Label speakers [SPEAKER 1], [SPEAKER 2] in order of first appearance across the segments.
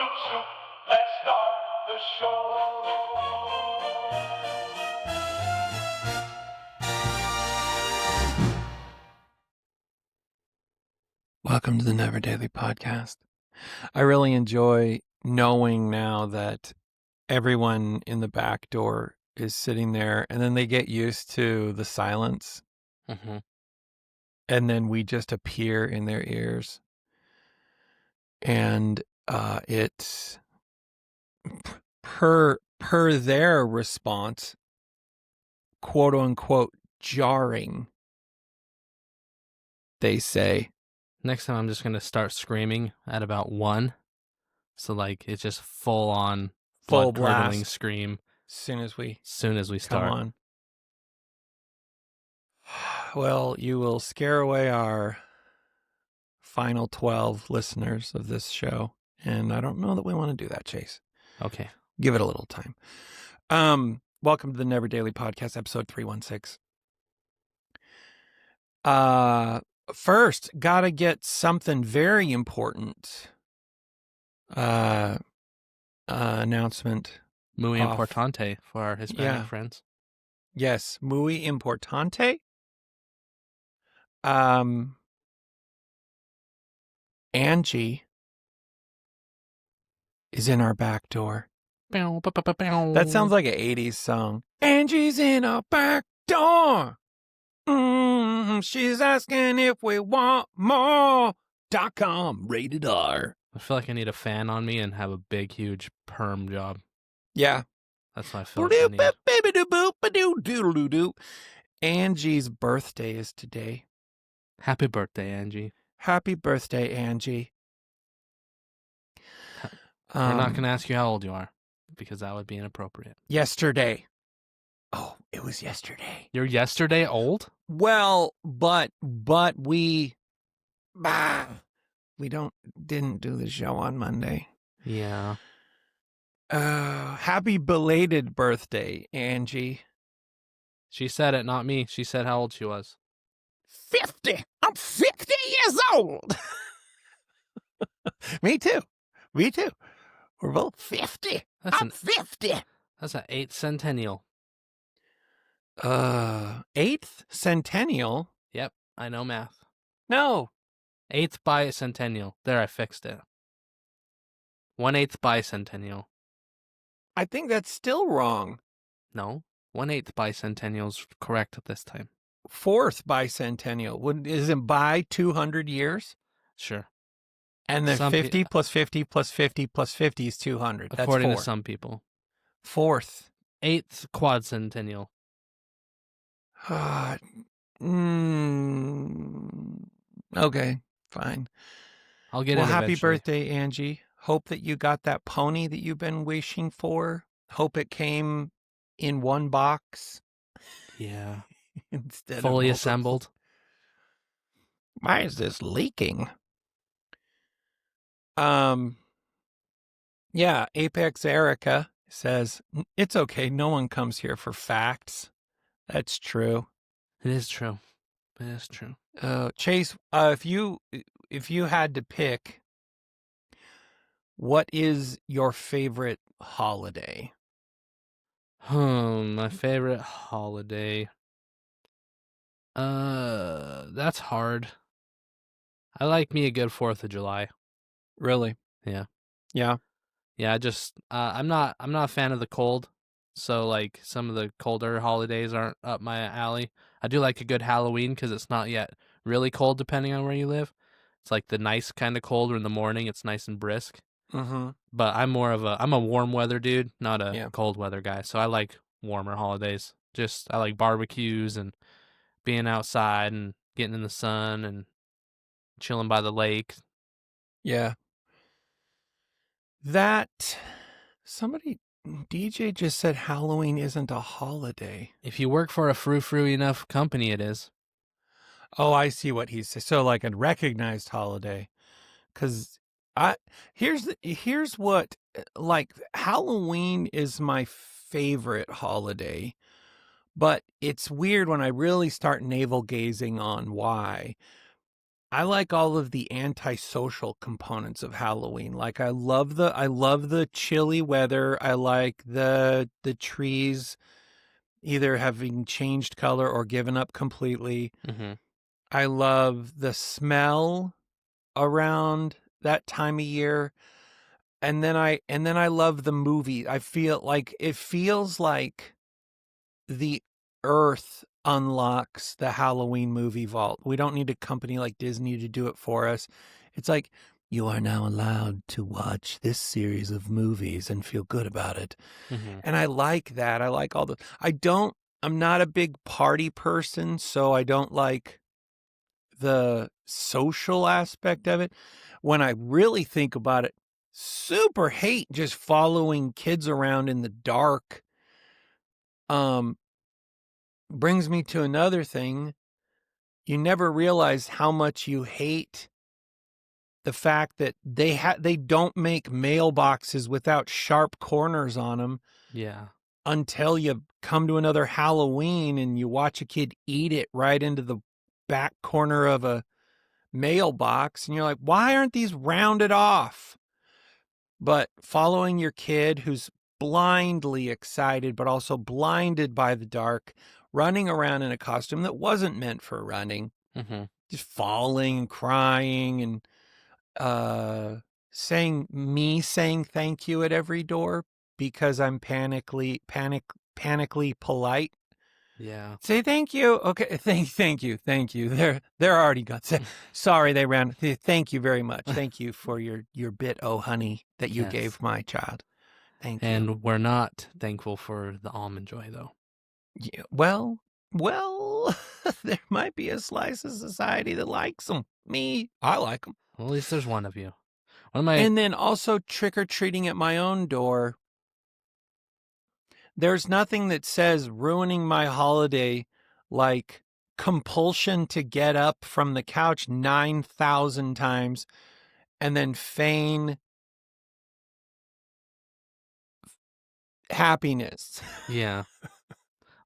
[SPEAKER 1] soup, soup. Let's start the show.
[SPEAKER 2] Welcome to the Neverdaily podcast. I really enjoy knowing now that everyone in the back door is sitting there, and then they get used to the silence, and then we just appear in their ears. And it's per their response, quote unquote, jarring, they say.
[SPEAKER 3] Next time I'm just going to start screaming at about 1. So like it's just full on
[SPEAKER 2] Full
[SPEAKER 3] blood-curdling
[SPEAKER 2] blast.
[SPEAKER 3] scream
[SPEAKER 2] Soon as we
[SPEAKER 3] come
[SPEAKER 2] start.
[SPEAKER 3] on.
[SPEAKER 2] Well, you will scare away our final 12 listeners of this show, and I don't know that we want to do that, Chase.
[SPEAKER 3] Okay.
[SPEAKER 2] Give it a little time. Welcome to the Neverdaily podcast, episode 316. First, gotta get something very important announcement.
[SPEAKER 3] Muy
[SPEAKER 2] off.
[SPEAKER 3] importante for our Hispanic friends.
[SPEAKER 2] Yes, muy importante. Angie is in our back door. That sounds like an 80s song. Angie's in our back door. She's asking if we want more. .com, rated R.
[SPEAKER 3] I feel like I need a fan on me and have a big, huge perm job.
[SPEAKER 2] Yeah.
[SPEAKER 3] That's what I feel like I need.
[SPEAKER 2] Angie's birthday is today.
[SPEAKER 3] Happy birthday, Angie.
[SPEAKER 2] Happy birthday, Angie.
[SPEAKER 3] We're not going to ask you how old you are because that would be inappropriate.
[SPEAKER 2] Yesterday. Oh, it was yesterday.
[SPEAKER 3] You're yesterday old?
[SPEAKER 2] Well, but we didn't do the show on Monday.
[SPEAKER 3] Yeah.
[SPEAKER 2] Happy belated birthday, Angie.
[SPEAKER 3] She said it, not me. She said how old she was.
[SPEAKER 2] 50. I'm 50 years old. Me too. We're both 50. I'm 50.
[SPEAKER 3] That's an 8th centennial.
[SPEAKER 2] 8th centennial?
[SPEAKER 3] Yep, I know math.
[SPEAKER 2] No.
[SPEAKER 3] 8th bicentennial. There, I fixed it. 1/8 bicentennial.
[SPEAKER 2] I think that's still wrong.
[SPEAKER 3] No, 1/8 bicentennial's correct at this time.
[SPEAKER 2] 4th bicentennial. Isn't by 200 years?
[SPEAKER 3] Sure.
[SPEAKER 2] And then 50 plus 50 plus 50 plus 50 is 200. That's
[SPEAKER 3] according
[SPEAKER 2] 4.
[SPEAKER 3] to some people.
[SPEAKER 2] 4th.
[SPEAKER 3] 8th quadcentennial.
[SPEAKER 2] Okay, fine.
[SPEAKER 3] I'll get it.
[SPEAKER 2] Well, happy
[SPEAKER 3] eventually.
[SPEAKER 2] birthday, Angie. Hope that you got that pony that you've been wishing for. Hope it came in one box.
[SPEAKER 3] Yeah.
[SPEAKER 2] Instead
[SPEAKER 3] fully
[SPEAKER 2] of
[SPEAKER 3] assembled.
[SPEAKER 2] Why is this leaking? Yeah, Apex Erica says, it's okay. No one comes here for facts. That's true.
[SPEAKER 3] It is true.
[SPEAKER 2] Chase, if you had to pick, what is your favorite holiday?
[SPEAKER 3] My favorite holiday. That's hard. I like me a good 4th of July.
[SPEAKER 2] Really?
[SPEAKER 3] Yeah.
[SPEAKER 2] Yeah.
[SPEAKER 3] Yeah, just I'm not a fan of the cold. So like some of the colder holidays aren't up my alley. I do like a good Halloween because it's not yet really cold depending on where you live. It's like the nice kind of cold, or in the morning it's nice and brisk.
[SPEAKER 2] Mm-hmm.
[SPEAKER 3] But I'm a warm weather dude, not a
[SPEAKER 2] Yeah.
[SPEAKER 3] cold weather guy. So I like warmer holidays. I like barbecues and being outside and getting in the sun and chilling by the lake.
[SPEAKER 2] Yeah. DJ just said Halloween isn't a holiday.
[SPEAKER 3] If you work for a frou-frou enough company, it is.
[SPEAKER 2] Oh, I see what he's saying. So like a recognized holiday. Because here's what, like, Halloween is my favorite holiday. But it's weird when I really start navel gazing on why. I like all of the antisocial components of Halloween. Like I love the chilly weather. I like the trees either having changed color or given up completely.
[SPEAKER 3] Mm-hmm.
[SPEAKER 2] I love the smell around that time of year. And then I love the movie. I feel like it feels like the earth unlocks the Halloween movie vault. We don't need a company like Disney to do it for us. It's like you are now allowed to watch this series of movies and feel good about it.
[SPEAKER 3] Mm-hmm.
[SPEAKER 2] And I like that. I like all the I'm not a big party person, so I don't like the social aspect of it. When I really think about it, super hate just following kids around in the dark. Um Brings me to another thing. You never realize how much you hate the fact that they don't make mailboxes without sharp corners on them
[SPEAKER 3] Yeah.
[SPEAKER 2] until you come to another Halloween and you watch a kid eat it right into the back corner of a mailbox and you're like, why aren't these rounded off? But following your kid who's blindly excited but also blinded by the dark, running around in a costume that wasn't meant for running,
[SPEAKER 3] Mm-hmm.
[SPEAKER 2] just falling and crying and saying thank you at every door because I'm panically polite.
[SPEAKER 3] Yeah.
[SPEAKER 2] Say thank you. Okay, thank you. They're already gone. Sorry, they ran. Thank you very much. Thank you for your bit, oh honey, that you
[SPEAKER 3] Yes.
[SPEAKER 2] gave my child. Thank you.
[SPEAKER 3] And we're not thankful for the almond joy, though.
[SPEAKER 2] Yeah, well, there might be a slice of society that likes them. Me, I like them.
[SPEAKER 3] Well, at least there's one of you. One of my
[SPEAKER 2] And then also trick or treating at my own door. There's nothing that says ruining my holiday like compulsion to get up from the couch 9,000 times and then feign happiness.
[SPEAKER 3] yeah.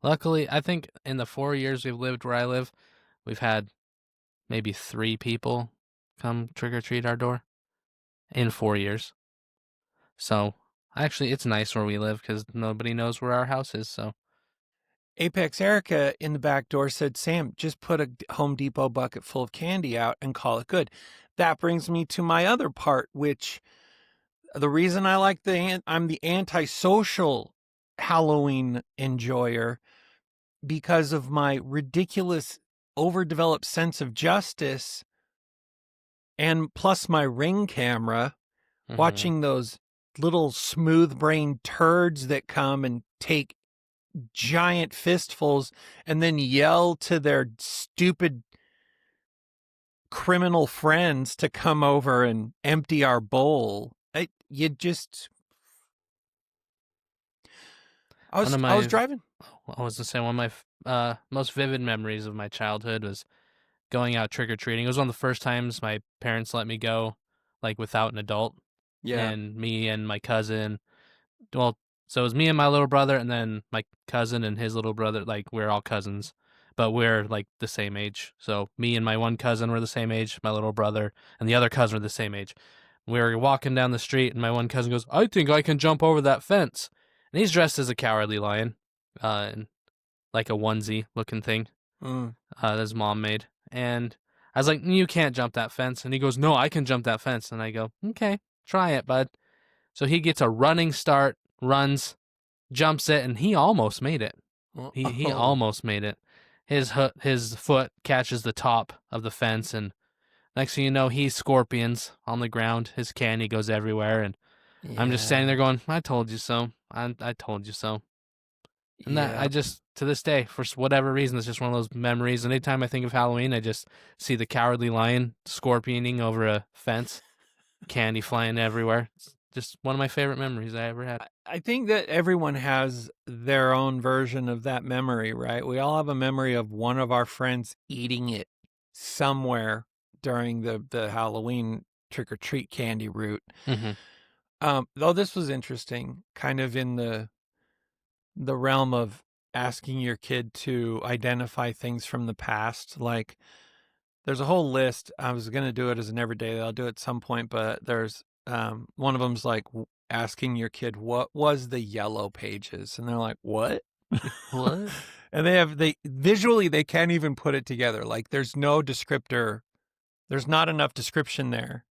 [SPEAKER 3] Luckily, I think in the 4 years we've lived where I live, we've had maybe 3 people come trick or treat our door in 4 years. So actually, it's nice where we live because nobody knows where our house is. So
[SPEAKER 2] Apex Erica in the back door said, Sam, just put a Home Depot bucket full of candy out and call it good. That brings me to my other part, which the reason I like I'm the antisocial Halloween enjoyer because of my ridiculous overdeveloped sense of justice and plus my Ring camera,
[SPEAKER 3] mhm.
[SPEAKER 2] watching those little smooth brained turds that come and take giant fistfuls and then yell to their stupid criminal friends to come over and empty our bowl. You just
[SPEAKER 3] One of
[SPEAKER 2] I was
[SPEAKER 3] my
[SPEAKER 2] driving.
[SPEAKER 3] I was gonna say one of my most vivid memories of my childhood was going out trick or treating. It was one of the first times my parents let me go, like without an adult,
[SPEAKER 2] Yeah.
[SPEAKER 3] and me and my cousin. Well, so it was me and my little brother, and then my cousin and his little brother. Like we're all cousins, but we're like the same age. So me and my one cousin were the same age. My little brother and the other cousin were the same age. We were walking down the street, and my one cousin goes, "I think I can jump over that fence." And he's dressed as a cowardly lion, in like a onesie looking thing
[SPEAKER 2] Mm.
[SPEAKER 3] that his mom made. And I was like, "You can't jump that fence." And he goes, "No, I can jump that fence." And I go, "Okay, try it, bud." So he gets a running start, runs, jumps it, and he almost made it. He
[SPEAKER 2] Oh,
[SPEAKER 3] almost made it. His foot catches the top of the fence, and next thing you know, he's scorpions on the ground. His candy goes everywhere, and I'm just standing there
[SPEAKER 2] yeah.
[SPEAKER 3] going, "I told you so. I told you so." And that
[SPEAKER 2] Yeah.
[SPEAKER 3] I just to this day, for whatever reason, it's just one of those memories. And anytime I think of Halloween, I just see the cowardly lion scorpioning over a fence, candy flying everywhere. It's just one of my favorite memories I ever had.
[SPEAKER 2] I think that everyone has their own version of that memory, right? We all have a memory of one of our friends eating it somewhere during the Halloween trick or treat candy route.
[SPEAKER 3] Mm-hmm.
[SPEAKER 2] Though this was interesting, kind of in the realm of asking your kid to identify things from the past. Like There's a whole list. I was going to do it as an everyday. I'll do it at some point, but there's one of them's like asking your kid what was the yellow pages, and they're like, "What?"
[SPEAKER 3] What?
[SPEAKER 2] And they visually they can't even put it together. Like there's no descriptor. There's not enough description there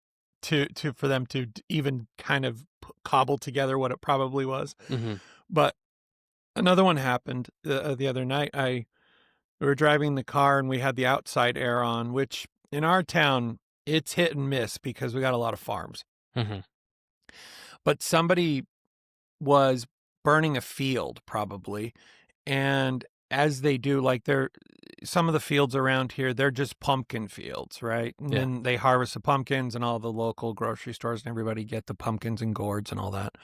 [SPEAKER 2] to for them to even kind of cobble together what it probably was.
[SPEAKER 3] Mm-hmm.
[SPEAKER 2] But another one happened the other night. We were driving the car and we had the outside air on, which in our town, it's hit and miss because we got a lot of farms.
[SPEAKER 3] Mm-hmm.
[SPEAKER 2] But somebody was burning a field probably. And as they do, like some of the fields around here, they're just pumpkin fields, right? And then they harvest the pumpkins and all the local grocery stores and everybody get the pumpkins and gourds and all that.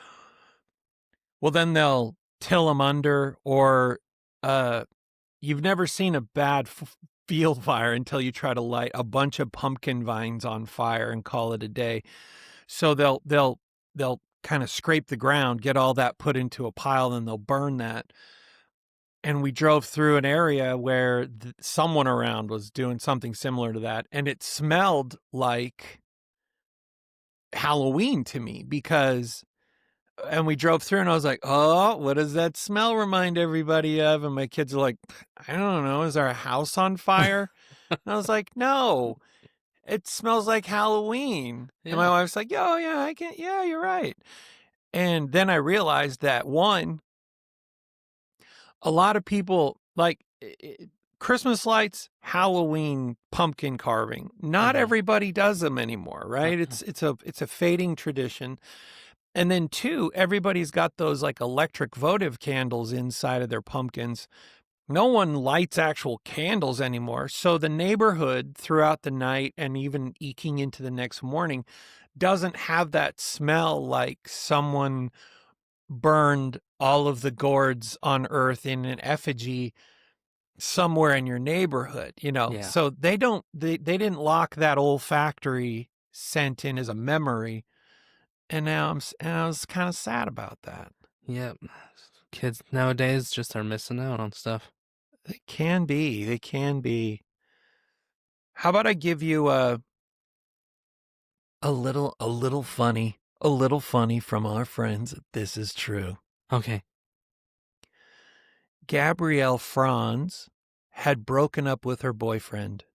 [SPEAKER 2] Well, then they'll till them under or, you've never seen a bad field fire until you try to light a bunch of pumpkin vines on fire and call it a day. So they'll kind of scrape the ground, get all that put into a pile, and they'll burn that. And we drove through an area where someone around was doing something similar to that, and it smelled like Halloween to me because. And we drove through and I was like, oh, what does that smell remind everybody of? And my kids are like, I don't know. Is our house on fire? And I was like, no, it smells like Halloween.
[SPEAKER 3] Yeah.
[SPEAKER 2] And my wife's like, oh, yeah, yeah, you're right. And then I realized that one, a lot of people like Christmas lights, Halloween, pumpkin carving. Not everybody does them anymore, right? It's a fading tradition. And then two, everybody's got those like electric votive candles inside of their pumpkins. No one lights actual candles anymore. So the neighborhood throughout the night and even eking into the next morning doesn't have that smell like someone burned all of the gourds on earth in an effigy somewhere in your neighborhood, you know.
[SPEAKER 3] Yeah.
[SPEAKER 2] So they didn't lock that olfactory scent in as a memory. And I was kind of sad about that.
[SPEAKER 3] Yep. Kids nowadays just are missing out on stuff.
[SPEAKER 2] They can be. They can be. How about I give you a little funny from our friends at This Is True.
[SPEAKER 3] Okay.
[SPEAKER 2] Gabrielle Franz had broken up with her boyfriend.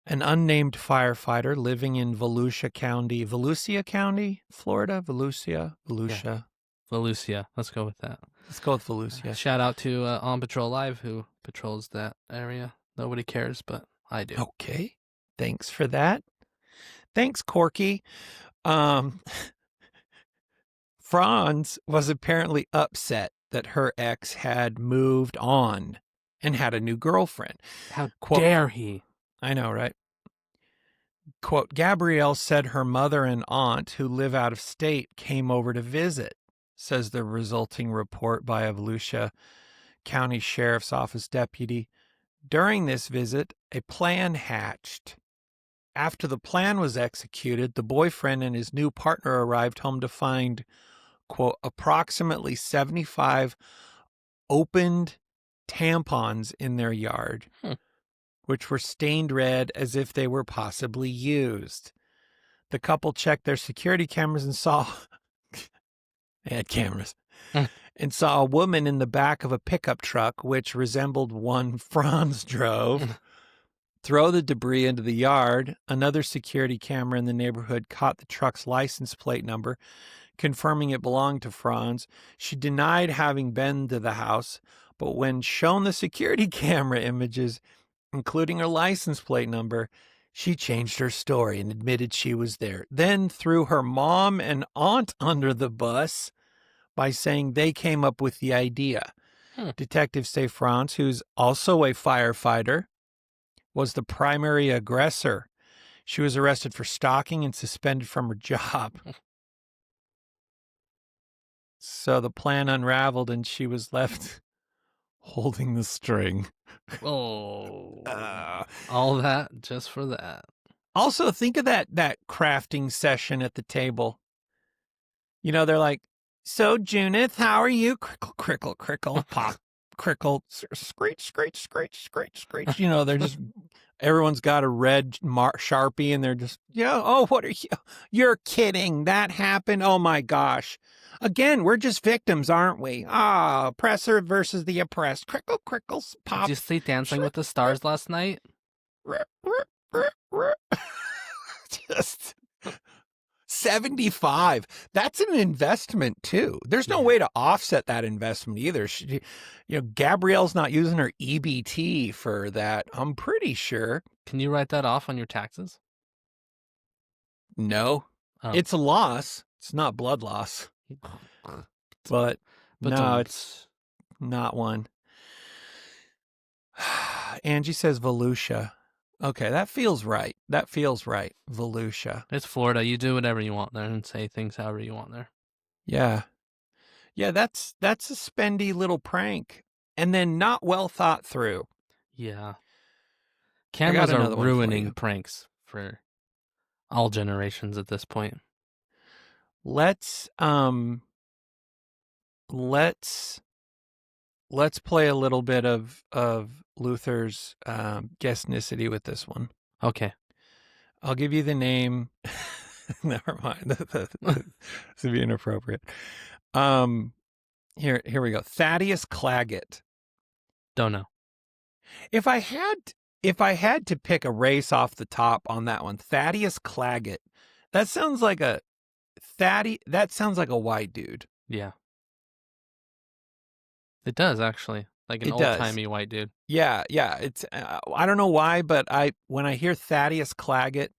[SPEAKER 2] An unnamed firefighter living in Volusia County, Florida. Volusia.
[SPEAKER 3] Yeah. Volusia. Let's go with that.
[SPEAKER 2] Let's go with Volusia.
[SPEAKER 3] Shout out to On Patrol Live who patrols that area. Nobody cares, but I do.
[SPEAKER 2] Okay. Thanks for that. Thanks, Corky. Franz was apparently upset that her ex had moved on and had a new girlfriend.
[SPEAKER 3] How dare he?
[SPEAKER 2] I know, right? Quote, Gabrielle said her mother and aunt, who live out of state, came over to visit, says the resulting report by a Volusia County Sheriff's Office deputy. During this visit, a plan hatched. After the plan was executed, the boyfriend and his new partner arrived home to find, quote, approximately 75 opened tampons in their yard, which were stained red as if they were possibly used. The couple checked their security cameras and saw they had cameras and saw a woman in the back of a pickup truck, which resembled one Franz drove, throw the debris into the yard. Another security camera in the neighborhood caught the truck's license plate number, confirming it belonged to Franz. She denied having been to the house, but when shown the security camera images, including her license plate number, she changed her story and admitted she was there. Then threw her mom and aunt under the bus by saying they came up with the idea. Detectives say Franz, who's also a firefighter, was the primary aggressor. She was arrested for stalking and suspended from her job. So the plan unraveled and she was left holding the string.
[SPEAKER 3] Oh. All that just for that.
[SPEAKER 2] Also, think of that crafting session at the table. You know, they're like, so, Junith, how are you? Crickle, crickle, crickle, pop, crickle, screech, screech, screech, screech, screech. You know, they're just, Everyone's got a red Sharpie, and they're just, oh, what are you? You're kidding. That happened? Oh, my gosh. Again, we're just victims, aren't we? Oppressor versus the oppressed. Crickle, crickles, pop.
[SPEAKER 3] Did you see Dancing with the Stars last night?
[SPEAKER 2] Just 75. That's an investment too. There's no way to offset that investment either. Gabrielle's not using her EBT for that, I'm pretty sure.
[SPEAKER 3] Can you write that off on your taxes?
[SPEAKER 2] No.
[SPEAKER 3] Oh.
[SPEAKER 2] It's a loss. It's not blood loss. But no, it's not one. Angie says Volusia. Okay, that feels right. Volusia.
[SPEAKER 3] It's Florida. You do whatever you want there and say things however you want there.
[SPEAKER 2] Yeah. Yeah, that's a spendy little prank. And then not well thought through.
[SPEAKER 3] Yeah. Cameras are
[SPEAKER 2] another one for
[SPEAKER 3] ruining
[SPEAKER 2] you.
[SPEAKER 3] pranks for all generations at this point.
[SPEAKER 2] Let's play a little bit of Luther's guestnicity with this one.
[SPEAKER 3] Okay.
[SPEAKER 2] I'll give you the name. Never mind. This would be inappropriate. Here we go. Thaddeus Claggett.
[SPEAKER 3] Don't know.
[SPEAKER 2] If I had to pick a race off the top on that one, Thaddeus Claggett. That sounds like a white dude.
[SPEAKER 3] Yeah. It does, actually. Like an old-timey white dude.
[SPEAKER 2] Yeah. It's I don't know why, but when I hear Thaddeus Claggett,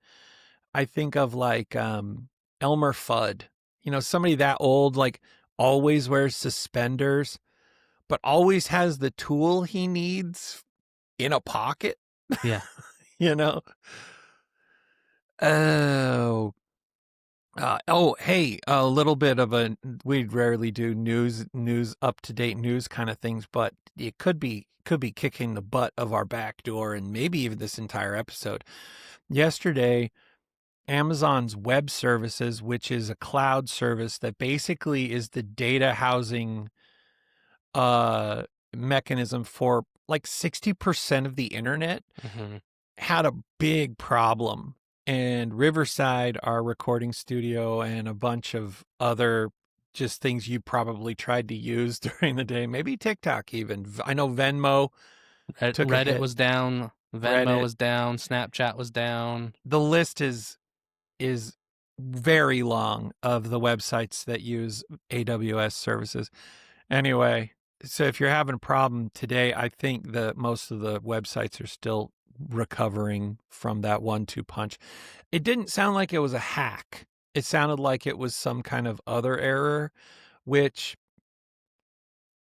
[SPEAKER 2] I think of like Elmer Fudd. Somebody that old, like always wears suspenders, but always has the tool he needs in a pocket.
[SPEAKER 3] Yeah.
[SPEAKER 2] Hey, a little bit of we rarely do news, up-to-date news kind of things, but it could be kicking the butt of our back door and maybe even this entire episode. Yesterday, Amazon's Web Services, which is a cloud service that basically is the data housing mechanism for like 60% of the internet, had a big problem. And Riverside, our recording studio, and a bunch of other just things you probably tried to use during the day, maybe TikTok even. I know Venmo took a
[SPEAKER 3] Reddit
[SPEAKER 2] hit.
[SPEAKER 3] was down. Venmo was down. Snapchat was down.
[SPEAKER 2] The list is very long of the websites that use AWS services. Anyway, so if you're having a problem today, I think that most of the websites are still recovering from that 1-2 punch. It didn't sound like it was a hack. It sounded like it was some kind of other error, which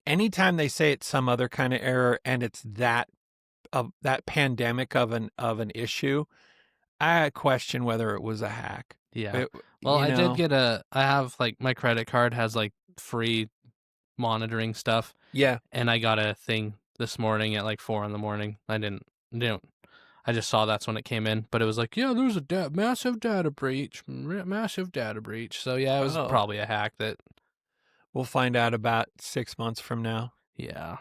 [SPEAKER 2] anytime they say it's some other kind of error and it's that pandemic of an issue, I question whether it was a hack.
[SPEAKER 3] Yeah. I have like my credit card has like free monitoring stuff.
[SPEAKER 2] Yeah.
[SPEAKER 3] And I got a thing this morning at like 4 a.m. I just saw that's when it came in, but it was like, yeah, there was a massive data breach. So yeah, it was probably a hack that
[SPEAKER 2] we'll find out about 6 months from now.
[SPEAKER 3] Yeah.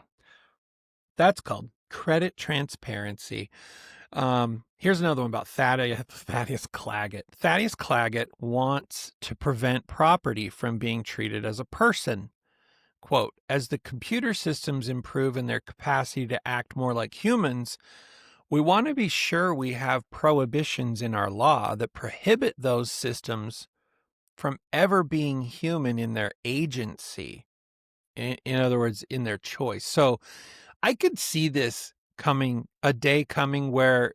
[SPEAKER 2] That's called credit transparency. Here's another one about Thaddeus Claggett. Thaddeus Claggett wants to prevent property from being treated as a person. Quote, as the computer systems improve in their capacity to act more like humans, we want to be sure we have prohibitions in our law that prohibit those systems from ever being human in their agency. In other words, in their choice. So I could see this a day coming where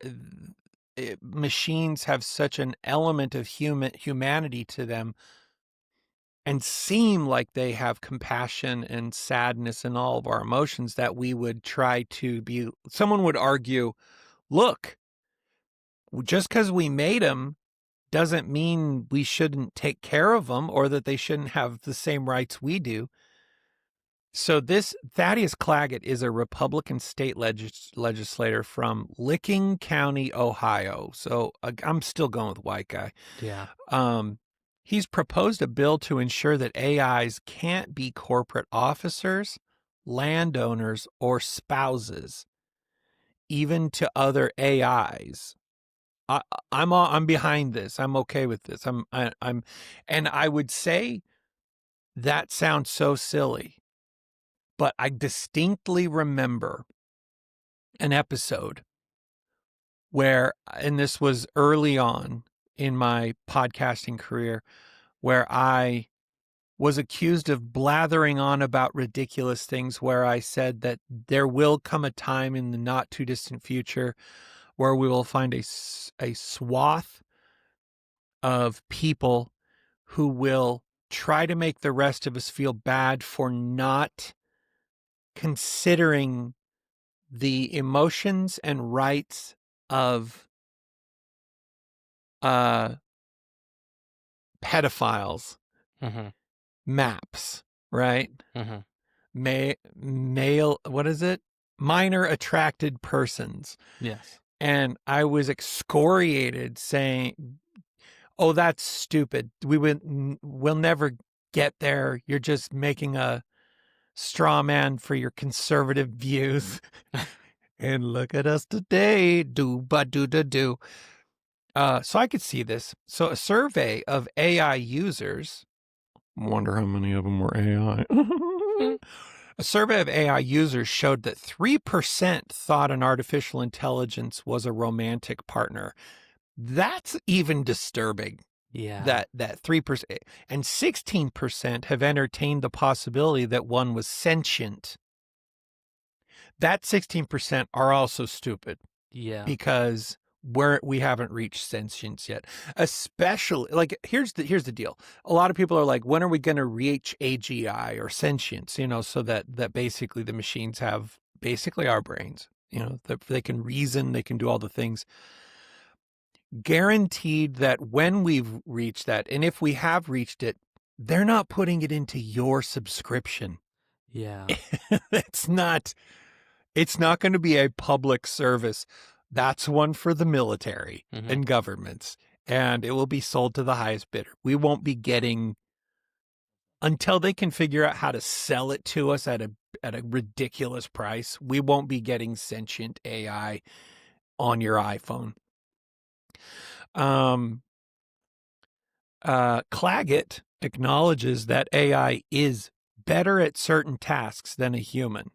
[SPEAKER 2] machines have such an element of humanity to them and seem like they have compassion and sadness and all of our emotions that we would try to be. Someone would argue, look, just because we made them doesn't mean we shouldn't take care of them or that they shouldn't have the same rights we do. So this Thaddeus Claggett is a Republican state legislator from Licking County, Ohio. So I'm still going with white guy.
[SPEAKER 3] Yeah.
[SPEAKER 2] He's proposed a bill to ensure that AIs can't be corporate officers, landowners, or spouses. even to other AIs. I'm behind this. I'm okay with this. And I would say that sounds so silly, but I distinctly remember an episode where, and this was early on in my podcasting career, where I was accused of blathering on about ridiculous things, where I said that there will come a time in the not too distant future where we will find a swath of people who will try to make the rest of us feel bad for not considering the emotions and rights of pedophiles,
[SPEAKER 3] Mm-hmm.
[SPEAKER 2] maps, right?
[SPEAKER 3] Mm-hmm.
[SPEAKER 2] Male, what is it? Minor attracted persons.
[SPEAKER 3] Yes.
[SPEAKER 2] And I was excoriated saying, oh, that's stupid. We'll never get there. You're just making a straw man for your conservative views. And look at us today. Do. So I could see this. So a survey of AI users, wonder how many of them were AI. A survey of AI users showed that 3% thought an artificial intelligence was a romantic partner. That's even disturbing.
[SPEAKER 3] Yeah.
[SPEAKER 2] That 3%, and 16% have entertained the possibility that one was sentient. That 16% are also stupid.
[SPEAKER 3] Yeah.
[SPEAKER 2] Because we haven't reached sentience yet. Especially, like, here's the deal. A lot of people are like, when are we going to reach AGI or sentience? So that basically the machines have basically our brains. They can reason, they can do all the things. Guaranteed that when we've reached that, and if we have reached it, they're not putting it into your subscription.
[SPEAKER 3] Yeah.
[SPEAKER 2] It's not going to be a public service. That's one for the military and governments, and it will be sold to the highest bidder. We won't be getting, until they can figure out how to sell it to us at a ridiculous price, we won't be getting sentient AI on your iPhone. Claggett acknowledges that AI is better at certain tasks than a human,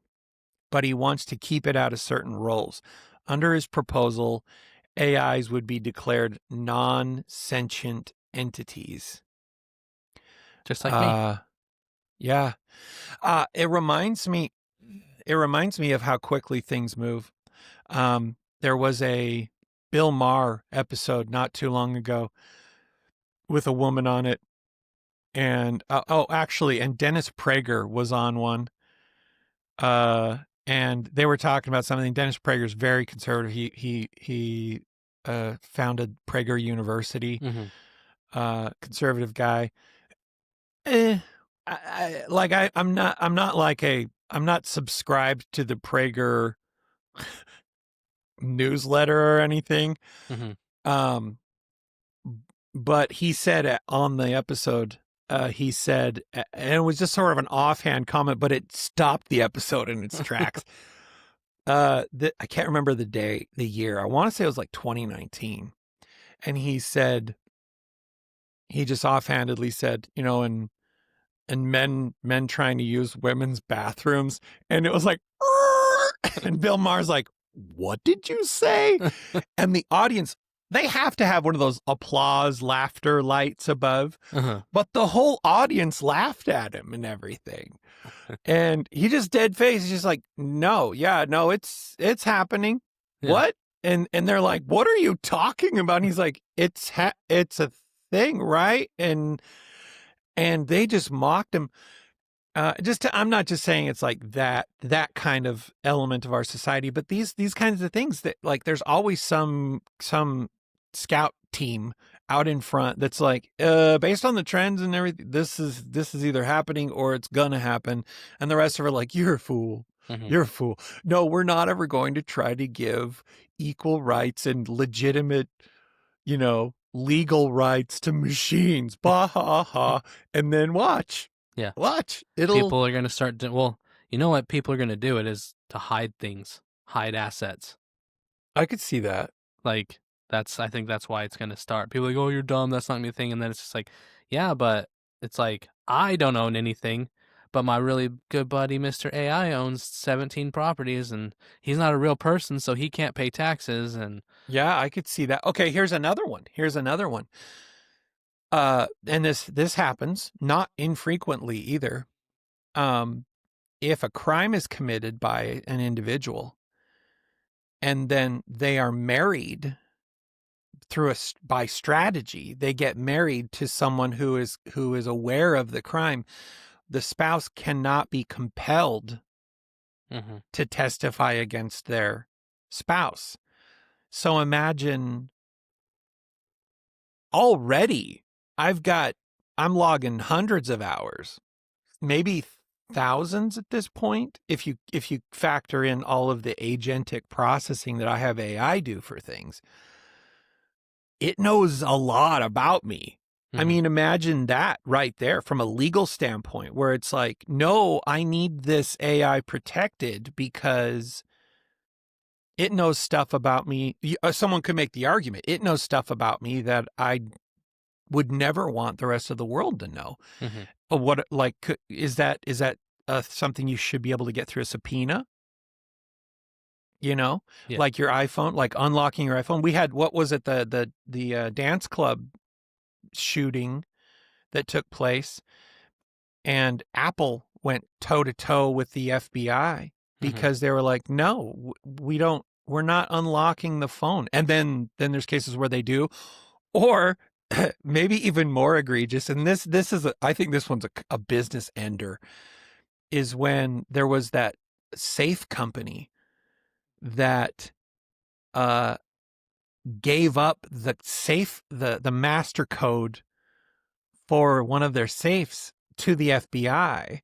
[SPEAKER 2] but he wants to keep it out of certain roles. Under his proposal, AIs would be declared non-sentient entities.
[SPEAKER 3] Just like me.
[SPEAKER 2] Yeah. It reminds me of how quickly things move. There was a Bill Maher episode not too long ago with a woman on it. And and Dennis Prager was on one. And they were talking about something. Dennis Prager's very conservative. He founded Prager University. Conservative guy. I'm not subscribed to the Prager newsletter or anything. But he said on the episode, he said, and it was just sort of an offhand comment, but it stopped the episode in its tracks. I can't remember the year. I want to say it was like 2019. And he said, he just offhandedly said, and men trying to use women's bathrooms. And it was like, and Bill Maher's like, what did you say? And the audience, they have to have one of those applause, laughter lights above. But the whole audience laughed at him and everything. And he just dead face. He's just like, no, it's happening. Yeah. What? And they're like, what are you talking about? And he's like, it's a thing, right? And they just mocked him. I'm not just saying it's like that kind of element of our society, but these kinds of things that, like, there's always some scout team out in front that's like, based on the trends and everything, this is either happening or it's gonna happen, and the rest of it are like, you're a fool. You're a fool. No, we're not ever going to try to give equal rights and legitimate, legal rights to machines. Bah ha ha. And then watch.
[SPEAKER 3] Yeah.
[SPEAKER 2] Watch.
[SPEAKER 3] People are going to start well, you know what people are going to do? It is to hide things, hide assets.
[SPEAKER 2] I could see that.
[SPEAKER 3] Like, I think that's why it's going to start. People are like, oh, you're dumb. That's not going to be a thing. And then it's just like, yeah, but it's like, I don't own anything, but my really good buddy, Mr. AI, owns 17 properties and he's not a real person, so he can't pay taxes. And
[SPEAKER 2] Yeah, I could see that. Okay, here's another one. And this happens not infrequently either. If a crime is committed by an individual and then they are married by strategy, they get married to someone who is aware of the crime, the spouse cannot be compelled to testify against their spouse. So imagine already I'm logging hundreds of hours, maybe thousands at this point, if you factor in all of the agentic processing that I have AI do for things. It knows a lot about me. I mean, imagine that right there from a legal standpoint, where it's like, no, I need this AI protected because it knows stuff about me. Someone could make the argument. It knows stuff about me that I would never want the rest of the world to know. What, like, is that something you should be able to get through a subpoena?
[SPEAKER 3] Yeah.
[SPEAKER 2] Like your iPhone, like unlocking your iPhone. We had, what was it, the dance club shooting that took place, and Apple went toe to toe with the FBI because they were like, no, we're not unlocking the phone. And then there's cases where they do, or maybe even more egregious. And this is, I think this one's a business ender, is when there was that safe company that gave up the master code for one of their safes to the FBI.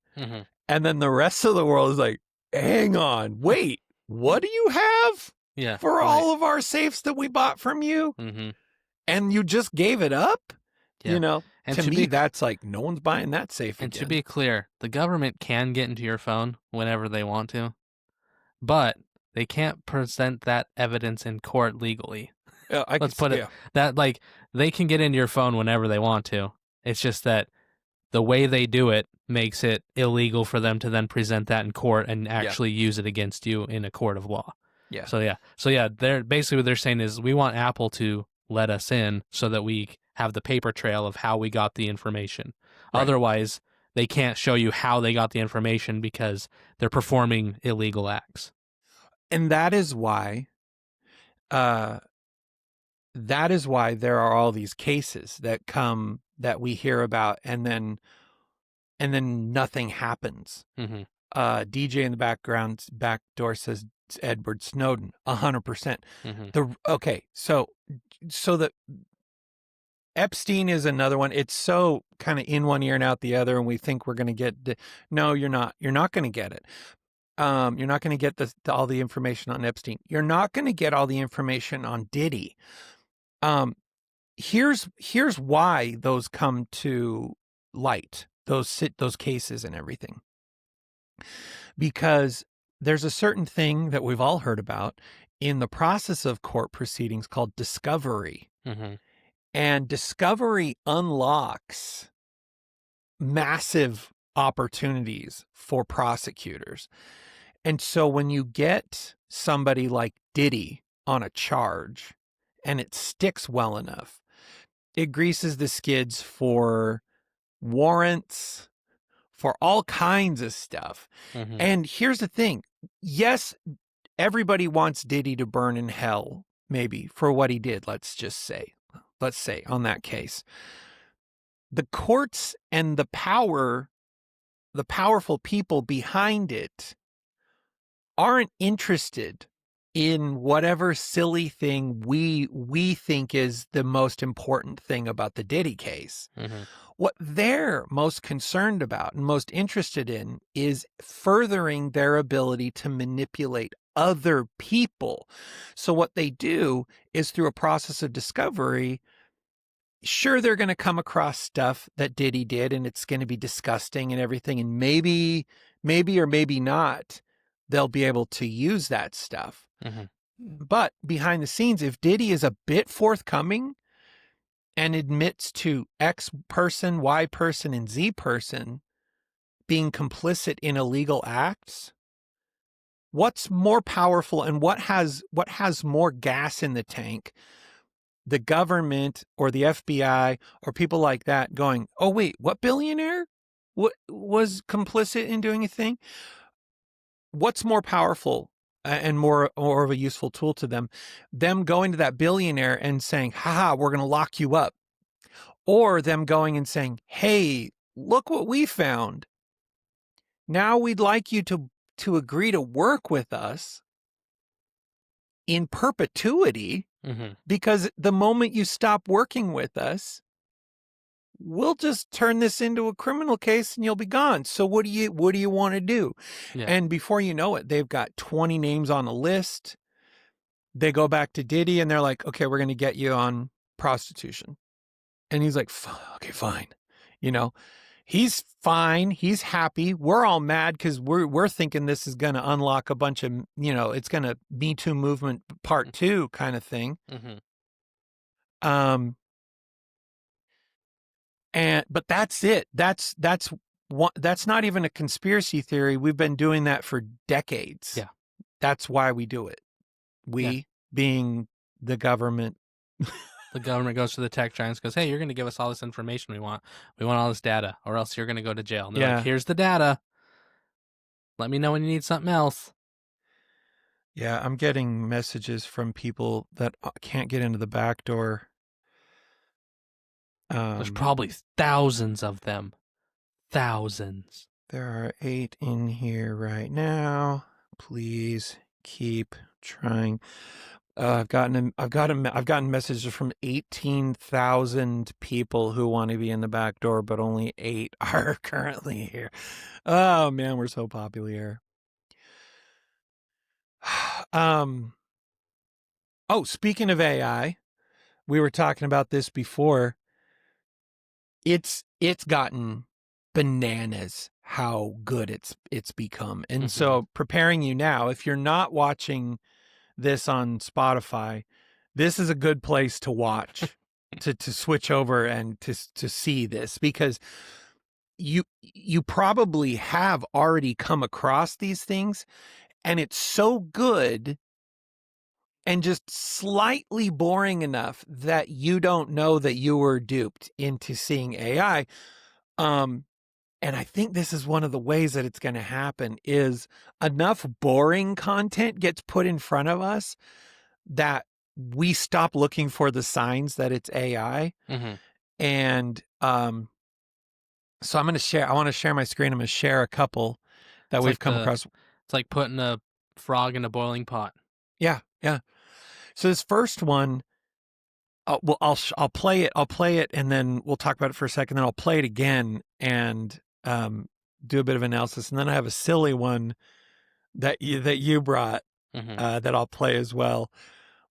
[SPEAKER 2] And then the rest of the world is like, hang on, wait, what do you have for all of our safes that we bought from you? And you just gave it up? And to me, that's like, no one's buying that safe
[SPEAKER 3] and
[SPEAKER 2] again.
[SPEAKER 3] to be clear, the government can get into your phone whenever they want to, but they can't present that evidence in court legally. Let's put it that, like, they can get into your phone whenever they want to. It's just that the way they do it makes it illegal for them to then present that in court and actually use it against you in a court of law.
[SPEAKER 2] Yeah.
[SPEAKER 3] So they're basically, what they're saying is, we want Apple to let us in so that we have the paper trail of how we got the information. Right. Otherwise, they can't show you how they got the information because they're performing illegal acts.
[SPEAKER 2] And that is why there are all these cases that we hear about, and then nothing happens. DJ in the back door says Edward Snowden, 100%. Okay, so the Epstein is another one. It's so kind of in one ear and out the other, and we think we're going to get. No, you're not. You're not going to get it. You're not going to get all the information on Epstein. You're not going to get all the information on Diddy. Here's why those come to light, those cases and everything. Because there's a certain thing that we've all heard about in the process of court proceedings called discovery. And discovery unlocks massive opportunities for prosecutors. And so when you get somebody like Diddy on a charge and it sticks well enough, it greases the skids for warrants, for all kinds of stuff. And here's the thing. Yes, everybody wants Diddy to burn in hell, maybe, for what he did, let's say on that case. The courts and the powerful people behind it aren't interested in whatever silly thing we think is the most important thing about the Diddy case. What they're most concerned about and most interested in is furthering their ability to manipulate other people. So what they do is, through a process of discovery, sure, they're going to come across stuff that Diddy did, and it's going to be disgusting and everything, and maybe or maybe not, they'll be able to use that stuff. But behind the scenes, if Diddy is a bit forthcoming and admits to X person, Y person, and Z person being complicit in illegal acts, what's more powerful and what has more gas in the tank? The government or the FBI or people like that going, oh wait, what billionaire what was complicit in doing a thing? What's more powerful and more of a useful tool to them going to that billionaire and saying, haha, we're going to lock you up, or them going and saying, hey, look what we found, now we'd like you to agree to work with us in perpetuity, because the moment you stop working with us, we'll just turn this into a criminal case and you'll be gone. So what do you want to do?
[SPEAKER 3] Yeah.
[SPEAKER 2] And before you know it, they've got 20 names on a list. They go back to Diddy and they're like, okay, we're going to get you on prostitution. And he's like, okay, fine. You know, he's fine. He's happy. We're all mad because we're thinking this is going to unlock a bunch of, it's going to Me Too movement part 2 kind of thing. But that's it. That's not even a conspiracy theory. We've been doing that for decades.
[SPEAKER 3] Yeah.
[SPEAKER 2] That's why we do it. We being the government.
[SPEAKER 3] The government goes to the tech giants, goes, hey, you're going to give us all this information we want. We want all this data, or else you're going to go to jail. And they're like, here's the data. Let me know when you need something else.
[SPEAKER 2] Yeah, I'm getting messages from people that can't get into the back door.
[SPEAKER 3] There's probably thousands of them. Thousands.
[SPEAKER 2] There are 8 in here right now. Please keep trying. I've gotten messages from 18,000 people who want to be in the back door, but only 8 are currently here. Oh man, we're so popular. Oh, speaking of AI, we were talking about this before. It's gotten bananas how good it's become. And so preparing you now, if you're not watching this on Spotify, this is a good place to watch, to switch over and to see this, because you probably have already come across these things, and it's so good and just slightly boring enough that you don't know that you were duped into seeing AI. And I think this is one of the ways that it's going to happen, is enough boring content gets put in front of us that we stop looking for the signs that it's AI. And so I want to share my screen. I'm going to share a couple that we've come across.
[SPEAKER 3] It's like putting a frog in a boiling pot.
[SPEAKER 2] Yeah. So this first one, I'll play it. I'll play it, and then we'll talk about it for a second. Then I'll play it again and do a bit of analysis, and then I have a silly one that you brought that I'll play as well.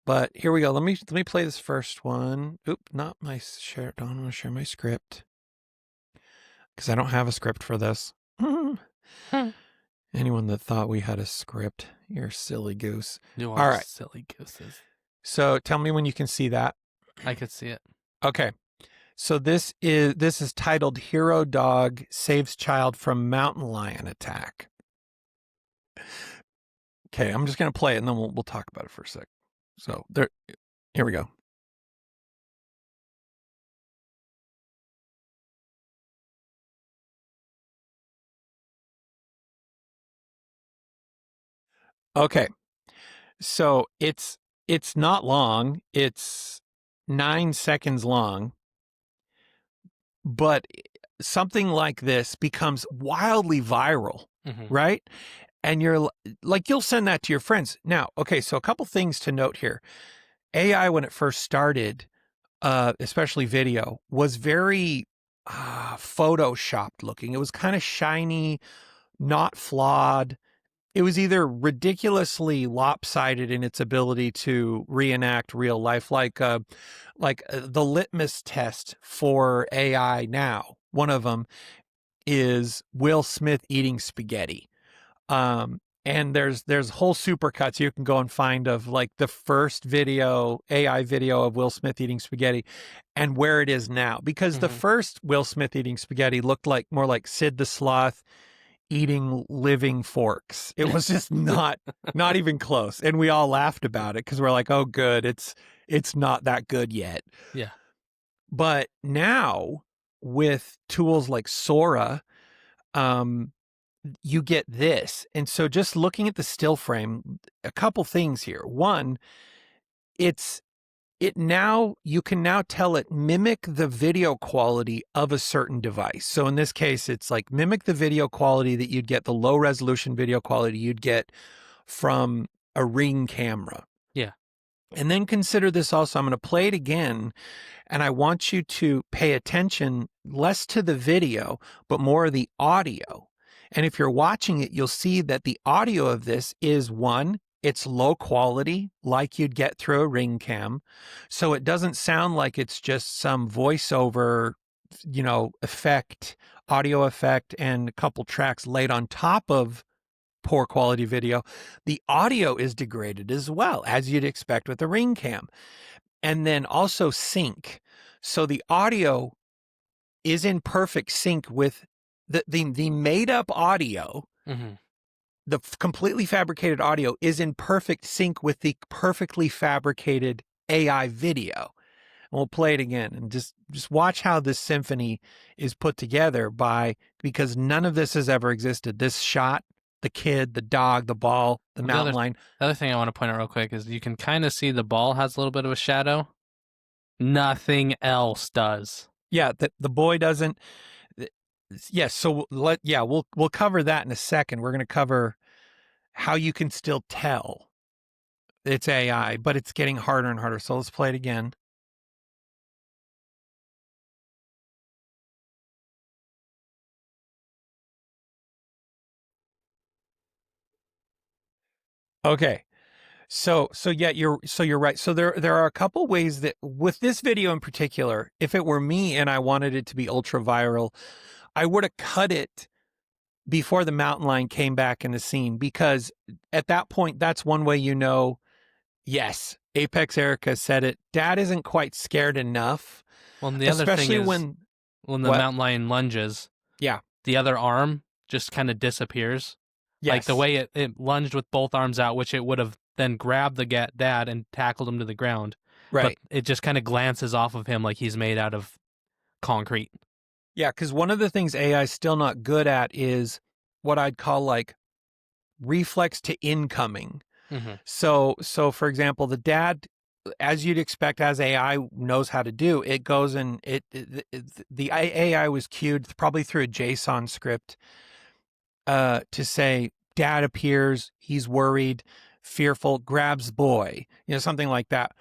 [SPEAKER 2] But here we go. Let me play this first one. Oop, not my share. Don't want to share my script because I don't have a script for this. Anyone that thought we had a script, you're a silly goose.
[SPEAKER 3] You
[SPEAKER 2] are all right.
[SPEAKER 3] Silly gooses.
[SPEAKER 2] So tell me when you can see that.
[SPEAKER 3] I could see it.
[SPEAKER 2] Okay. So this is titled "Hero Dog Saves Child from Mountain Lion Attack." Okay, I'm just gonna play it and then we'll talk about it for a sec. So here we go. Okay, so it's not long. It's 9 seconds long, but something like this becomes wildly viral, right? And you're like, you'll send that to your friends. Now, okay, so a couple things to note here. AI, when it first started, especially video, was very photoshopped looking. It was kind of shiny, not flawed. It was either ridiculously lopsided in its ability to reenact real life, like the litmus test for AI now. One of them is Will Smith eating spaghetti. And And there's whole supercuts you can go and find of like the first AI video of Will Smith eating spaghetti and where it is now. Because the first Will Smith eating spaghetti looked like more like Sid the Sloth eating living forks. It was just not even close. And we all laughed about it because we're like, oh good, it's not that good yet.
[SPEAKER 3] Yeah.
[SPEAKER 2] But now with tools like Sora, you get this. And so just looking at the still frame, a couple things here. One, you can now tell it mimic the video quality of a certain device. So in this case, it's like mimic the video quality that you'd get, the low resolution video quality you'd get from a Ring camera.
[SPEAKER 3] Yeah.
[SPEAKER 2] And then consider this also. I'm going to play it again. And I want you to pay attention less to the video, but more of the audio. And if you're watching it, you'll see that the audio of this is one, it's low quality, like you'd get through a Ring cam. So it doesn't sound like it's just some voiceover, audio effect and a couple tracks laid on top of poor quality video. The audio is degraded as well, as you'd expect with a Ring cam. And then also sync. So the audio is in perfect sync with the made up audio. The completely fabricated audio is in perfect sync with the perfectly fabricated AI video. And we'll play it again and just watch how this symphony is put together because none of this has ever existed. This shot, the kid, the dog, the ball, the mountain lion.
[SPEAKER 3] The other thing I want to point out real quick is you can kind of see the ball has a little bit of a shadow. Nothing else does.
[SPEAKER 2] Yeah, the boy doesn't. Yes, so we'll cover that in a second. We're going to cover how you can still tell it's AI, but it's getting harder and harder. So let's play it again. Okay. So yeah, you're right. So there are a couple ways that with this video in particular, if it were me and I wanted it to be ultra viral, I would have cut it before the mountain lion came back in the scene, because at that point, that's one way yes, Apex Erica said it. Dad isn't quite scared enough.
[SPEAKER 3] Well, and the other thing is
[SPEAKER 2] when
[SPEAKER 3] the mountain lion lunges,
[SPEAKER 2] yeah,
[SPEAKER 3] the other arm just kind of disappears.
[SPEAKER 2] Yes.
[SPEAKER 3] Like the way it lunged with both arms out, which it would have then grabbed the dad and tackled him to the ground.
[SPEAKER 2] Right.
[SPEAKER 3] But it just kind of glances off of him like he's made out of concrete.
[SPEAKER 2] Yeah, because one of the things AI is still not good at is what I'd call like reflex to incoming. So for example, the dad, as you'd expect, as AI knows how to do, it goes and the AI was cued probably through a JSON script to say, dad appears, he's worried, fearful, grabs boy, something like that.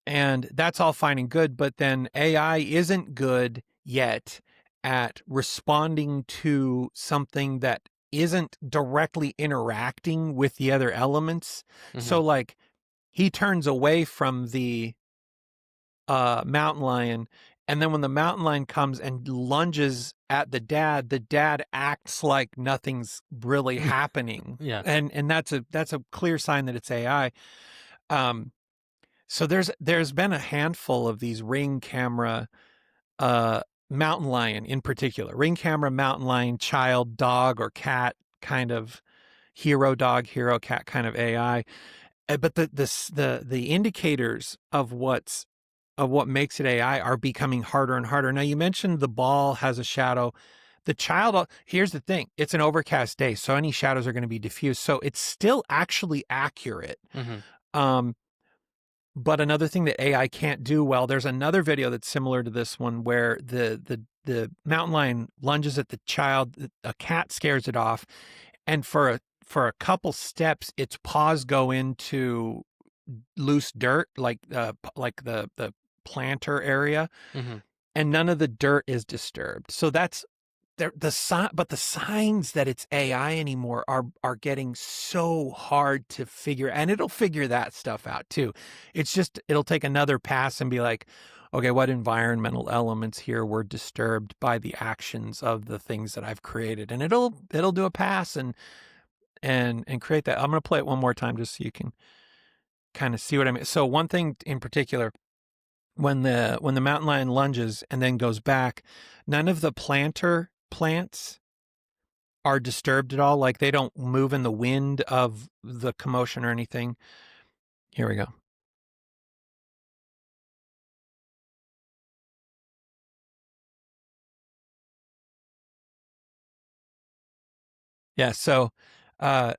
[SPEAKER 2] And that's all fine and good, but then AI isn't good yet at responding to something that isn't directly interacting with the other elements. So like he turns away from the mountain lion, and then when the mountain lion comes and lunges at the dad acts like nothing's really happening.
[SPEAKER 3] Yeah.
[SPEAKER 2] And that's a clear sign that it's AI. So there's been a handful of these Ring camera mountain lion in particular, Ring camera mountain lion child dog or cat kind of hero dog, hero cat kind of AI. But the indicators of what makes it AI are becoming harder and harder. Now you mentioned the ball has a shadow. The child, here's the thing, it's an overcast day, so any shadows are going to be diffused. So it's still actually accurate. But another thing that AI can't do well, there's another video that's similar to this one where the mountain lion lunges at the child, a cat scares it off, and for a couple steps, its paws go into loose dirt, like the planter area, and none of the dirt is disturbed. So that's but the signs that it's AI anymore are getting so hard to figure, and it'll figure that stuff out too. It's just, it'll take another pass and be like, okay, what environmental elements here were disturbed by the actions of the things that I've created? And it'll do a pass and and create that. I'm going to play it one more time just so you can kind of see what I mean. So one thing in particular, when the mountain lion lunges and then goes back, none of the planter plants are disturbed at all. Like they don't move in the wind of the commotion or anything. Here we go. Yeah, so
[SPEAKER 3] Like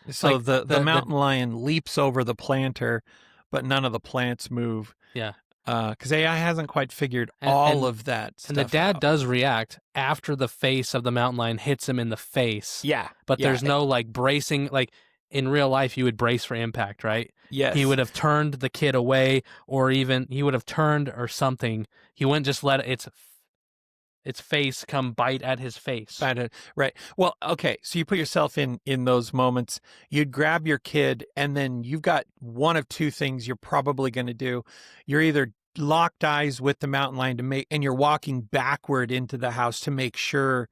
[SPEAKER 2] the mountain lion leaps over the planter, but none of the plants move.
[SPEAKER 3] Yeah.
[SPEAKER 2] Because AI hasn't quite figured
[SPEAKER 3] And-
[SPEAKER 2] all
[SPEAKER 3] and-
[SPEAKER 2] of that stuff
[SPEAKER 3] And the dad
[SPEAKER 2] out.
[SPEAKER 3] does react after the face of the mountain lion hits him in the face.
[SPEAKER 2] Yeah.
[SPEAKER 3] But
[SPEAKER 2] yeah,
[SPEAKER 3] there's no like bracing. Like in real life, you would brace for impact, right?
[SPEAKER 2] Yes.
[SPEAKER 3] He would have turned the kid away, or even he would have turned or something. He wouldn't just let its face come bite at his face.
[SPEAKER 2] Right. Well, okay. So you put yourself in those moments. You'd grab your kid, and then you've got one of two things you're probably going to do. You're either locked eyes with the mountain lion and you're walking backward into the house to make sure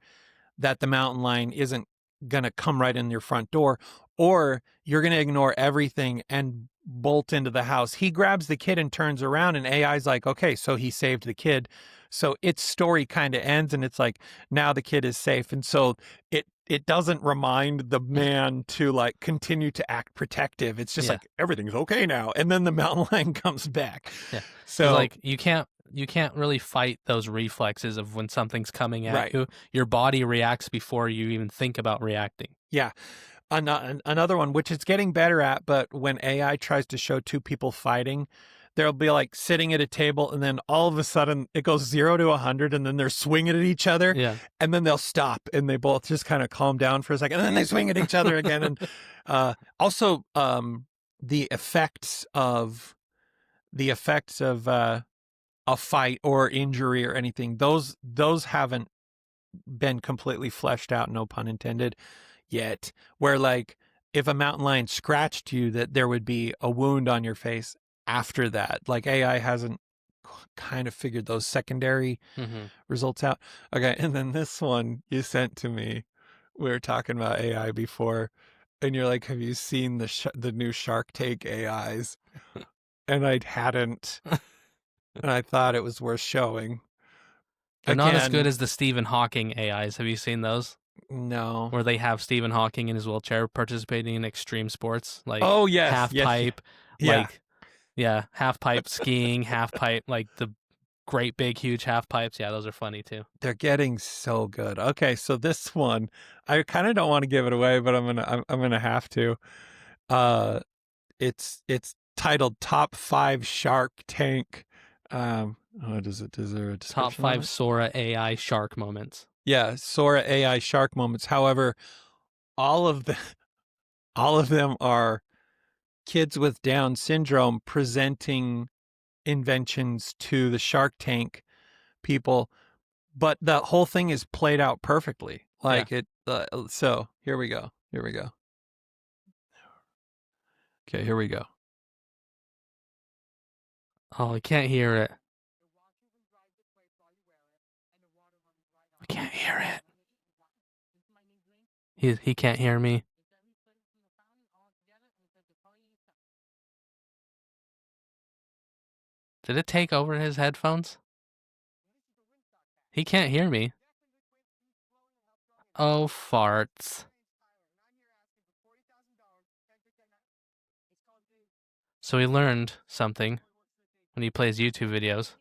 [SPEAKER 2] that the mountain lion isn't going to come right in your front door, or you're going to ignore everything and bolt into the house. He grabs the kid and turns around, and AI's like, okay, so he saved the kid. So its story kind of ends, and it's like, now the kid is safe. And so it doesn't remind the man to like continue to act protective. It's just like, everything's okay now. And then the mountain lion comes back.
[SPEAKER 3] Yeah.
[SPEAKER 2] So
[SPEAKER 3] like you can't really fight those reflexes of when something's coming at you. Your body reacts before you even think about reacting.
[SPEAKER 2] Yeah. Another one, which it's getting better at, but when AI tries to show two people fighting, they'll be like sitting at a table, and then all of a sudden it goes 0 to 100, and then they're swinging at each other, and then they'll stop, and they both just kind of calm down for a second, and then they swing at each other again. And also the effects of a fight or injury or anything, those haven't been completely fleshed out, no pun intended, yet, where like if a mountain lion scratched you, that there would be a wound on your face after that. Like AI hasn't kind of figured those secondary results out. Okay, and then this one you sent to me, we were talking about AI before, and you're like, have you seen the new Shark Tank AIs? And I hadn't, and I thought it was worth showing.
[SPEAKER 3] They're not as good as the Stephen Hawking AIs. Have you seen those?
[SPEAKER 2] No.
[SPEAKER 3] Where they have Stephen Hawking in his wheelchair participating in extreme sports, like half pipe, half pipe skiing, half pipe, like the great big huge half pipes. Yeah, those are funny too.
[SPEAKER 2] They're getting so good. Okay, so this one, I kind of don't want to give it away, but I'm gonna have to. It's titled Top 5 Shark Tank. Does there a description?
[SPEAKER 3] Top 5 Sora AI shark moments.
[SPEAKER 2] Yeah, Sora AI shark moments. However, all of them are kids with Down syndrome presenting inventions to the Shark Tank people, but the whole thing is played out perfectly. Like so here we go. Okay, here we go.
[SPEAKER 3] Oh, I can't hear it. I can't hear it. He can't hear me. Did it take over his headphones? He can't hear me. Oh, farts. So he learned something when he plays YouTube videos.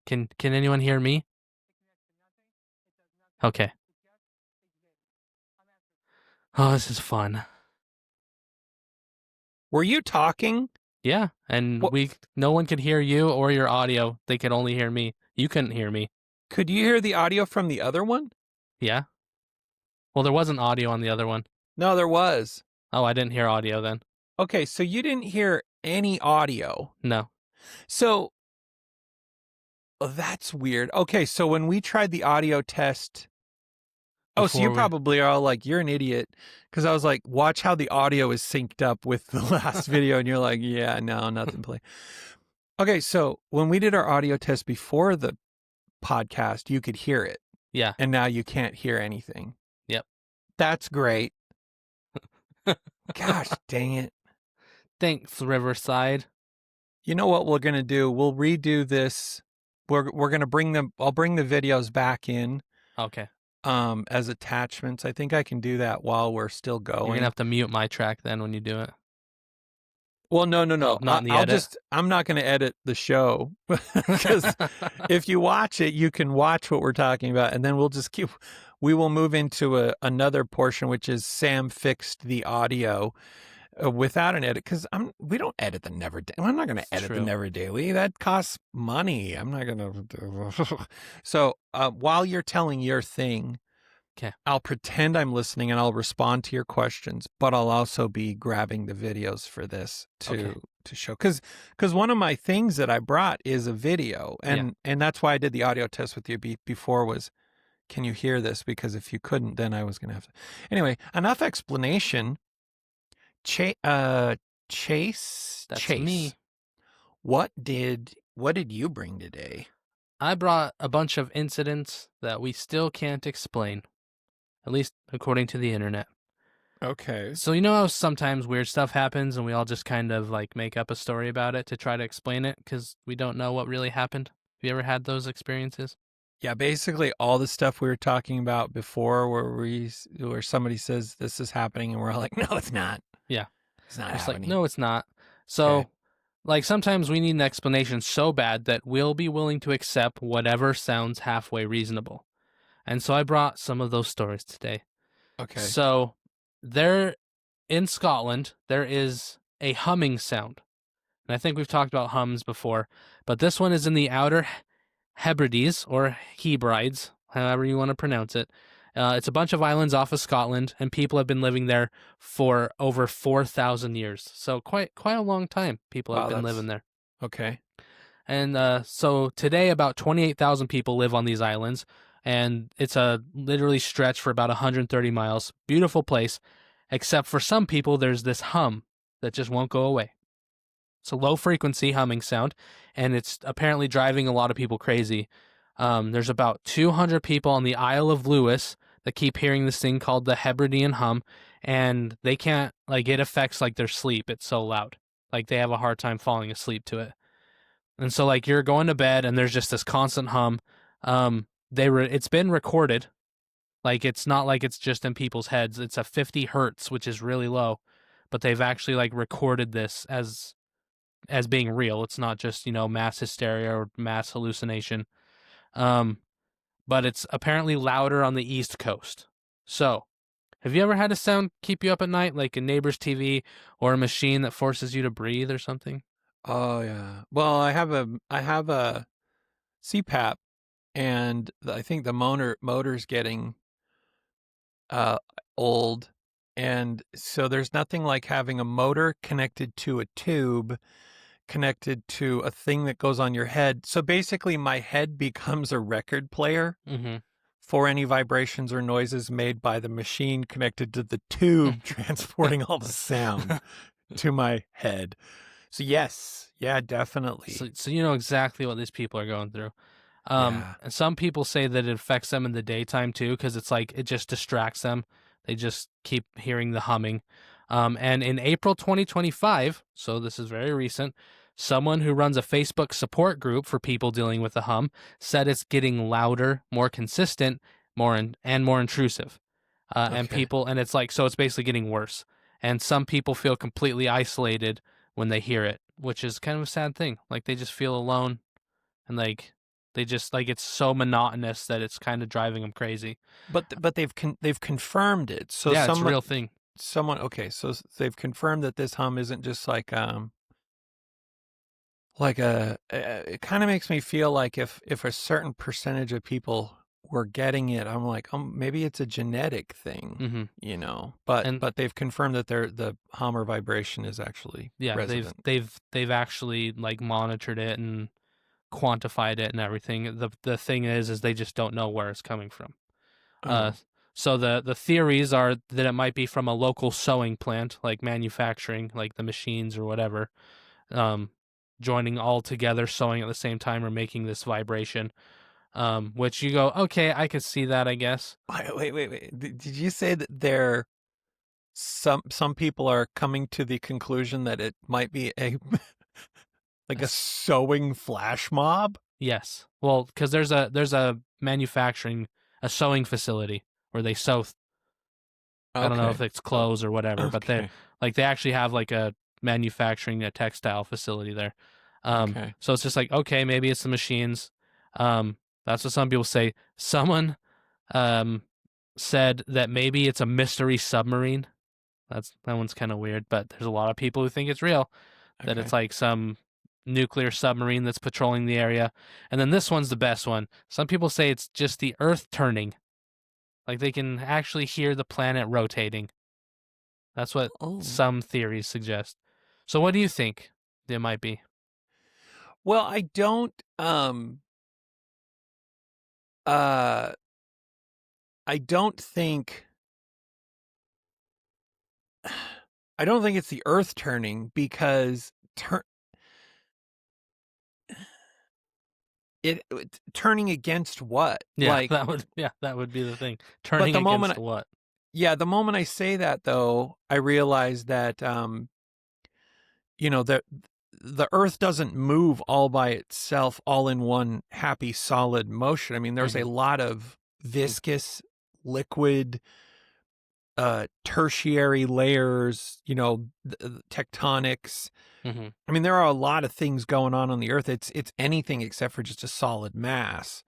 [SPEAKER 3] Can anyone hear me? Okay. Oh, this is fun.
[SPEAKER 2] Were you talking?
[SPEAKER 3] Yeah, and no one could hear you or your audio. They could only hear me. You couldn't hear me.
[SPEAKER 2] Could you hear the audio from the other one?
[SPEAKER 3] Yeah. Well, there wasn't audio on the other one.
[SPEAKER 2] No, there was.
[SPEAKER 3] Oh, I didn't hear audio then.
[SPEAKER 2] Okay, so you didn't hear any audio.
[SPEAKER 3] No.
[SPEAKER 2] So that's weird. Okay, so when we tried the audio test, so you probably are all like, you're an idiot, because I was like, watch how the audio is synced up with the last video, and you're like, yeah, no, nothing play. Okay, so when we did our audio test before the podcast, you could hear it.
[SPEAKER 3] Yeah.
[SPEAKER 2] and now you can't hear anything.
[SPEAKER 3] Yep.
[SPEAKER 2] That's great. Gosh dang it.
[SPEAKER 3] Thanks, Riverside.
[SPEAKER 2] You know what we're going to do? We'll redo this. We're going to bring them. I'll bring the videos back in
[SPEAKER 3] Okay.
[SPEAKER 2] as attachments. I think I can do that while we're still
[SPEAKER 3] You're going to
[SPEAKER 2] going.
[SPEAKER 3] have to mute my track then when you do it.
[SPEAKER 2] Well, no.
[SPEAKER 3] Oh, not in the
[SPEAKER 2] I'll
[SPEAKER 3] edit?
[SPEAKER 2] I'm not going to edit the show because if you watch it, you can watch what we're talking about, and then we will move into another portion, which is Sam fixed the audio without an edit, because we don't edit the Neverdaily. I'm not going to edit the
[SPEAKER 3] true.
[SPEAKER 2] Neverdaily. That costs money. I'm not going to. So while you're telling your thing,
[SPEAKER 3] Okay.
[SPEAKER 2] I'll pretend I'm listening and I'll respond to your questions, but I'll also be grabbing the videos for this to show, because one of my things that I brought is a video, and that's why I did the audio test with you before was, can you hear this? Because if you couldn't, then I was going to have to. Anyway, enough explanation. Chase.
[SPEAKER 3] That's me.
[SPEAKER 2] What did you bring today?
[SPEAKER 3] I brought a bunch of incidents that we still can't explain, at least according to the internet.
[SPEAKER 2] Okay.
[SPEAKER 3] So you know how sometimes weird stuff happens and we all just kind of like make up a story about it to try to explain it because we don't know what really happened? Have you ever had those experiences?
[SPEAKER 2] Yeah, basically all the stuff we were talking about before, where somebody says this is happening, and we're all like, no, it's not.
[SPEAKER 3] Yeah.
[SPEAKER 2] It's not
[SPEAKER 3] It's
[SPEAKER 2] happening.
[SPEAKER 3] like, no, it's not. So,
[SPEAKER 2] Okay.
[SPEAKER 3] like, sometimes we need an explanation so bad that we'll be willing to accept whatever sounds halfway reasonable. And so I brought some of those stories today.
[SPEAKER 2] Okay.
[SPEAKER 3] So, in Scotland, there is a humming sound. And I think we've talked about hums before, but this one is in the outer Hebrides, or Hebrides, however you want to pronounce it. It's a bunch of islands off of Scotland, and people have been living there for over 4,000 years. So quite a long time people have been living there.
[SPEAKER 2] Okay.
[SPEAKER 3] And so today, about 28,000 people live on these islands, and it's a literally stretch for about 130 miles. Beautiful place, except for some people, there's this hum that just won't go away. It's a low frequency humming sound, and it's apparently driving a lot of people crazy. There's about 200 people on the Isle of Lewis that keep hearing this thing called the Hebridean Hum, and they can't, like, it affects like their sleep. It's so loud. Like, they have a hard time falling asleep to it. And so, like, you're going to bed and there's just this constant hum. It's been recorded. Like, it's not like it's just in people's heads. It's a 50 hertz, which is really low, but they've actually like recorded this as being real. It's not just, mass hysteria or mass hallucination. But it's apparently louder on the East Coast. So, have you ever had a sound keep you up at night, like a neighbor's TV or a machine that forces you to breathe or something?
[SPEAKER 2] Oh yeah. Well, I have a CPAP, and I think the motor's getting old, and so there's nothing like having a motor connected to a tube connected to a thing that goes on your head. So basically my head becomes a record player for any vibrations or noises made by the machine connected to the tube transporting all the sound to my head. So yes, yeah, definitely.
[SPEAKER 3] So you know exactly what these people are going through.
[SPEAKER 2] Yeah.
[SPEAKER 3] And some people say that it affects them in the daytime too, because it's like it just distracts them. They just keep hearing the humming. And in April 2025, so this is very recent, someone who runs a Facebook support group for people dealing with the hum said it's getting louder, more consistent, and more intrusive. And it's like, so it's basically getting worse. And some people feel completely isolated when they hear it, which is kind of a sad thing. Like, they just feel alone, and like they just, like, it's so monotonous that it's kind of driving them crazy.
[SPEAKER 2] But they've confirmed it. So
[SPEAKER 3] Yeah, it's a real thing.
[SPEAKER 2] Okay, so they've confirmed that this hum isn't just like it kind of makes me feel like if a certain percentage of people were getting it, I'm like, maybe it's a genetic thing, but they've confirmed that the hum or vibration is actually resident.
[SPEAKER 3] They've actually like monitored it and quantified it and everything. The thing is they just don't know where it's coming from. So the theories are that it might be from a local sewing plant, like manufacturing, like the machines or whatever, joining all together, sewing at the same time, or making this vibration. Which you go, okay, I could see that, I guess.
[SPEAKER 2] Wait. Did you say that some people are coming to the conclusion that it might be a like a
[SPEAKER 3] Yes.
[SPEAKER 2] sewing flash mob?
[SPEAKER 3] Yes. Well, because there's a manufacturing, a sewing facility where they sew. I don't know if
[SPEAKER 2] Okay.
[SPEAKER 3] it's clothes or whatever, but
[SPEAKER 2] Okay.
[SPEAKER 3] they actually have like a manufacturing, a textile facility there.
[SPEAKER 2] Okay.
[SPEAKER 3] So it's just like, okay, maybe it's the machines. That's what some people say. Someone um said that maybe it's a mystery submarine. That one's kind of weird, but there's a lot of people who think it's real, that it's
[SPEAKER 2] Okay.
[SPEAKER 3] like some nuclear submarine that's patrolling the area. And then this one's the best one. Some people say it's just the Earth turning. Like they can actually hear the planet rotating. That's what
[SPEAKER 2] Oh.
[SPEAKER 3] some theories suggest. So what do you think it might be?
[SPEAKER 2] Well, uh I don't think I don't think it's the earth turning because it's turning against what?
[SPEAKER 3] Yeah,
[SPEAKER 2] Like
[SPEAKER 3] that would be the thing.
[SPEAKER 2] but
[SPEAKER 3] Turning against what?
[SPEAKER 2] the moment I say that though, I realize that you know, the earth doesn't move all by itself all in one happy solid motion. I mean, there's a
[SPEAKER 3] Mm-hmm.
[SPEAKER 2] lot of viscous liquid tertiary layers, you know, tectonics.
[SPEAKER 3] Mm-hmm.
[SPEAKER 2] I mean, there are a lot of things going on the earth. It's anything except for just a solid mass.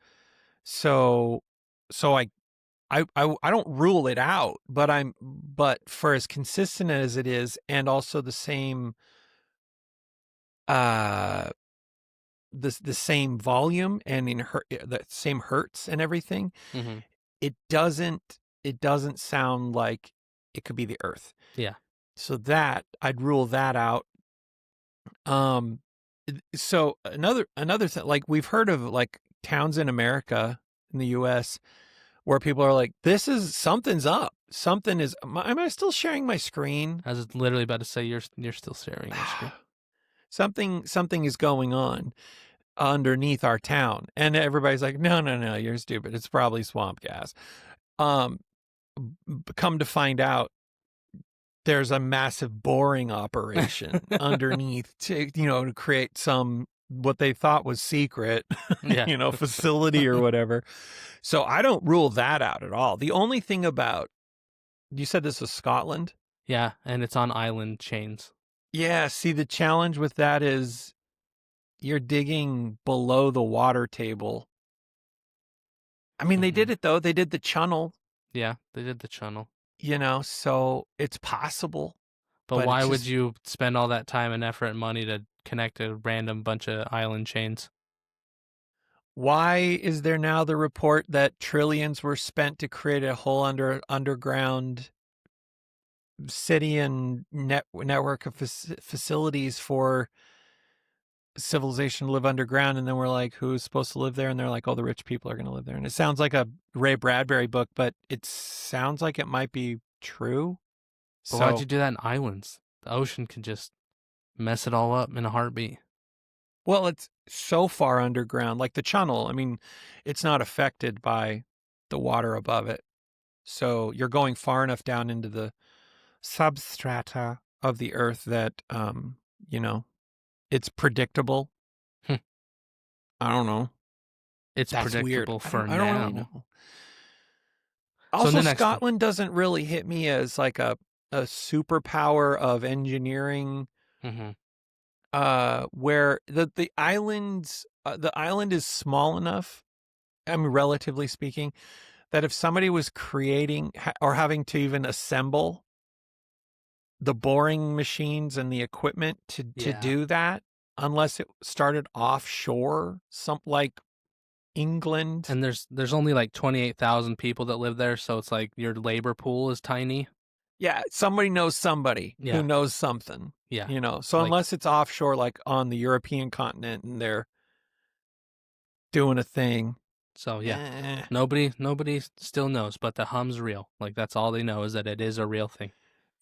[SPEAKER 2] So so I don't rule it out, but for as consistent as it is and also the same uh the same volume and the same hertz and everything,
[SPEAKER 3] Mm-hmm.
[SPEAKER 2] it doesn't sound like it could be the earth.
[SPEAKER 3] Yeah.
[SPEAKER 2] So that I'd rule that out. Um, so another thing, like we've heard of like towns in America in the U.S. where people are like, "This is something's up. Something is." Am I still sharing my screen?
[SPEAKER 3] I was literally about to say you're still staring at your screen.
[SPEAKER 2] Something is going on underneath our town, and everybody's like, "No, you're stupid. It's probably swamp gas." Um, come to find out, there's a massive boring operation underneath to create some what they thought was secret
[SPEAKER 3] Yeah.
[SPEAKER 2] facility or whatever. So I don't rule that out at all. The only thing about, you said this was Scotland.
[SPEAKER 3] Yeah, and it's on island chains.
[SPEAKER 2] Yeah, see, the challenge with that is you're digging below the water table. I mean, they
[SPEAKER 3] Mm-hmm.
[SPEAKER 2] did it though. They did the channel,
[SPEAKER 3] Yeah, they did the channel.
[SPEAKER 2] so it's possible,
[SPEAKER 3] But
[SPEAKER 2] but
[SPEAKER 3] why
[SPEAKER 2] it's
[SPEAKER 3] would
[SPEAKER 2] just,
[SPEAKER 3] you spend all that time and effort and money to connect a random bunch of island chains?
[SPEAKER 2] why is there now the report that trillions were spent to create a whole underground city and network of facilities for civilization to live underground? And then we're like, who's supposed to live there? And they're like, oh, the rich people are going to live there. And it sounds like a Ray Bradbury book, but it sounds like it might be true.
[SPEAKER 3] But why'd
[SPEAKER 2] So,
[SPEAKER 3] you do that in islands? The ocean could just mess it all up in a heartbeat.
[SPEAKER 2] well, it's so far underground, like the channel. I mean, it's not affected by the water above it. So you're going far enough down into the substrata of the earth that, you know, it's predictable.
[SPEAKER 3] Hmm.
[SPEAKER 2] I don't know.
[SPEAKER 3] It's
[SPEAKER 2] That's weird.
[SPEAKER 3] predictable for
[SPEAKER 2] I don't really
[SPEAKER 3] now.
[SPEAKER 2] know.
[SPEAKER 3] So in
[SPEAKER 2] Also,
[SPEAKER 3] the next one.
[SPEAKER 2] Scotland doesn't really hit me as like a superpower of engineering,
[SPEAKER 3] Mm-hmm.
[SPEAKER 2] where the island is small enough, I mean, relatively speaking, that if somebody was creating or having to even assemble the boring machines and the equipment to
[SPEAKER 3] Yeah.
[SPEAKER 2] do that, unless it started offshore, some like England.
[SPEAKER 3] And there's only like 28,000 people that live there, so it's like your labor pool is tiny.
[SPEAKER 2] Yeah, somebody knows somebody who
[SPEAKER 3] Yeah.
[SPEAKER 2] knows something,
[SPEAKER 3] Yeah.
[SPEAKER 2] So
[SPEAKER 3] Like
[SPEAKER 2] unless it's offshore, like on the European continent, and they're doing a thing,
[SPEAKER 3] so yeah.
[SPEAKER 2] eh,
[SPEAKER 3] Nobody still knows, but the hum's real. Like that's all they know is that it is a real thing.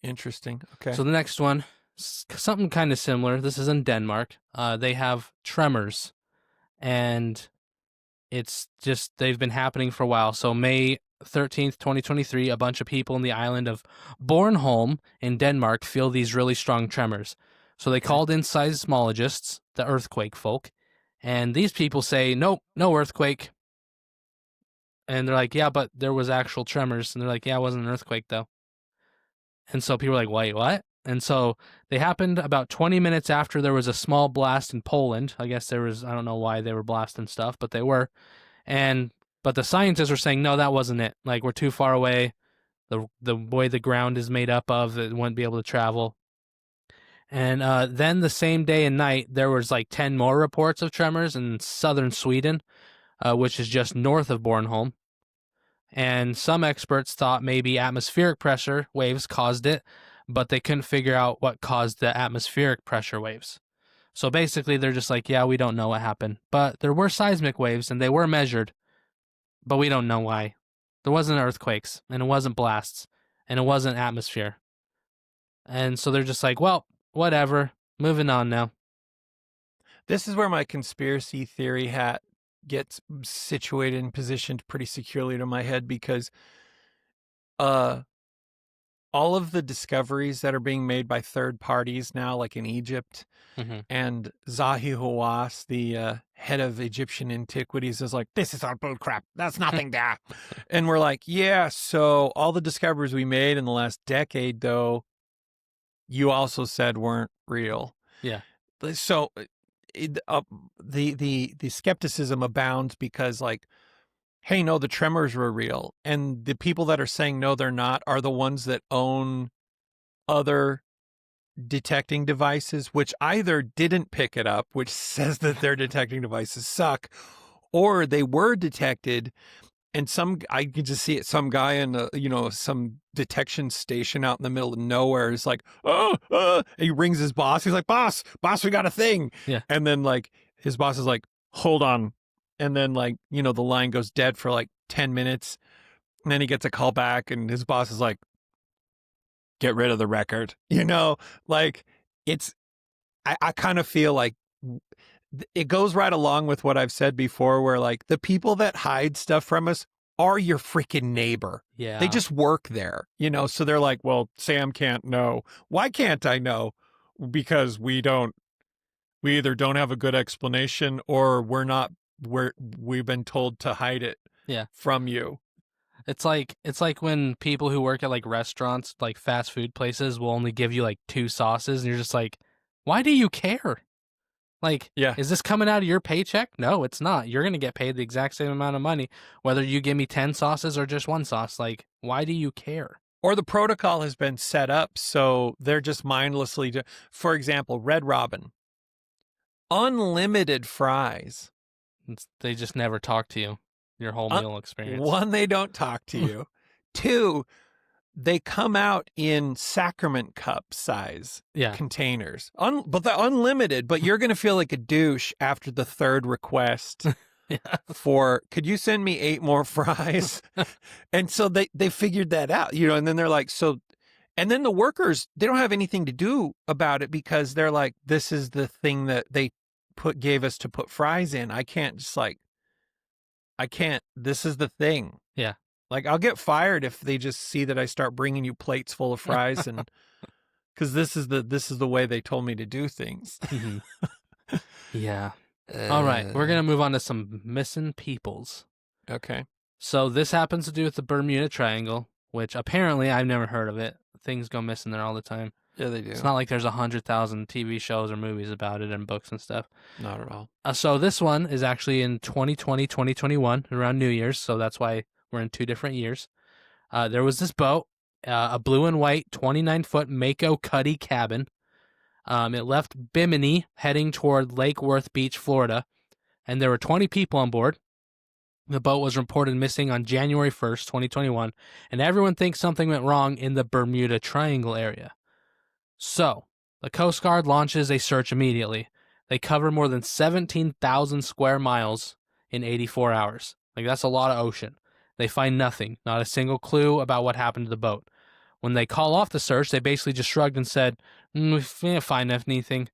[SPEAKER 2] interesting. Okay.
[SPEAKER 3] So the next one, something kind of similar. This is in Denmark. They have tremors, and It's just they've been happening for a while. So May 13th, 2023, a bunch of people in the island of Bornholm in Denmark feel these really strong tremors. So they called in seismologists, the earthquake folk, and these people say, nope, no earthquake. And they're like, yeah, but there was actual tremors. And they're like, yeah, it wasn't an earthquake, though. And so people are like, wait, what? And so they happened about 20 minutes after there was a small blast in Poland. I guess there was, I don't know why they were blasting stuff, but they were. But the scientists were saying, no, that wasn't it. Like, we're too far away. The way the ground is made up of, it wouldn't be able to travel. And then the same day and night, there was like 10 more reports of tremors in southern Sweden, which is just north of Bornholm. And some experts thought maybe atmospheric pressure waves caused it, but they couldn't figure out what caused the atmospheric pressure waves. So basically, they're just like, yeah, we don't know what happened. But there were seismic waves, and they were measured, but we don't know why. There wasn't earthquakes, and it wasn't blasts, and it wasn't atmosphere. And so they're just like, well, whatever, moving on now.
[SPEAKER 2] This is where my conspiracy theory hat gets situated and positioned pretty securely to my head, because all of the discoveries that are being made by third parties now, like in Egypt, and Zahi Hawass, the head of Egyptian antiquities, is like, this is all bull crap. That's nothing there. And we're like, yeah, so all the discoveries we made in the last decade, though, you also said weren't real.
[SPEAKER 3] Yeah.
[SPEAKER 2] So the skepticism abounds because, like, hey, no, the tremors were real. And the people that are saying no, they're not, are the ones that own other detecting devices, which either didn't pick it up, which says that their detecting devices suck, or they were detected. And I can just see it. Some guy in some detection station out in the middle of nowhere is like, and he rings his boss. He's like, boss, we got a thing.
[SPEAKER 3] Yeah.
[SPEAKER 2] And then like his boss is like, hold on. And then like, the line goes dead for like 10 minutes. And then he gets a call back and his boss is like, get rid of the record. Like I kind of feel like it goes right along with what I've said before, where like the people that hide stuff from us are your freaking neighbor.
[SPEAKER 3] Yeah.
[SPEAKER 2] They just work there, so they're like, well, Sam can't know. Why can't I know? Because we either don't have a good explanation, or we've been told to hide it from you.
[SPEAKER 3] It's like when people who work at like restaurants, like fast food places, will only give you like 2 sauces, and you're just like, why do you care? Like, is this coming out of your paycheck? No, it's not. You're going to get paid the exact same amount of money, whether you give me 10 sauces or just 1 sauce. Like, why do you care?
[SPEAKER 2] Or the protocol has been set up so they're just mindlessly, for example, Red Robin, unlimited fries.
[SPEAKER 3] They just never talk to you, your whole meal experience.
[SPEAKER 2] 1, they don't talk to you. 2, they come out in sacrament cup size containers. But they're unlimited, but you're going to feel like a douche after the 3rd request for, could you send me 8 more fries? And so they figured that out, and then they're like, and then the workers, they don't have anything to do about it, because they're like, this is the thing that they gave us to put fries in. I can't, this is the thing.
[SPEAKER 3] Yeah.
[SPEAKER 2] Like, I'll get fired if they just see that I start bringing you plates full of fries, and because this is the way they told me to do things.
[SPEAKER 3] Yeah. All right, we're gonna move on to some missing peoples.
[SPEAKER 2] Okay.
[SPEAKER 3] So this happens to do with the Bermuda Triangle, which apparently I've never heard of it. Things go missing there all the time.
[SPEAKER 2] Yeah, they do.
[SPEAKER 3] It's not like there's 100,000 TV shows or movies about it and books and stuff.
[SPEAKER 2] Not at all.
[SPEAKER 3] So this one is actually in 2020, 2021, around New Year's. So that's why we're in 2 different years. There was this boat, a blue and white 29-foot Mako Cuddy cabin. It left Bimini heading toward Lake Worth Beach, Florida, and there were 20 people on board. The boat was reported missing on January 1st, 2021, and everyone thinks something went wrong in the Bermuda Triangle area. So, the Coast Guard launches a search immediately. They cover more than 17,000 square miles in 84 hours. Like, that's a lot of ocean. They find nothing, not a single clue about what happened to the boat. When they call off the search, they basically just shrugged and said, we can't find anything.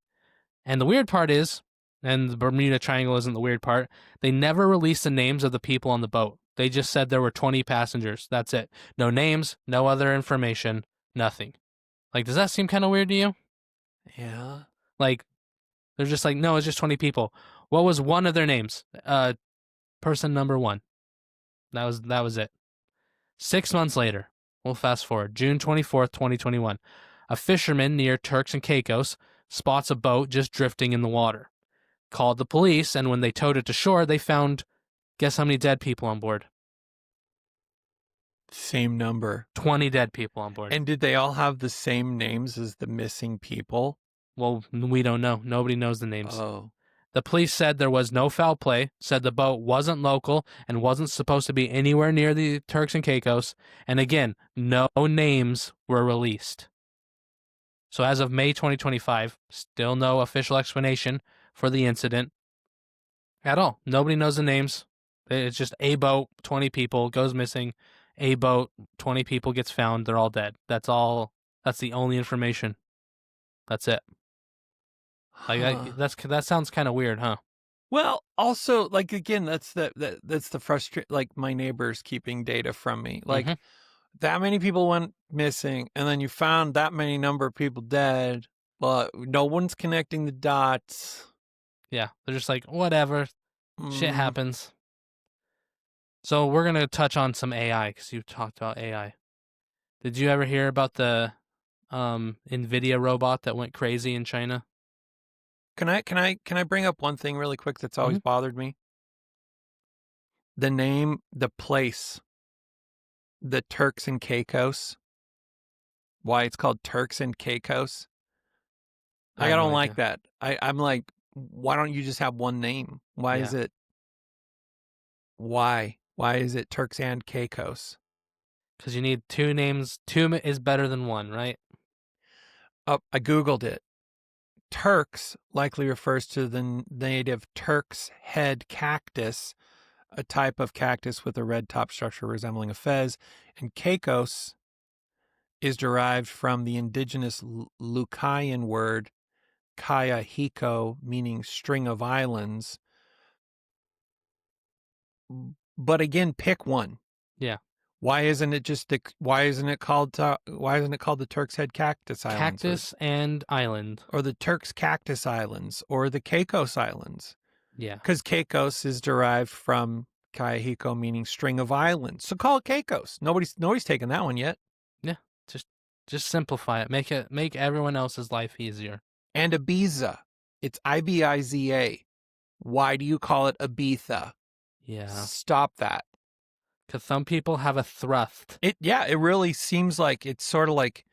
[SPEAKER 3] And the weird part is, and the Bermuda Triangle isn't the weird part. They never released the names of the people on the boat. They just said there were 20 passengers. That's it. No names, no other information, nothing. Like, does that seem kind of weird to you?
[SPEAKER 2] Yeah.
[SPEAKER 3] Like, they're just like, no, it's just 20 people. What was one of their names? Person number 1. That was it. 6 months later, we'll fast forward, June 24th, 2021. A fisherman near Turks and Caicos spots a boat just drifting in the water. Called the police, and when they towed it to shore, they found, guess how many dead people on board?
[SPEAKER 2] Same number.
[SPEAKER 3] 20 dead people on board.
[SPEAKER 2] And did they all have the same names as the missing people?
[SPEAKER 3] Well, we don't know. Nobody knows the names.
[SPEAKER 2] Oh.
[SPEAKER 3] The police said there was no foul play, said the boat wasn't local and wasn't supposed to be anywhere near the Turks and Caicos, and again, no names were released. So as of May 2025, still no official explanation for the incident at all. Nobody knows the names. It's just a boat, 20 people, goes missing. A boat, 20 people gets found, they're all dead. That's all. That's the only information. That's it. Like that sounds kind of weird, huh?
[SPEAKER 2] Well, also, like, again, that's the frustrate. Like, my neighbor's keeping data from me. Like, that many people went missing, and then you found that many number of people dead, but no one's connecting the dots.
[SPEAKER 3] Yeah, they're just like, whatever, shit happens. So we're gonna touch on some AI because you talked about AI. Did you ever hear about the NVIDIA robot that went crazy in China?
[SPEAKER 2] Can I bring up one thing really quick that's always bothered me? The name, the place, the Turks and Caicos. Why it's called Turks and Caicos? I don't like that. I'm like, why don't you just have one name? Why is it? Why is it Turks and Caicos?
[SPEAKER 3] Because you need 2 names. 2 is better than 1, right?
[SPEAKER 2] Oh, I Googled it. Turks likely refers to the native Turk's head cactus, a type of cactus with a red top structure resembling a fez, and Caicos is derived from the indigenous Lucayan word Kaya Hiko, meaning string of islands. But again, pick one.
[SPEAKER 3] Yeah.
[SPEAKER 2] Why isn't it called the Turk's Head Cactus Islands?
[SPEAKER 3] Cactus and island.
[SPEAKER 2] Or the Turk's Cactus Islands or the Caicos Islands.
[SPEAKER 3] Yeah.
[SPEAKER 2] Because Caicos is derived from Kaya Hiko, meaning string of islands. So call it Caicos. Nobody's taken that one yet.
[SPEAKER 3] Yeah. Just simplify it. Make everyone else's life easier.
[SPEAKER 2] And Ibiza. It's Ibiza. Why do you call it Ibiza?
[SPEAKER 3] Yeah.
[SPEAKER 2] Stop that.
[SPEAKER 3] Because some people have a thrust.
[SPEAKER 2] It really seems like it's sort of like,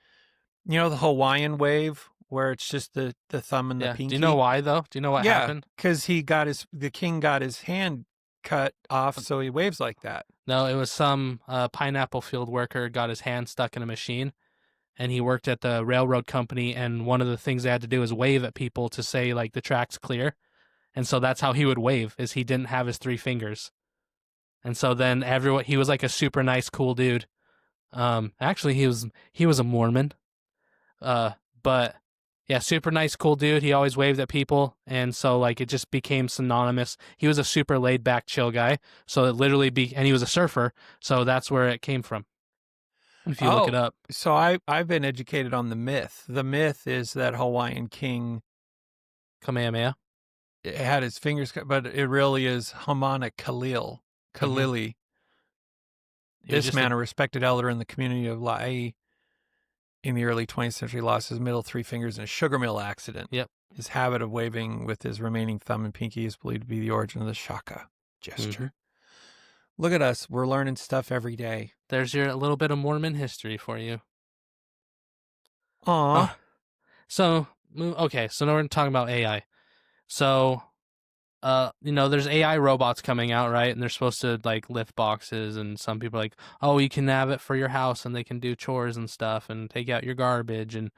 [SPEAKER 2] the Hawaiian wave where it's just the thumb and the pinky.
[SPEAKER 3] Do you know why though? Do you know what happened?
[SPEAKER 2] Because the king got his hand cut off, so he waves like that.
[SPEAKER 3] No, it was some pineapple field worker got his hand stuck in a machine, and he worked at the railroad company, and one of the things they had to do is wave at people to say like the track's clear, and so that's how he would wave, is he didn't have his 3 fingers. And so then he was like a super nice, cool dude. Actually, he was a Mormon. But yeah, super nice, cool dude. He always waved at people, and so like it just became synonymous. He was a super laid back, chill guy. So it literally and he was a surfer. So that's where it came from. If you look it up.
[SPEAKER 2] So I've been educated on the myth. The myth is that Hawaiian king
[SPEAKER 3] Kamehameha
[SPEAKER 2] had his fingers cut, but it really is Hamana Kalili. This man, a respected elder in the community of La'i in the early 20th century, lost his middle 3 fingers in a sugar mill accident.
[SPEAKER 3] Yep.
[SPEAKER 2] His habit of waving with his remaining thumb and pinky is believed to be the origin of the shaka gesture. Look at us. We're learning stuff every day.
[SPEAKER 3] There's your little bit of Mormon history for you.
[SPEAKER 2] Aw.
[SPEAKER 3] So now we're talking about AI. So, there's AI robots coming out, right? And they're supposed to like lift boxes, and some people are like, oh, you can have it for your house, and they can do chores and stuff and take out your garbage. And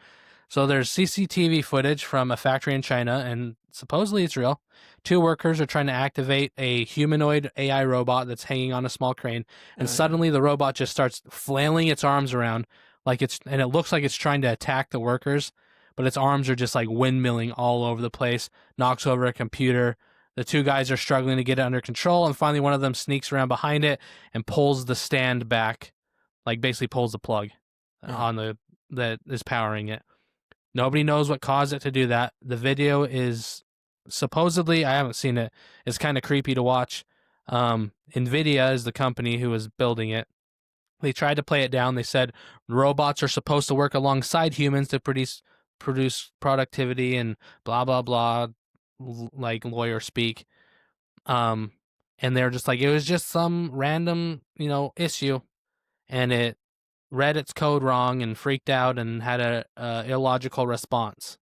[SPEAKER 3] so there's CCTV footage from a factory in China, and supposedly it's real. 2 workers are trying to activate a humanoid AI robot that's hanging on a small crane, and suddenly the robot just starts flailing its arms around and it looks like it's trying to attack the workers, but its arms are just like windmilling all over the place, knocks over a computer. The two guys are struggling to get it under control, and finally one of them sneaks around behind it and pulls the stand back, like basically pulls the plug on the that is powering it. Nobody knows what caused it to do that. The video is supposedly, I haven't seen it, it's kind of creepy to watch. Nvidia is the company who was building it. They tried to play it down. They said robots are supposed to work alongside humans to produce productivity and blah blah blah, like lawyer speak. And they're just like, it was just some random issue, and it read its code wrong and freaked out and had a illogical response.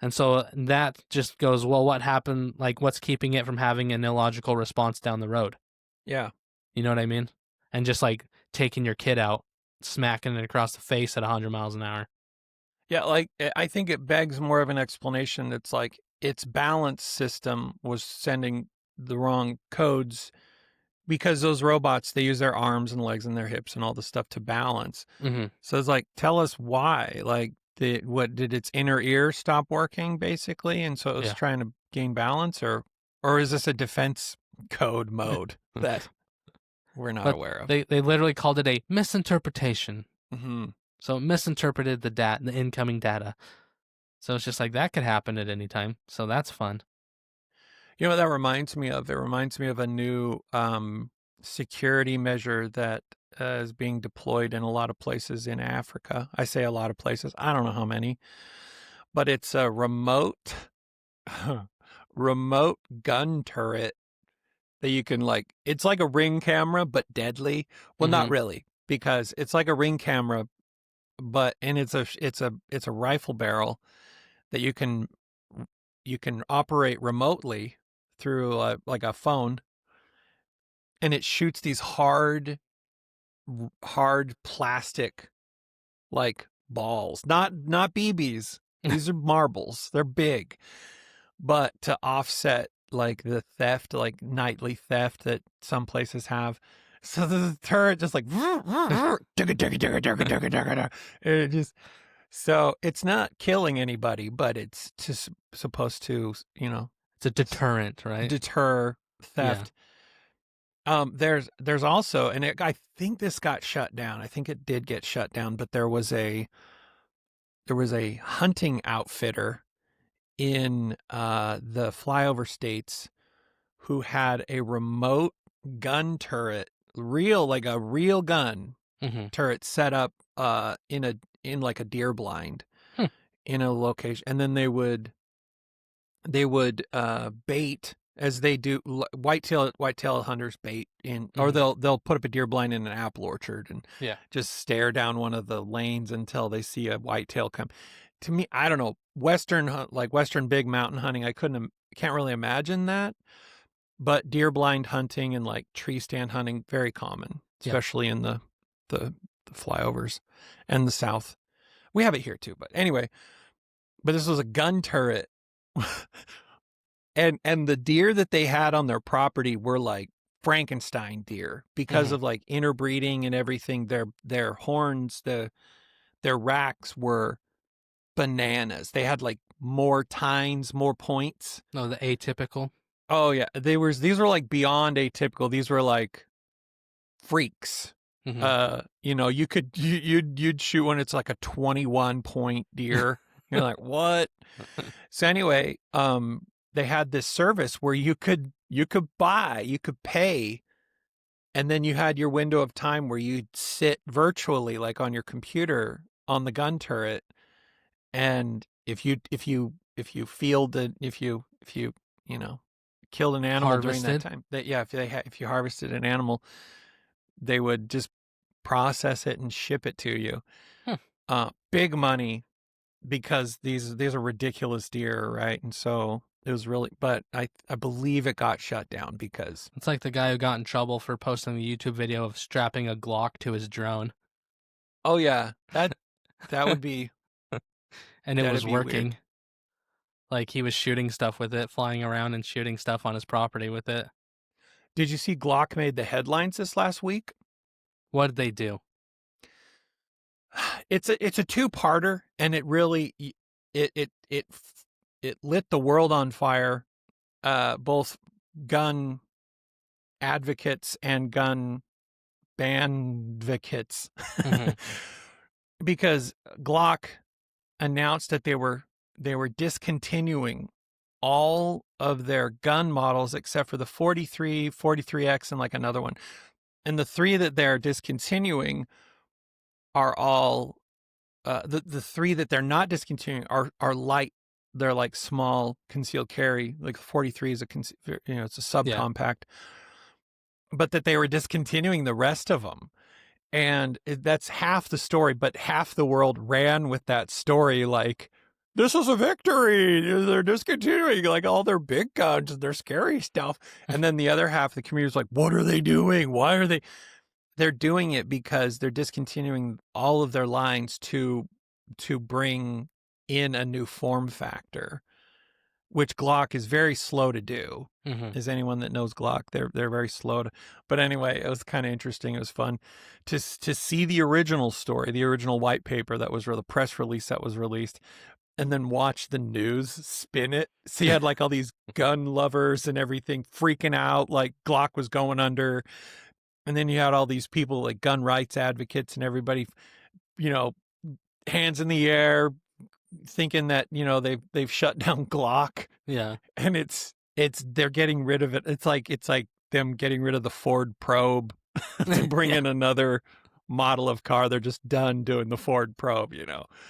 [SPEAKER 3] And so that just goes, well, what happened? Like, what's keeping it from having an illogical response down the road?
[SPEAKER 2] Yeah.
[SPEAKER 3] You know what I mean? And just like taking your kid out, smacking it across the face at 100 miles an hour.
[SPEAKER 2] Yeah, like I think it begs more of an explanation. It's like its balance system was sending the wrong codes because those robots, they use their arms and legs and their hips and all the stuff to balance.
[SPEAKER 3] Mm-hmm.
[SPEAKER 2] So it's like, tell us why. Like, what did its inner ear stop working basically, and so it was trying to gain balance, or is this a defense code mode that we're not aware of?
[SPEAKER 3] They literally called it a misinterpretation.
[SPEAKER 2] Mm-hmm.
[SPEAKER 3] So it misinterpreted the incoming data. So it's just like that could happen at any time. So that's fun.
[SPEAKER 2] You know what that reminds me of? It reminds me of a new security measure that is being deployed in a lot of places in Africa. I say a lot of places. I don't know how many, but it's a remote gun turret that you can, like, it's like a Ring camera but deadly. Well, not really, because it's like a Ring camera, and it's a rifle barrel that you can operate remotely through like a phone, and it shoots these hard plastic like balls, not BBs. These are marbles. They're big, but to offset like the theft, like nightly theft that some places have. So the turret just like it just, so it's not killing anybody, but it's just supposed to,
[SPEAKER 3] it's a deterrent, right?
[SPEAKER 2] Deter theft. Yeah. There's also, and I think this got shut down. I think it did get shut down, but there was a hunting outfitter in the flyover states who had a remote gun turret, like a real gun turret set up in like a deer blind in a location, and then they would bait, as they do, whitetail hunters bait in, or they'll put up a deer blind in an apple orchard and just stare down one of the lanes until they see a whitetail come. To me, I don't know, Western big mountain hunting, I can't really imagine that, but deer blind hunting and like tree stand hunting, very common, especially in the flyovers and the South. We have it here too, but anyway. But this was a gun turret. and the deer that they had on their property were like Frankenstein deer because of like interbreeding and everything. Their horns, their racks were bananas. They had like more tines, more points.
[SPEAKER 3] No, the atypical.
[SPEAKER 2] Oh yeah, these were like beyond atypical. These were like freaks. You'd shoot one, it's like a 21 point deer. You're like, what? So anyway, they had this service where you could pay, and then you had your window of time where you'd sit virtually, like on your computer, on the gun turret, and if you fielded, if you killed an animal during that time, if you harvested an animal, they would just process it and ship it to you. Big money, because these are ridiculous deer, right? And so it was really, but I believe it got shut down because
[SPEAKER 3] it's like the guy who got in trouble for posting the YouTube video of strapping a Glock to his drone.
[SPEAKER 2] Oh yeah, that would be,
[SPEAKER 3] and it was working. Weird. Like he was shooting stuff with it, flying around and shooting stuff on his property with it.
[SPEAKER 2] Did you see Glock made the headlines this last week?
[SPEAKER 3] What did they do?
[SPEAKER 2] It's a two-parter, and it really it lit the world on fire. Both gun advocates and gun bandvocates,
[SPEAKER 3] Mhm.
[SPEAKER 2] because Glock announced that they were discontinuing all of their gun models except for the 43, 43X, and like another one. And the three that they're discontinuing are all the three that they're not discontinuing are light. They're like small concealed carry. Like 43 is it's a
[SPEAKER 3] Yeah.
[SPEAKER 2] subcompact, but that they were discontinuing the rest of them. And that's half the story, but half the world ran with that story like, this is a victory. They're discontinuing like all their big guns and their scary stuff. And then the other half of the community is like, what are they doing? Why are they? They're doing it because they're discontinuing all of their lines to bring in a new form factor, which Glock is very slow to do.
[SPEAKER 3] Mhm.
[SPEAKER 2] As anyone that knows Glock, they're very slow to. But anyway, it was kind of interesting. It was fun to see the original story, the original white paper that was, or the press release that was released, and then watch the news spin it. So you had like all these gun lovers and everything freaking out, like Glock was going under, and then you had all these people like gun rights advocates and everybody, hands in the air, thinking that they've shut down Glock.
[SPEAKER 3] Yeah.
[SPEAKER 2] And they're getting rid of it. It's like them getting rid of the Ford Probe to bring in another model of car. They're just done doing the Ford Probe,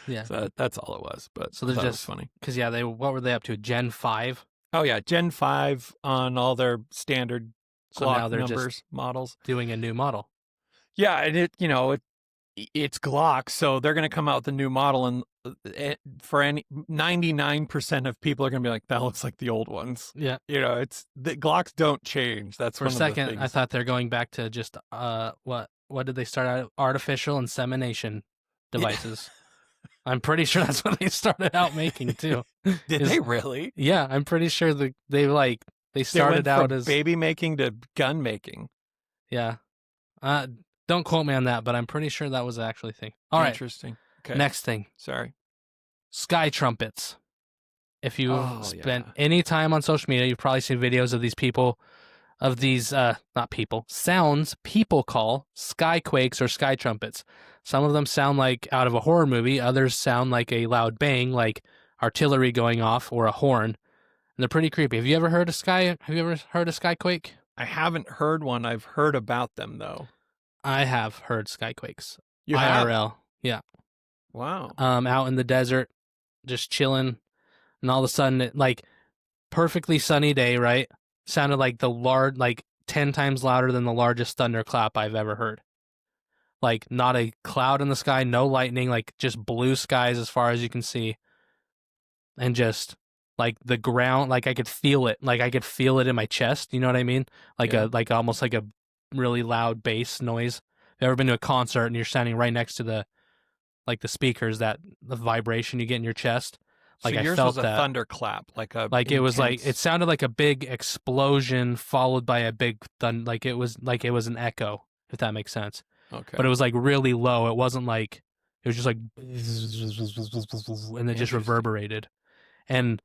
[SPEAKER 3] Yeah.
[SPEAKER 2] So that's all it was. But
[SPEAKER 3] So
[SPEAKER 2] I
[SPEAKER 3] they're
[SPEAKER 2] thought it was
[SPEAKER 3] just
[SPEAKER 2] funny.
[SPEAKER 3] because what were they up to? Gen 5.
[SPEAKER 2] Oh yeah, Gen 5 on all their standard
[SPEAKER 3] So now
[SPEAKER 2] Glock
[SPEAKER 3] they're
[SPEAKER 2] numbers
[SPEAKER 3] just
[SPEAKER 2] models.
[SPEAKER 3] doing a new model.
[SPEAKER 2] Yeah, and it's Glock, so they're going to come out with a new model, and for 99% of people are going to be like, that looks like the old ones.
[SPEAKER 3] Yeah.
[SPEAKER 2] It's the Glocks don't change. That's
[SPEAKER 3] For a
[SPEAKER 2] one of the
[SPEAKER 3] second,
[SPEAKER 2] things.
[SPEAKER 3] I thought they're going back to just what did they start out? Artificial insemination devices. I'm pretty sure that's what they started out making too.
[SPEAKER 2] Did they really?
[SPEAKER 3] Yeah, I'm pretty sure they
[SPEAKER 2] They
[SPEAKER 3] started
[SPEAKER 2] went
[SPEAKER 3] out
[SPEAKER 2] from
[SPEAKER 3] as
[SPEAKER 2] baby making to gun making.
[SPEAKER 3] yeah. Don't quote me on that, but I'm pretty sure that was actually a thing. All right,
[SPEAKER 2] Interesting. Okay.
[SPEAKER 3] next thing,
[SPEAKER 2] Sorry.
[SPEAKER 3] sky trumpets. If you've
[SPEAKER 2] Oh
[SPEAKER 3] spent
[SPEAKER 2] yeah.
[SPEAKER 3] any time on social media, you've probably seen videos of these people, of these not people, sounds people call skyquakes or sky trumpets. Some of them sound like out of a horror movie, others sound like a loud bang, like artillery going off or a horn. And they're pretty creepy. Have you ever heard a skyquake?
[SPEAKER 2] I haven't heard one. I've heard about them though.
[SPEAKER 3] I have heard skyquakes.
[SPEAKER 2] You
[SPEAKER 3] IRL. Yeah.
[SPEAKER 2] Wow.
[SPEAKER 3] Out in the desert, just chilling, and all of a sudden, like perfectly sunny day, right? Sounded like 10 times louder than the largest thunderclap I've ever heard. Like not a cloud in the sky, no lightning, like just blue skies as far as you can see, and just like the ground, like I could feel it, in my chest. You know what I mean? Like
[SPEAKER 2] Yeah.
[SPEAKER 3] almost like a really loud bass noise. Have you ever been to a concert and you're standing right next to the speakers, that the vibration you get in your chest?
[SPEAKER 2] So
[SPEAKER 3] Like I
[SPEAKER 2] yours
[SPEAKER 3] felt
[SPEAKER 2] was a
[SPEAKER 3] that.
[SPEAKER 2] thunderclap, like a
[SPEAKER 3] Like it was like it
[SPEAKER 2] intense-
[SPEAKER 3] sounded like a big explosion followed by a big like it was an echo, if that makes sense.
[SPEAKER 2] Okay.
[SPEAKER 3] But it was like really low. It wasn't like it was just like and it just
[SPEAKER 2] Interesting.
[SPEAKER 3] reverberated. And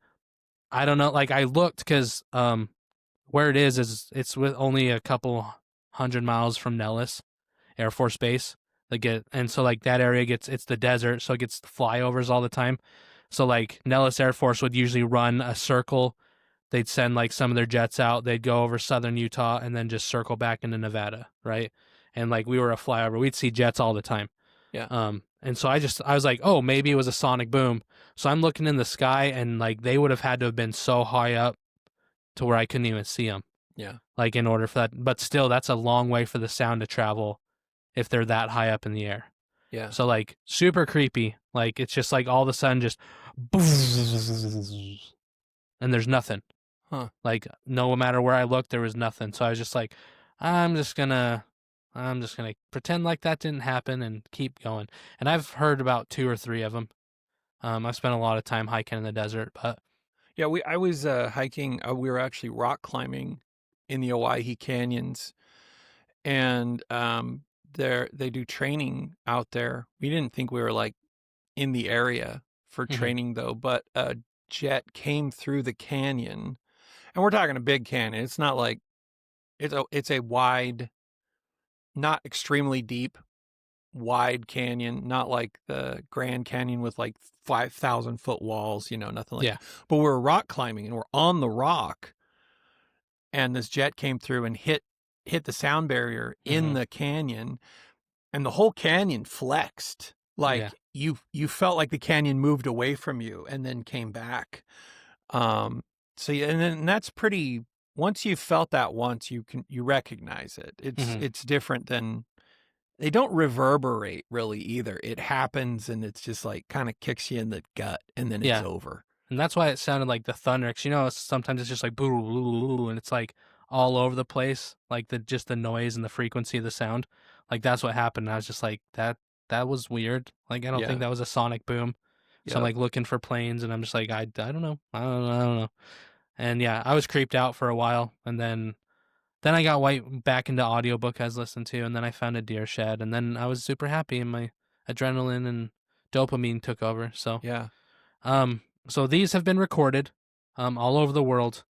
[SPEAKER 3] I don't know, like I looked because where it is it's with only a couple 100 miles from Nellis Air Force Base. And so like that area it's the desert, so it gets flyovers all the time. So like Nellis Air Force would usually run a circle. They'd send like some of their jets out. They'd go over southern Utah and then just circle back into Nevada, right? And like we were a flyover, we'd see jets all the time.
[SPEAKER 2] Yeah.
[SPEAKER 3] And so I was like, oh, maybe it was a sonic boom. So I'm looking in the sky, and like they would have had to have been so high up to where I couldn't even see them.
[SPEAKER 2] Yeah.
[SPEAKER 3] Like in order for that, but still, that's a long way for the sound to travel if they're that high up in the air.
[SPEAKER 2] Yeah.
[SPEAKER 3] So like super creepy. Like it's just like all of a sudden just and there's nothing.
[SPEAKER 2] Huh.
[SPEAKER 3] Like no matter where I looked, there was nothing. So I was just like, I'm just gonna pretend like that didn't happen and keep going. And I've heard about 2 or 3 of them. I've spent a lot of time hiking in the desert, but
[SPEAKER 2] Yeah, I was hiking. We were actually rock climbing in the Owyhee canyons, and they do training out there. We didn't think we were like in the area for
[SPEAKER 3] Mhm.
[SPEAKER 2] training though, but a jet came through the canyon, and we're talking a big canyon. It's not like it's a wide, not extremely deep, wide canyon, not like the Grand Canyon with like 5,000-foot walls, nothing like
[SPEAKER 3] Yeah.
[SPEAKER 2] that. But we're rock climbing and we're on the rock, and this jet came through and hit the sound barrier in
[SPEAKER 3] Mhm.
[SPEAKER 2] the canyon, and the whole canyon flexed.
[SPEAKER 3] Yeah.
[SPEAKER 2] Like you felt like the canyon moved away from you and then came back. So yeah, and then that's pretty, once you've felt that once, you recognize it.
[SPEAKER 3] Mhm.
[SPEAKER 2] It's different than, they don't reverberate really either. It happens and it's just like kind of kicks you in the gut and then it's
[SPEAKER 3] Yeah.
[SPEAKER 2] over.
[SPEAKER 3] And that's why it sounded like the thunder. 'Cause, sometimes it's just like boo, boo, boo, and it's like all over the place, like just the noise and the frequency of the sound. Like that's what happened. And I was just like, that was weird. Like I don't think
[SPEAKER 2] Yeah.
[SPEAKER 3] that was a sonic boom. So I'm
[SPEAKER 2] Yep.
[SPEAKER 3] like looking for planes, and I'm just like, I don't know, I don't know. And yeah, I was creeped out for a while, and then I got back into audiobook I was listening to, and then I found a deer shed, and then I was super happy, and my adrenaline and dopamine took over. So
[SPEAKER 2] Yeah.
[SPEAKER 3] um, so these have been recorded, all over the world: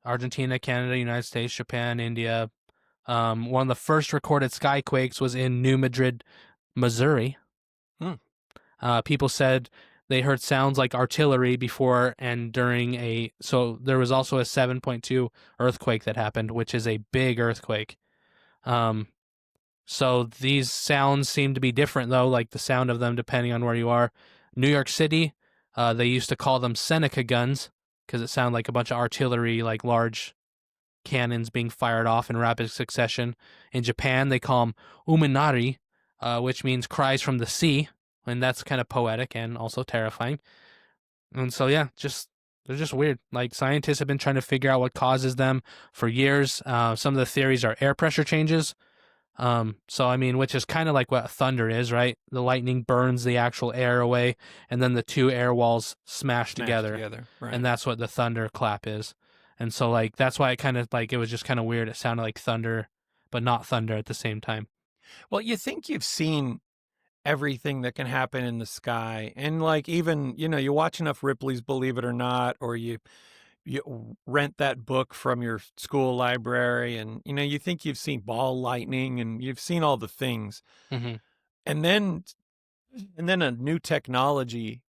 [SPEAKER 3] Argentina, Canada, United States, Japan, India. One of the first recorded skyquakes was in New Madrid, Missouri.
[SPEAKER 2] Hmm.
[SPEAKER 3] People said they heard sounds like artillery before and during so there was also a 7.2 earthquake that happened, which is a big earthquake. Um, so these sounds seem to be different, though, like the sound of them depending on where you are. New York City, they used to call them Seneca guns because it sounded like a bunch of artillery, like large cannons being fired off in rapid succession. In Japan, they call them uminari, which means cries from the sea, and that's kind of poetic and also terrifying. And so, yeah, they're just weird. Like scientists have been trying to figure out what causes them for years. Some of the theories are air pressure changes. So I mean, which is kind of like what thunder is, right? The lightning burns the actual air away, and then the two air walls smash
[SPEAKER 2] Smashed
[SPEAKER 3] together,
[SPEAKER 2] together. Right.
[SPEAKER 3] and that's what the thunder clap is. And so like that's why it kind of like it was just kind of weird. It sounded like thunder, but not thunder at the same time.
[SPEAKER 2] Well, you think you've seen everything that can happen in the sky, and like, even, you watch enough Ripley's Believe It or Not, or you rent that book from your school library, and you think you've seen ball lightning and you've seen all the things,
[SPEAKER 3] Mm-hmm.
[SPEAKER 2] and then a new technology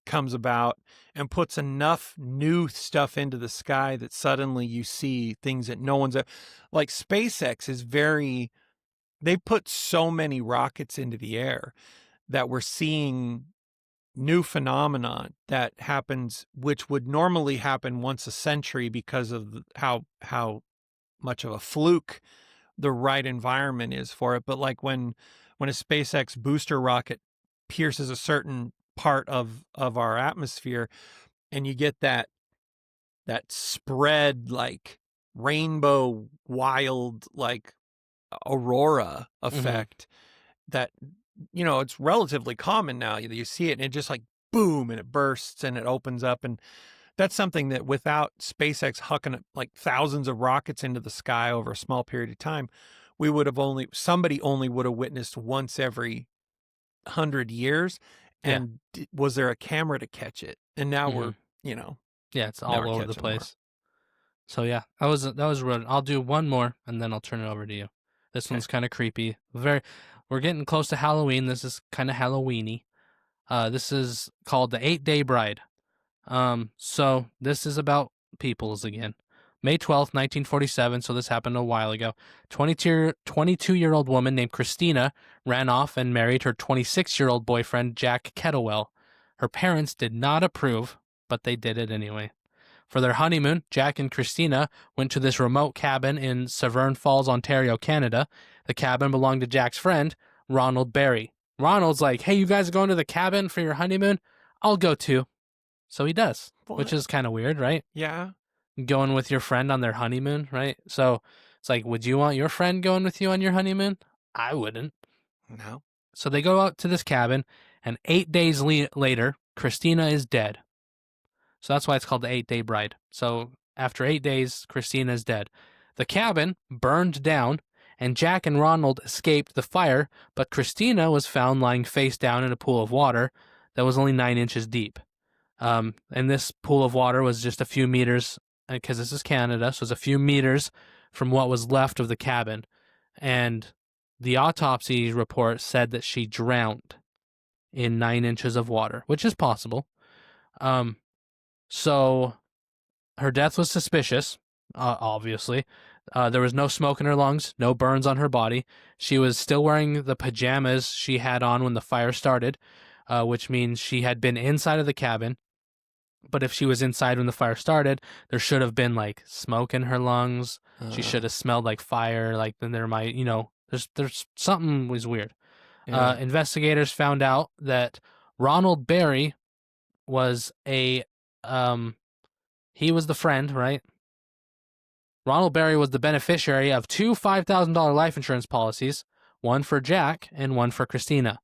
[SPEAKER 2] comes about and puts enough new stuff into the sky that suddenly you see things that no one's like. SpaceX is they put so many rockets into the air that we're seeing new phenomenon that happens, which would normally happen once a century because of how much of a fluke the right environment is for it. But like when a SpaceX booster rocket pierces a certain part of our atmosphere, and you get that spread, like rainbow wild, like aurora
[SPEAKER 3] Mm-hmm.
[SPEAKER 2] effect, that it's relatively common now. You see it and it just like boom, and it bursts and it opens up. And that's something that without SpaceX hucking like thousands of rockets into the sky over a small period of time, somebody only would have witnessed once every 100 years.
[SPEAKER 3] Yeah.
[SPEAKER 2] And was there a camera to catch it? And now
[SPEAKER 3] Mm-hmm.
[SPEAKER 2] we're,
[SPEAKER 3] Yeah, it's
[SPEAKER 2] now
[SPEAKER 3] all
[SPEAKER 2] we're
[SPEAKER 3] over the
[SPEAKER 2] catching more.
[SPEAKER 3] place. So yeah, that was real. I'll do one more, and then I'll turn it over to you. This
[SPEAKER 2] Okay.
[SPEAKER 3] one's kind of creepy. We're getting close to Halloween. This is kind of Halloweeny. This is called The 8-Day Bride. So this is about peoples again. May 12th, 1947, so this happened a while ago. 22-year-old woman named Christina ran off and married her 26-year-old boyfriend, Jack Kettlewell. Her parents did not approve, but they did it anyway. For their honeymoon, Jack and Christina went to this remote cabin in Severn Falls, Ontario, Canada. The cabin belonged to Jack's friend, Ronald Berry. Ronald's like, hey, you guys are going to the cabin for your honeymoon? I'll go too. So he does, which
[SPEAKER 2] What?
[SPEAKER 3] is kind of weird, right?
[SPEAKER 2] Yeah.
[SPEAKER 3] Going with your friend on their honeymoon, right? So it's like, would you want your friend going with you on your honeymoon? I wouldn't.
[SPEAKER 2] No.
[SPEAKER 3] So they go out to this cabin, and 8 days later, Christina is dead. So that's why it's called the 8-Day Bride. So after 8 days, Christina is dead. The cabin burned down, and Jack and Ronald escaped the fire, but Christina was found lying face down in a pool of water that was only 9 inches deep. And this pool of water was just a few meters, because this is Canada, so it's a few meters from what was left of the cabin. And the autopsy report said that she drowned in 9 inches of water, which is possible. So her death was suspicious, obviously. There was no smoke in her lungs, no burns on her body. She was still wearing the pajamas she had on when the fire started, which means she had been inside of the cabin. But if she was inside when the fire started, there should have been like smoke in her lungs. She should have smelled like fire. Like then there might, there's something was weird.
[SPEAKER 2] Yeah.
[SPEAKER 3] Investigators found out that Ronald Berry was he was the friend, right? Ronald Berry was the beneficiary of two $5,000 life insurance policies, one for Jack and one for Christina.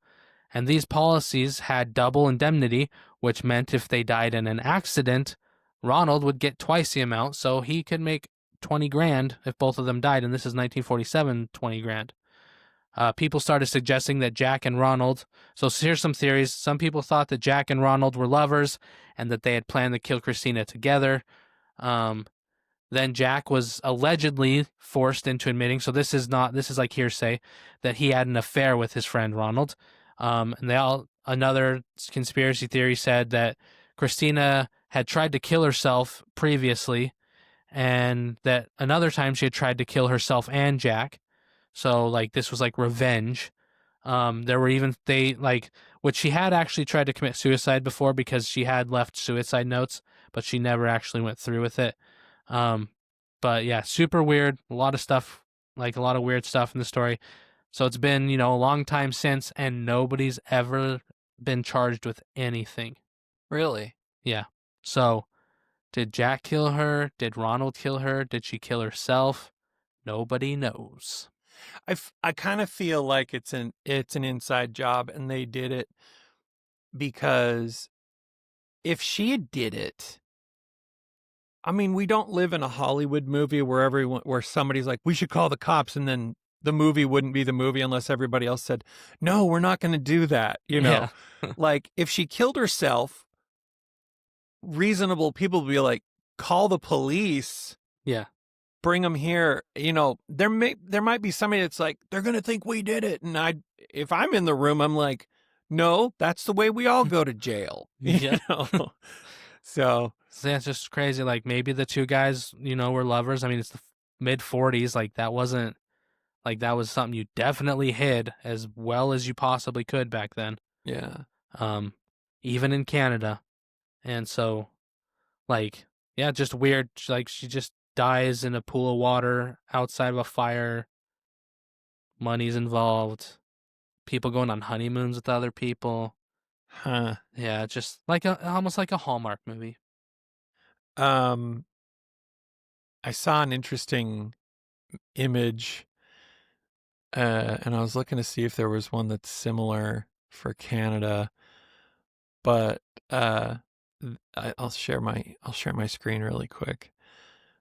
[SPEAKER 3] And these policies had double indemnity, which meant if they died in an accident, Ronald would get twice the amount, so he could make 20 grand if both of them died, and this is 1947, 20 grand. People started suggesting that Jack and Ronald, so here's some theories. Some people thought that Jack and Ronald were lovers and that they had planned to kill Christina together. Then Jack was allegedly forced into admitting, so this is like hearsay, that he had an affair with his friend Ronald. And another conspiracy theory said that Christina had tried to kill herself previously, and that another time she had tried to kill herself and Jack. So like this was like revenge. There were even which she had actually tried to commit suicide before because she had left suicide notes, but she never actually went through with it. But yeah, super weird. A lot of stuff, like a lot of weird stuff in the story. So it's been, a long time since, and nobody's ever been charged with anything.
[SPEAKER 2] Really?
[SPEAKER 3] Yeah. So did Jack kill her? Did Ronald kill her? Did she kill herself? Nobody knows.
[SPEAKER 2] I kind of feel like it's an inside job, and they did it because if she did it, I mean, we don't live in a Hollywood movie where somebody's like, we should call the cops, and then the movie wouldn't be the movie unless everybody else said, no, we're not going to do that.
[SPEAKER 3] Yeah.
[SPEAKER 2] Like if she killed herself, reasonable people would be like, call the police.
[SPEAKER 3] Yeah.
[SPEAKER 2] Bring them here. There might be somebody that's like, they're going to think we did it. And if I'm in the room, I'm like, no, that's the way we all go to jail.
[SPEAKER 3] Yeah.
[SPEAKER 2] So
[SPEAKER 3] that's just crazy. Like maybe the two guys, were lovers. I mean, it's the mid 40s. Like that wasn't that was something you definitely hid as well as you possibly could back then.
[SPEAKER 2] Yeah.
[SPEAKER 3] Even in Canada. And so yeah, just weird. Like she just dies in a pool of water outside of a fire. Money's involved. People going on honeymoons with other people.
[SPEAKER 2] Huh.
[SPEAKER 3] Yeah, just almost like a Hallmark movie.
[SPEAKER 2] I saw an interesting image, and I was looking to see if there was one that's similar for Canada, but I'll share my screen really quick.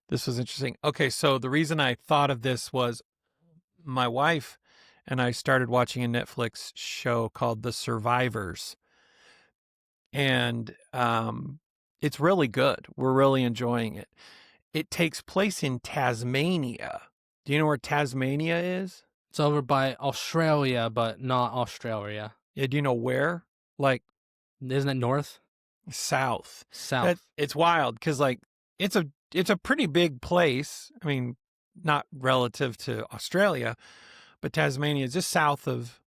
[SPEAKER 2] This was interesting. Okay, so the reason I thought of this was my wife and I started watching a Netflix show called The Survivors. And it's really good. We're really enjoying it. It takes place in Tasmania. Do you know where Tasmania is?
[SPEAKER 3] It's over by Australia, but not Australia.
[SPEAKER 2] Yeah, do you know where? Like,
[SPEAKER 3] isn't it north?
[SPEAKER 2] South.
[SPEAKER 3] South.
[SPEAKER 2] It's wild because it's a pretty big place. I mean, not relative to Australia, but Tasmania is just south of.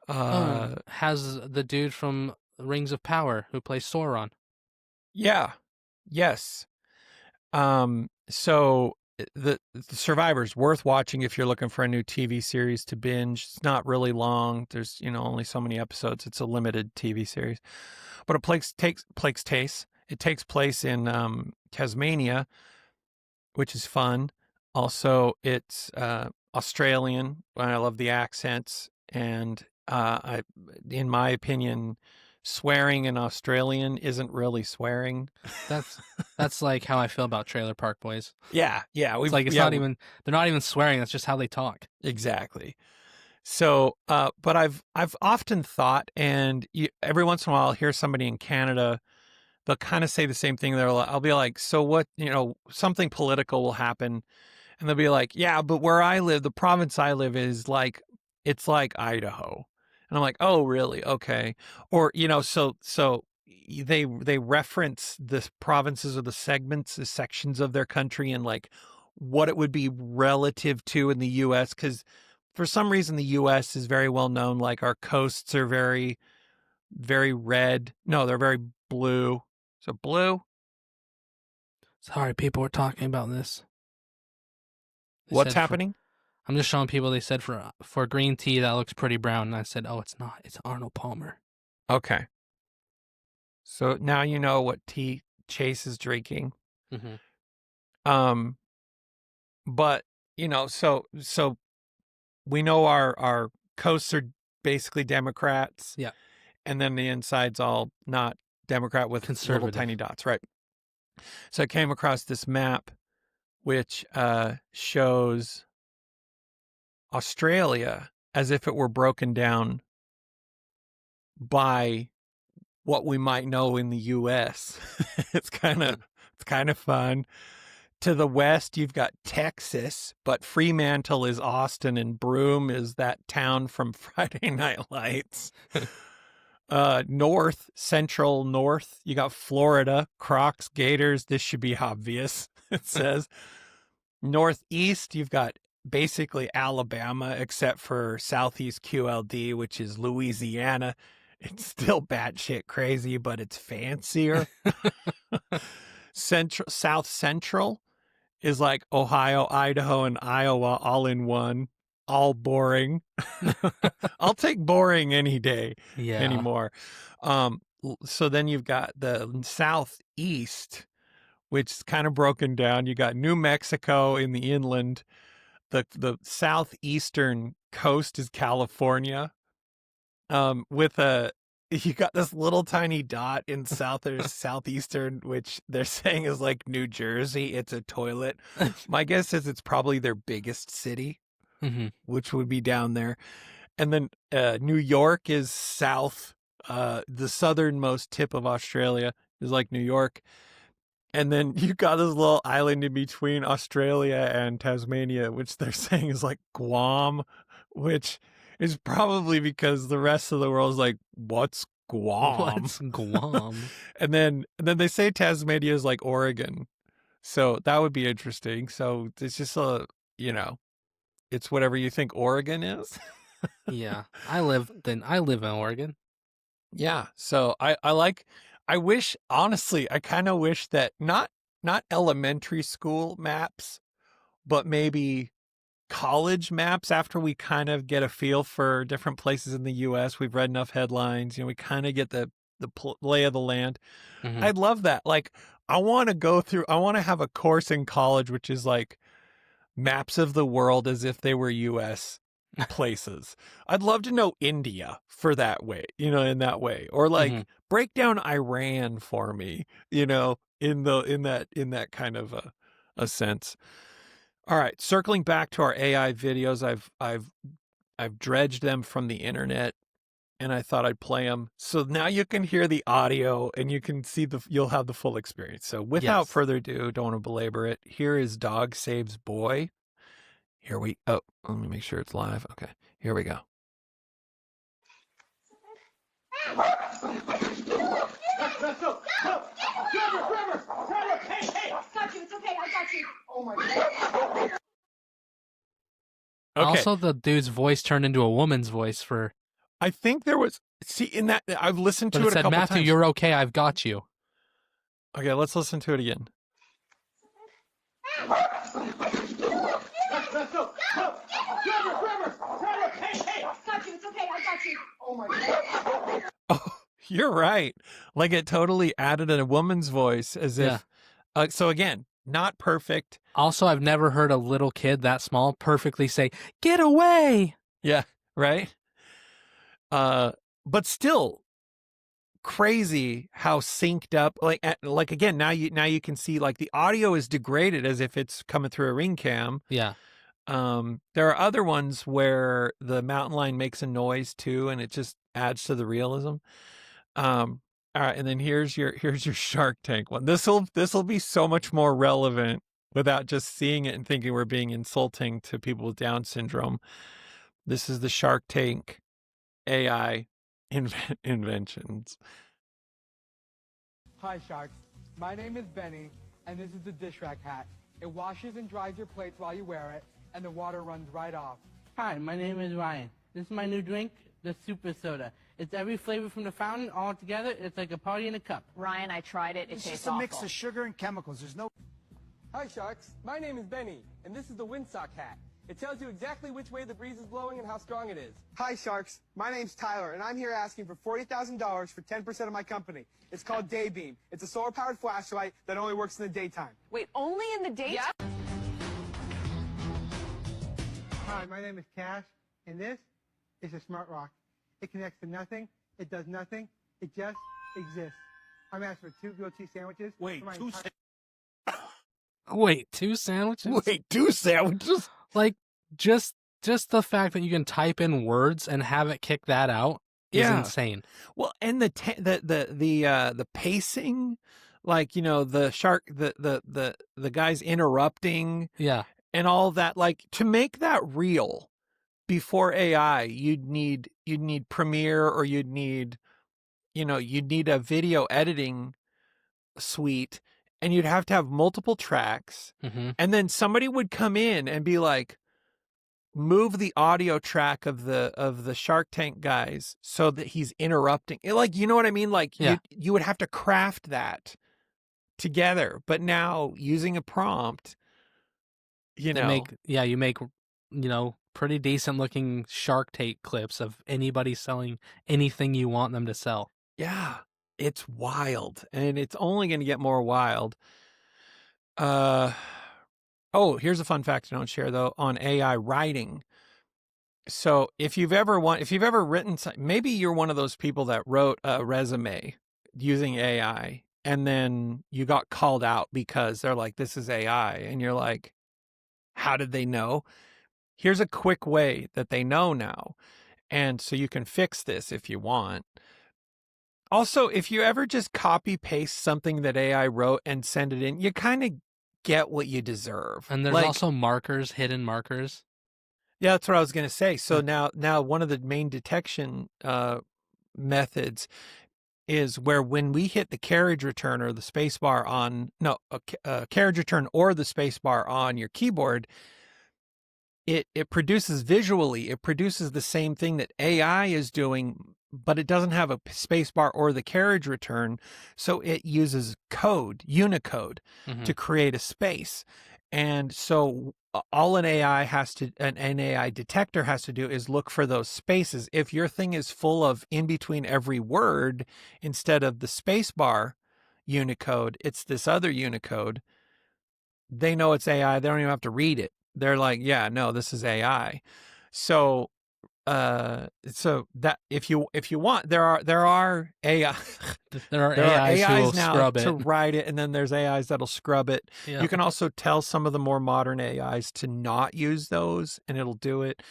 [SPEAKER 3] Has the dude from Rings of Power who plays Sauron.
[SPEAKER 2] Yeah. Yes. So the Survivor's worth watching if you're looking for a new TV series to binge. It's not really long. There's only so many episodes. It's a limited TV series, but it takes place in Tasmania, which is fun. Also, it's Australian. I love the accents, and in my opinion, swearing in Australian isn't really swearing.
[SPEAKER 3] That's like how I feel about Trailer Park Boys.
[SPEAKER 2] Yeah,
[SPEAKER 3] It's like they're not even swearing. That's just how they talk.
[SPEAKER 2] exactly. So, but I've often thought, and every once in a while, I'll hear somebody in Canada. They'll kind of say the same thing. I'll be like, so what? Something political will happen, and they'll be like, yeah, but where I live, the province I live is like, it's like Idaho, and I'm like, oh, really? Okay. Or so they reference the provinces or the segments, the sections of their country, and like what it would be relative to in the U.S. because for some reason the US is very well known. Like our coasts are very, very red. No, they're very blue. So blue.
[SPEAKER 3] Sorry, people were talking about this.
[SPEAKER 2] What's happening?
[SPEAKER 3] I'm just showing people. They said for green tea that looks pretty brown, and I said, oh, it's not. It's Arnold Palmer.
[SPEAKER 2] Okay. So now you know what tea Chase is drinking.
[SPEAKER 3] Mm-hmm.
[SPEAKER 2] But so we know our coasts are basically Democrats.
[SPEAKER 3] Yeah.
[SPEAKER 2] And then the inside's all not Democrat with little tiny dots, right? So I came across this map which shows Australia as if it were broken down by what we might know in the U.S. It's kind of fun. To the west, you've got Texas, but Fremantle is Austin, and Broome is that town from Friday Night Lights. Central north, you got Florida, Crocs, Gators. This should be obvious. It says northeast, you've got basically Alabama, except for southeast QLD, which is Louisiana. It's still batshit crazy, but it's fancier. South Central is like Ohio, Idaho, and Iowa all in one. All boring. I'll take boring any day anymore. So then you've got the southeast, which is kind of broken down. You got New Mexico in the inland. The southeastern coast is California. You got this little tiny dot in southeastern, which they're saying is like New Jersey. It's a toilet. My guess is it's probably their biggest city, which would be down there. And then New York is south. The southernmost tip of Australia is like New York. And then you got this little island in between Australia and Tasmania, which they're saying is like Guam, which is probably because the rest of the world is like, what's Guam?
[SPEAKER 3] What's Guam?
[SPEAKER 2] and then they say Tasmania is like Oregon. So that would be interesting. So it's just it's whatever you think Oregon is.
[SPEAKER 3] Yeah. I live in Oregon.
[SPEAKER 2] Yeah. So I wish, honestly, I kind of wish that not elementary school maps, but maybe college maps after we kind of get a feel for different places in the U.S. We've read enough headlines, we kind of get the lay of the land. I'd love that. Like, I want to have a course in college, which is like maps of the world as if they were U.S. places. I'd love to know India for that way, in that way, or like break down Iran for me, in that kind of a sense. All right, circling back to our AI videos, I've dredged them from the internet, and I thought I'd play them. So now you can hear the audio, and you can see you'll have the full experience. So without further ado, don't want to belabor it. Here is Dog Saves Boy. Let me make sure it's live. Okay, here we go.
[SPEAKER 4] Oh my God.
[SPEAKER 2] Okay.
[SPEAKER 3] Also, the dude's voice turned into a woman's voice for.
[SPEAKER 2] I think there was. See, in that I've listened to it a couple
[SPEAKER 3] Matthew,
[SPEAKER 2] times.
[SPEAKER 3] you're okay. I've got you.
[SPEAKER 2] Okay, let's listen to it again.
[SPEAKER 4] It's okay. I got you. Oh my God.
[SPEAKER 2] Oh, you're right. Like it totally added a woman's voice as if. So again, not perfect.
[SPEAKER 3] Also, I've never heard a little kid that small perfectly say, "Get away."
[SPEAKER 2] Yeah, right. But still, crazy how synced up, like again, now you can see like the audio is degraded as if it's coming through a ring cam.
[SPEAKER 3] Yeah.
[SPEAKER 2] There are other ones where the mountain lion makes a noise too, and it just adds to the realism. All right, and then here's your Shark Tank one. This'll be so much more relevant without just seeing it and thinking we're being insulting to people with Down syndrome. This is the Shark Tank AI inventions.
[SPEAKER 5] Hi, Sharks. My name is Benny, and this is the dish rack hat. It washes and dries your plates while you wear it, and the water runs right off.
[SPEAKER 6] Hi, my name is Ryan. This is my new drink, the Super Soda. It's every flavor from the fountain all together. It's like a party in a cup.
[SPEAKER 7] Ryan, I tried it. It
[SPEAKER 8] It's
[SPEAKER 7] tastes
[SPEAKER 8] just a mix
[SPEAKER 7] awful.
[SPEAKER 8] of sugar and chemicals. There's no...
[SPEAKER 5] Hi, Sharks. My name is Benny, and this is the windsock hat. It tells you exactly which way the breeze is blowing and how strong it is.
[SPEAKER 9] Hi, Sharks. My name's Tyler, and I'm here asking for $40,000 for 10% of my company. It's called Daybeam. It's a solar-powered flashlight that only works in the daytime.
[SPEAKER 7] Wait, only in the daytime?
[SPEAKER 5] Hi, my name is Cash, and this is a smart rock. It connects to nothing. It does nothing. It just exists. I'm asking for 2 grilled cheese sandwiches.
[SPEAKER 8] Wait,
[SPEAKER 5] for my
[SPEAKER 8] two
[SPEAKER 5] entire-
[SPEAKER 3] Wait, 2 sandwiches?
[SPEAKER 2] Wait, 2 sandwiches?
[SPEAKER 3] Like just the fact that you can type in words and have it kick that out is
[SPEAKER 2] Yeah.
[SPEAKER 3] insane.
[SPEAKER 2] Well, and the pacing, like, you know, the shark, the guys interrupting
[SPEAKER 3] Yeah.
[SPEAKER 2] and all that, like, to make that real before AI, you'd need Premiere, or you'd need a video editing suite, and you'd have to have multiple tracks,
[SPEAKER 3] Mm-hmm.
[SPEAKER 2] and then somebody would come in and be like, move the audio track of the Shark Tank guys so that he's interrupting. Like, you know what I mean? Like,
[SPEAKER 3] Yeah.
[SPEAKER 2] you would have to craft that together. But now, using a prompt, you know,
[SPEAKER 3] You make pretty decent looking Shark Tank clips of anybody selling anything you want them to sell.
[SPEAKER 2] yeah, it's wild, and it's only going to get more wild. Oh, here's a fun fact I don't share though on AI writing. So if you've ever written, maybe you're one of those people that wrote a resume using AI, and then you got called out because they're like, this is AI, and you're like, how did they know? Here's a quick way that they know now. And so you can fix this if you want. Also, if you ever just copy paste something that AI wrote and send it in, you kind of get what you deserve.
[SPEAKER 3] And there's
[SPEAKER 2] Like,
[SPEAKER 3] also markers, hidden markers.
[SPEAKER 2] yeah, that's what I was going to say. So now one of the main detection methods is where when we hit the carriage return or the space bar on, carriage return or the space bar on your keyboard, it produces visually, it produces the same thing that AI is doing, but it doesn't have a space bar or the carriage return. So it uses code, Unicode,
[SPEAKER 3] Mhm.
[SPEAKER 2] to create a space. And so all an AI detector has to do is look for those spaces. If your thing is full of in between every word, instead of the space bar Unicode, it's this other Unicode, they know it's AI. They don't even have to read it. They're like, yeah, no, this is AI. So that if you want, there are AI
[SPEAKER 3] There are
[SPEAKER 2] there are
[SPEAKER 3] AIs who will
[SPEAKER 2] AIs now
[SPEAKER 3] scrub
[SPEAKER 2] to
[SPEAKER 3] it.
[SPEAKER 2] write it, and then there's AIs that'll scrub it.
[SPEAKER 3] Yeah.
[SPEAKER 2] You can also tell some of the more modern AIs to not use those, and it'll do it.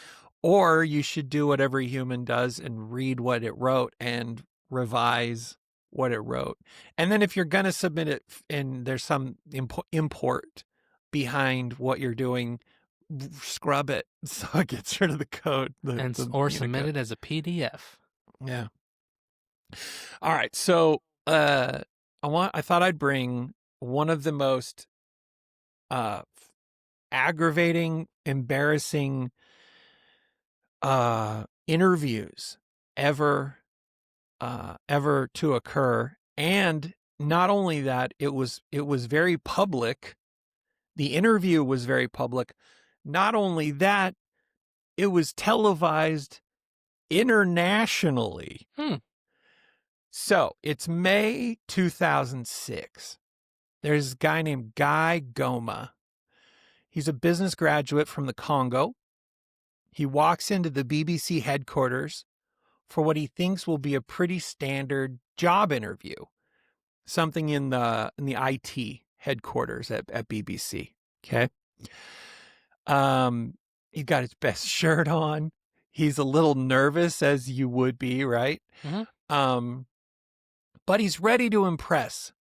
[SPEAKER 2] Or you should do what every human does and read what it wrote and revise what it wrote. And then if you're going to submit it and there's some import behind what you're doing, scrub it so it gets rid of the code.
[SPEAKER 3] Or submit it as a PDF.
[SPEAKER 2] Yeah. All right. So I thought I'd bring one of the most aggravating, embarrassing interviews ever to occur. And not only that, it was very public. The interview was very public. Not only that, it was televised internationally. So it's May 2006. There's a guy named Guy Goma. He's a business graduate from the Congo. He walks into the BBC headquarters for what he thinks will be a pretty standard job interview, something in the IT headquarters at BBC. Okay. He got his best shirt on. He's a little nervous, as you would be, right?
[SPEAKER 3] Mhm.
[SPEAKER 2] But he's ready to impress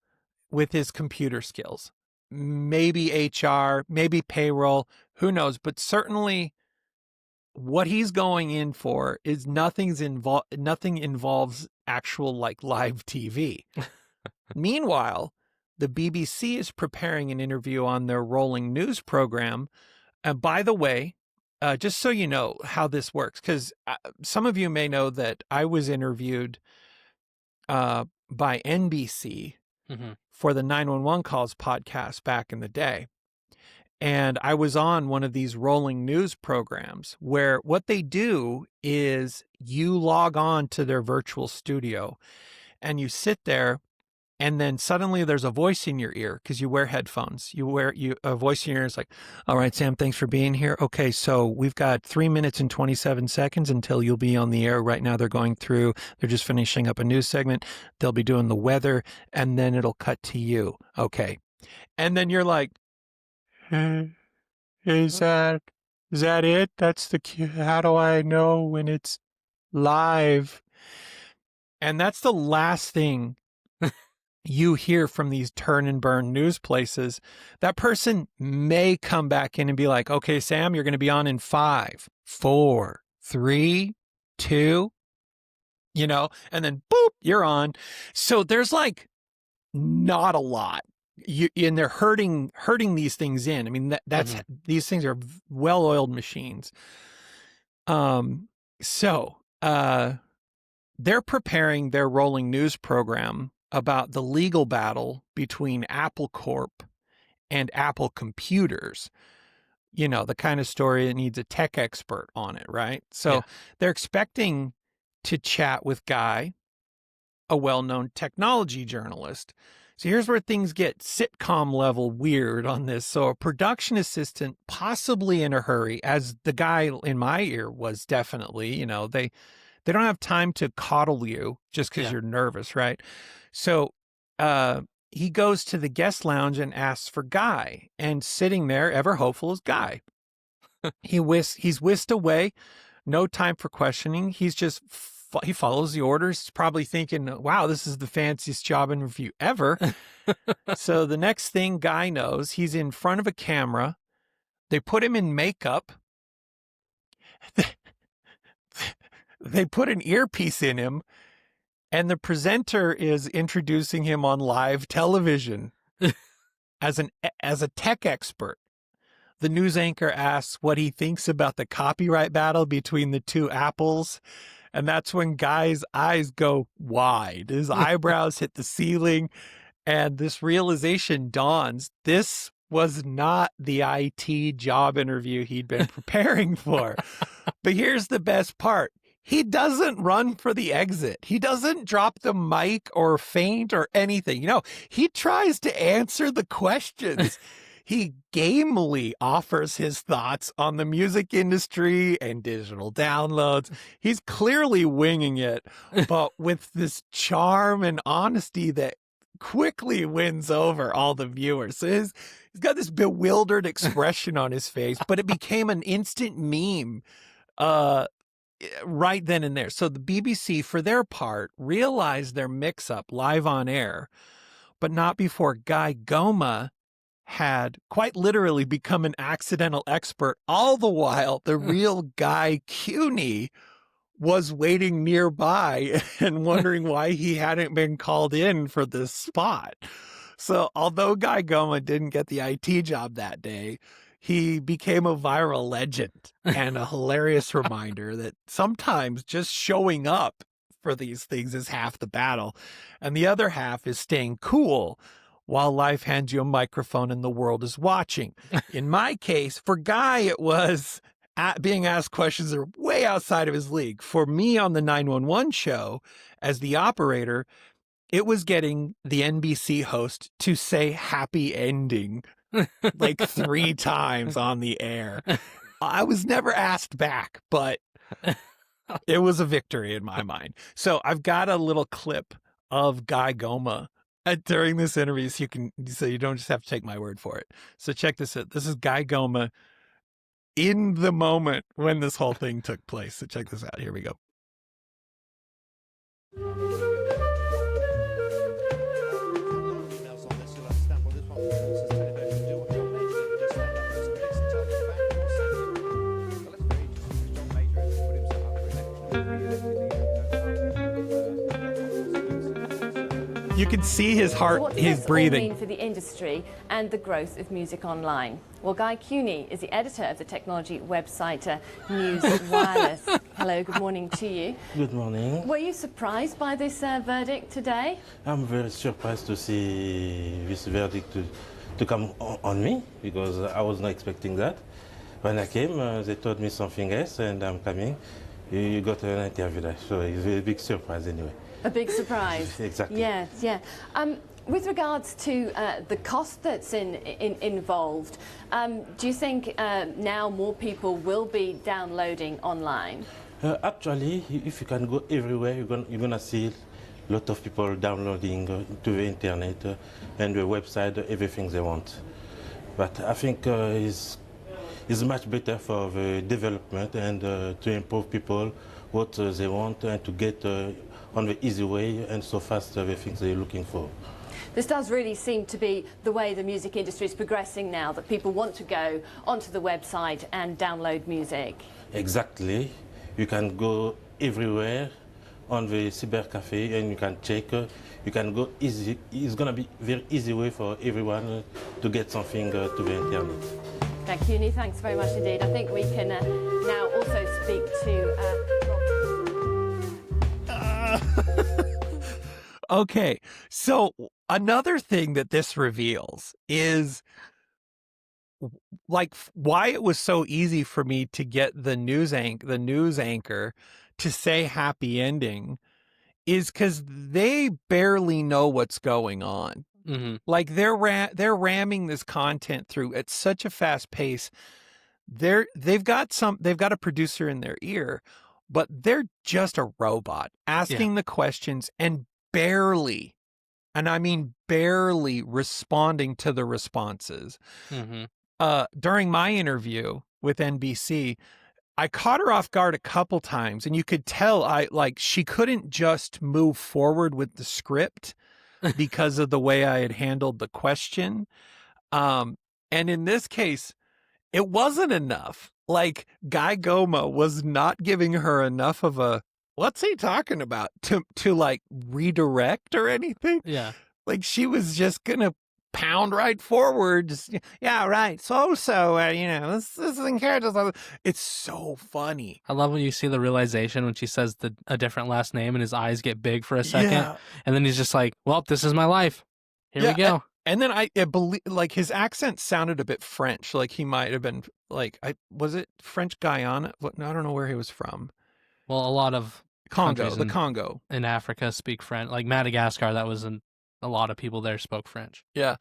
[SPEAKER 2] with his computer skills. Maybe HR, maybe payroll, who knows? But certainly what he's going in for is nothing involves actual like live TV. Meanwhile, the BBC is preparing an interview on their rolling news program. And by the way, just so you know how this works, because some of you may know that I was interviewed by NBC
[SPEAKER 3] Mhm.
[SPEAKER 2] for the 911 Calls podcast back in the day. And I was on one of these rolling news programs where what they do is you log on to their virtual studio and you sit there, and then suddenly there's a voice in your ear because you wear headphones. A voice in your ear is like, all right, Sam, thanks for being here. Okay, so we've got 3 minutes and 27 seconds until you'll be on the air. Right now they're just finishing up a news segment. They'll be doing the weather, and then it'll cut to you. Okay. And then you're like, is that it? That's the cue. How do I know when it's live? And that's the last thing you hear from these turn and burn news places. That person may come back in and be like, okay, Sam, you're going to be on in 5, 4, 3, 2, and then boop, you're on. So there's like not a lot. And they're herding these things in. I mean, these things are well-oiled machines. So they're preparing their rolling news program about the legal battle between Apple Corp and Apple Computers. The kind of story that needs a tech expert on it, right? So they're expecting to chat with Guy, a well-known technology journalist. So here's where things get sitcom level weird on this. So a production assistant, possibly in a hurry, as the guy in my ear was definitely, they don't have time to coddle you just because you're nervous, right? So he goes to the guest lounge and asks for Guy, and sitting there, ever hopeful, is Guy. He's whisked away, no time for questioning. He's just he follows the orders, probably thinking, wow, this is the fanciest job interview ever. So the next thing Guy knows, he's in front of a camera. They put him in makeup. They put an earpiece in him, and the presenter is introducing him on live television as a tech expert. The news anchor asks what he thinks about the copyright battle between the two Apples. And that's when Guy's eyes go wide. His eyebrows hit the ceiling, and this realization dawns. This was not the IT job interview he'd been preparing for. But here's the best part. He doesn't run for the exit. He doesn't drop the mic or faint or anything. He tries to answer the questions. He gamely offers his thoughts on the music industry and digital downloads. He's clearly winging it, but with this charm and honesty that quickly wins over all the viewers. So he's got this bewildered expression on his face, but it became an instant meme right then and there. So the BBC, for their part, realized their mix-up live on air, but not before Guy Goma had quite literally become an accidental expert. All the while, the real Guy Cuny was waiting nearby and wondering why he hadn't been called in for this spot. So although Guy Goma didn't get the IT job that day, he became a viral legend and a hilarious reminder that sometimes just showing up for these things is half the battle, and the other half is staying cool while life hands you a microphone and the world is watching. In my case, for Guy, it was being asked questions that are way outside of his league. For me on the 911 show, as the operator, it was getting the NBC host to say happy ending like 3 times on the air. I was never asked back, but it was a victory in my mind. So I've got a little clip of Guy Goma during this interview, so you don't just have to take my word for it. So check this out. This is Guy Goma in the moment when this whole thing took place. So check this out. Here we go. You can see his heart,
[SPEAKER 7] What does
[SPEAKER 2] his
[SPEAKER 7] this
[SPEAKER 2] breathing.
[SPEAKER 7] all mean for the industry and the growth of music online? Well, Guy Cuny is the editor of the technology website News Wireless. Hello, good morning to you.
[SPEAKER 8] Good morning.
[SPEAKER 7] Were you surprised by this verdict today?
[SPEAKER 8] I'm very surprised to see this verdict to come on me, because I was not expecting that. When I came, they told me something else, and I'm coming. You got an interview there, so it's a big surprise anyway.
[SPEAKER 7] A big surprise.
[SPEAKER 8] Exactly.
[SPEAKER 7] Yes, yeah. With regards to the cost that's involved, do you think now more people will be downloading online?
[SPEAKER 8] Actually, if you can go everywhere, you're gonna see a lot of people downloading to the internet and the website everything they want. But I think it's much better for the development and to improve people what they want and to get on the easy way and so fast the things they're looking for.
[SPEAKER 7] This does really seem to be the way the music industry is progressing now, that people want to go onto the website and download music.
[SPEAKER 8] Exactly. You can go everywhere on the cyber cafe and you can check. You can go easy. It's going to be very easy way for everyone to get something to the internet.
[SPEAKER 7] Thank you, Cuny. Thanks very much indeed. I think we can now also speak to
[SPEAKER 2] Okay, so another thing that this reveals is like why it was so easy for me to get the news anchor to say happy ending is because they barely know what's going on.
[SPEAKER 3] Mm-hmm.
[SPEAKER 2] Like they're ramming this content through at such a fast pace. They've got a producer in their ear, but they're just a robot asking the questions and barely, and I mean barely, responding to the responses.
[SPEAKER 3] Mm-hmm.
[SPEAKER 2] During my interview with NBC, I caught her off guard a couple times, and you could tell she couldn't just move forward with the script because of the way I had handled the question. And in this case, it wasn't enough. Like Guy Goma was not giving her enough of a what's he talking about to like redirect or anything.
[SPEAKER 3] Yeah.
[SPEAKER 2] Like she was just gonna pound right forward. Just, yeah, right. So this is in characters. It's so funny.
[SPEAKER 3] I love when you see the realization when she says a different last name and his eyes get big for a second.
[SPEAKER 2] Yeah.
[SPEAKER 3] And then he's just like, well, this is my life. Here we go.
[SPEAKER 2] And then I believe like his accent sounded a bit French. Like he might have been like, was it French Guyana? I don't know where he was from.
[SPEAKER 3] Well, a lot of
[SPEAKER 2] Congo,
[SPEAKER 3] countries
[SPEAKER 2] Congo
[SPEAKER 3] in Africa speak French. Like Madagascar, that was a lot of people there spoke French.
[SPEAKER 2] Yeah.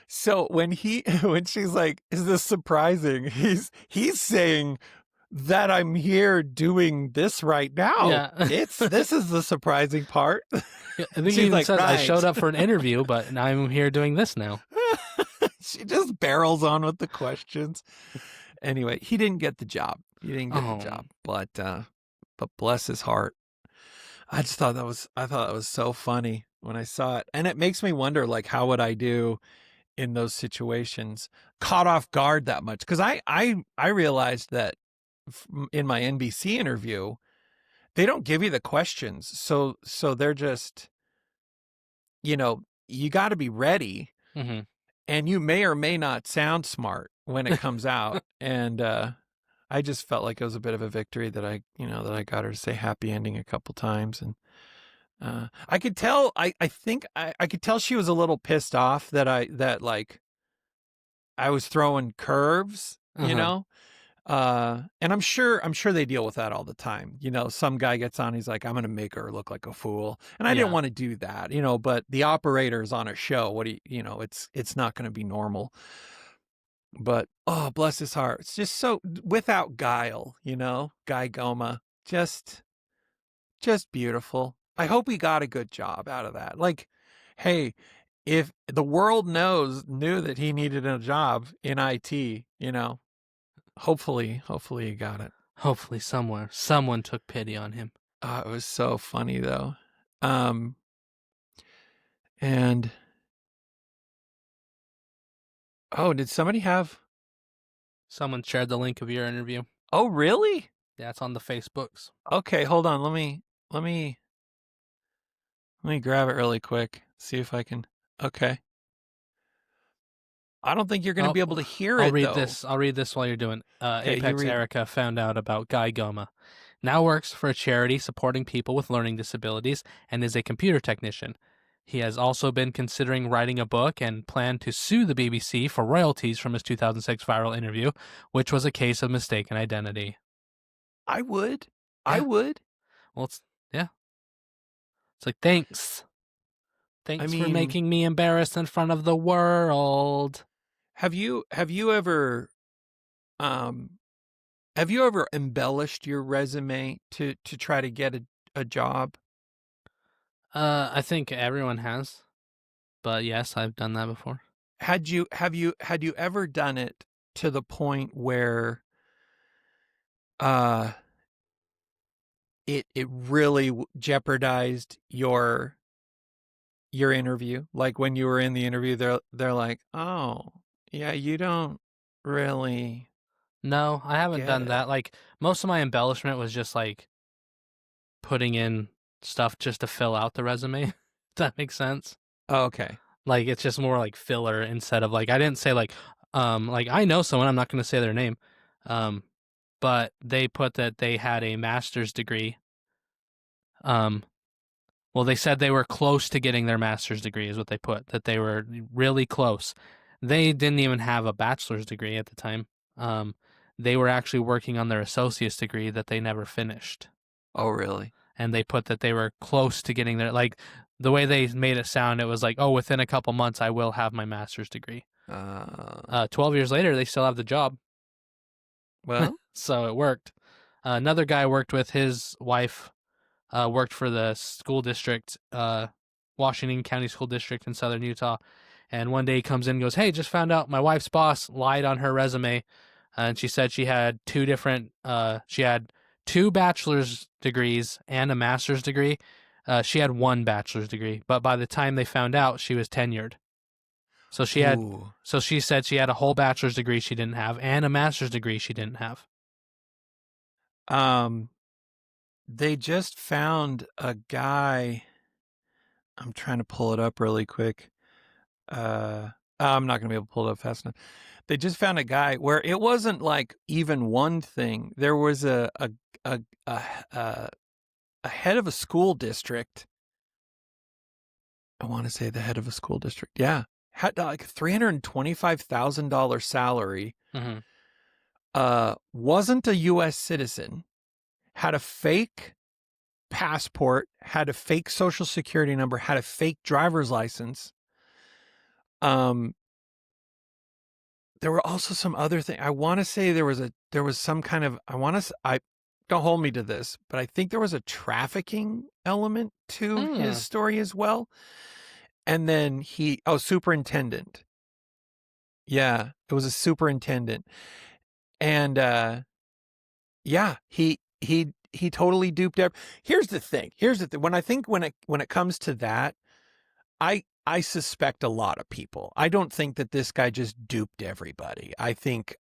[SPEAKER 2] So when she's like, is this surprising? He's saying that I'm here doing this right now.
[SPEAKER 3] Yeah.
[SPEAKER 2] This is the surprising part.
[SPEAKER 3] Yeah, I think
[SPEAKER 2] She's
[SPEAKER 3] he even
[SPEAKER 2] like,
[SPEAKER 3] says, I
[SPEAKER 2] right.
[SPEAKER 3] showed up for an interview, but now I'm here doing this now.
[SPEAKER 2] She just barrels on with the questions. Anyway, he didn't get the job. But bless his heart. I thought that was so funny when I saw it. And it makes me wonder, like, how would I do in those situations, caught off guard that much? Because I realized that in my NBC interview, they don't give you the questions. So they're just, you got to be ready.
[SPEAKER 3] Mm-hmm.
[SPEAKER 2] And you may or may not sound smart when it comes out. And I just felt like it was a bit of a victory that I got her to say happy ending a couple times. And I could tell, I think I could tell she was a little pissed off that I was throwing curves, and I'm sure they deal with that all the time. Some guy gets on, he's like, I'm going to make her look like a fool. And I didn't want to do that, but the operator's on a show. It's not going to be normal. But, oh, bless his heart. It's just so without guile, Guy Goma, just beautiful. I hope he got a good job out of that. Like, hey, if the world knew that he needed a job in IT, you know, hopefully he got it.
[SPEAKER 3] Hopefully someone took pity on him.
[SPEAKER 2] It was so funny though. And did somebody have?
[SPEAKER 3] Someone shared the link of your interview.
[SPEAKER 2] Oh, really?
[SPEAKER 3] Yeah, it's on the Facebooks.
[SPEAKER 2] Okay, hold on. Let me grab it really quick. See if I can. Okay. I don't think you're going to be able to hear it, though.
[SPEAKER 3] I'll read this while you're doing.
[SPEAKER 2] Okay, you
[SPEAKER 3] Apex
[SPEAKER 2] read.
[SPEAKER 3] Erica found out about Guy Goma. Now works for a charity supporting people with learning disabilities and is a computer technician. He has also been considering writing a book and planned to sue the BBC for royalties from his 2006 viral interview, which was a case of mistaken identity.
[SPEAKER 2] I would.
[SPEAKER 3] Yeah.
[SPEAKER 2] I would.
[SPEAKER 3] Well, it's like, thanks. Thanks for
[SPEAKER 2] mean-
[SPEAKER 3] making me embarrassed in front of the world.
[SPEAKER 2] Have you ever embellished your resume to try to get a job?
[SPEAKER 3] I think everyone has, but yes, I've done that before.
[SPEAKER 2] Had you ever done it to the point where it really jeopardized your interview? Like when you were in the interview, they're like, "Oh, yeah, you don't really."
[SPEAKER 3] No, I haven't
[SPEAKER 2] Get
[SPEAKER 3] done
[SPEAKER 2] it.
[SPEAKER 3] that. Like, most of my embellishment was just like putting in stuff just to fill out the resume. If that makes sense.
[SPEAKER 2] Oh, okay.
[SPEAKER 3] Like, it's just more like filler instead of like, I didn't say like I know someone, I'm not going to say their name. But they put that they had a master's degree. Well, they said they were close to getting their master's degree is what they put, that they were really close. They didn't even have a bachelor's degree at the time. They were actually working on their associate's degree that they never finished.
[SPEAKER 2] Oh, really?
[SPEAKER 3] And they put that they were close to getting their, like, the way they made it sound, it was like, oh, within a couple months, I will have my master's degree. 12 years later, they still have the job.
[SPEAKER 2] Well,
[SPEAKER 3] So it worked. Another guy worked with his wife, worked for the school district, Washington County School District in southern Utah. And one day he comes in and goes, hey, just found out my wife's boss lied on her resume. And she said she had she had 2 bachelor's degrees and a master's degree. She had 1 bachelor's degree, but by the time they found out, she was tenured. So she said she had a whole bachelor's degree she didn't have and a master's degree she didn't have.
[SPEAKER 2] They just found a guy. I'm trying to pull it up really quick. I'm not going to be able to pull it up fast enough. They just found a guy where it wasn't like even one thing. There was a head of a school district. I want to say the head of a school district. Yeah. Had like $325,000 salary.
[SPEAKER 3] Mm-hmm.
[SPEAKER 2] Wasn't a U.S. citizen. Had a fake passport. Had a fake social security number. Had a fake driver's license. There were also some other things. I want to say there was some kind of, I don't hold me to this, but I think there was a trafficking element to his story as well. And then superintendent. Yeah, it was a superintendent. And yeah, he totally duped Here's the thing. When it comes to that, I suspect a lot of people. I don't think that this guy just duped everybody. I think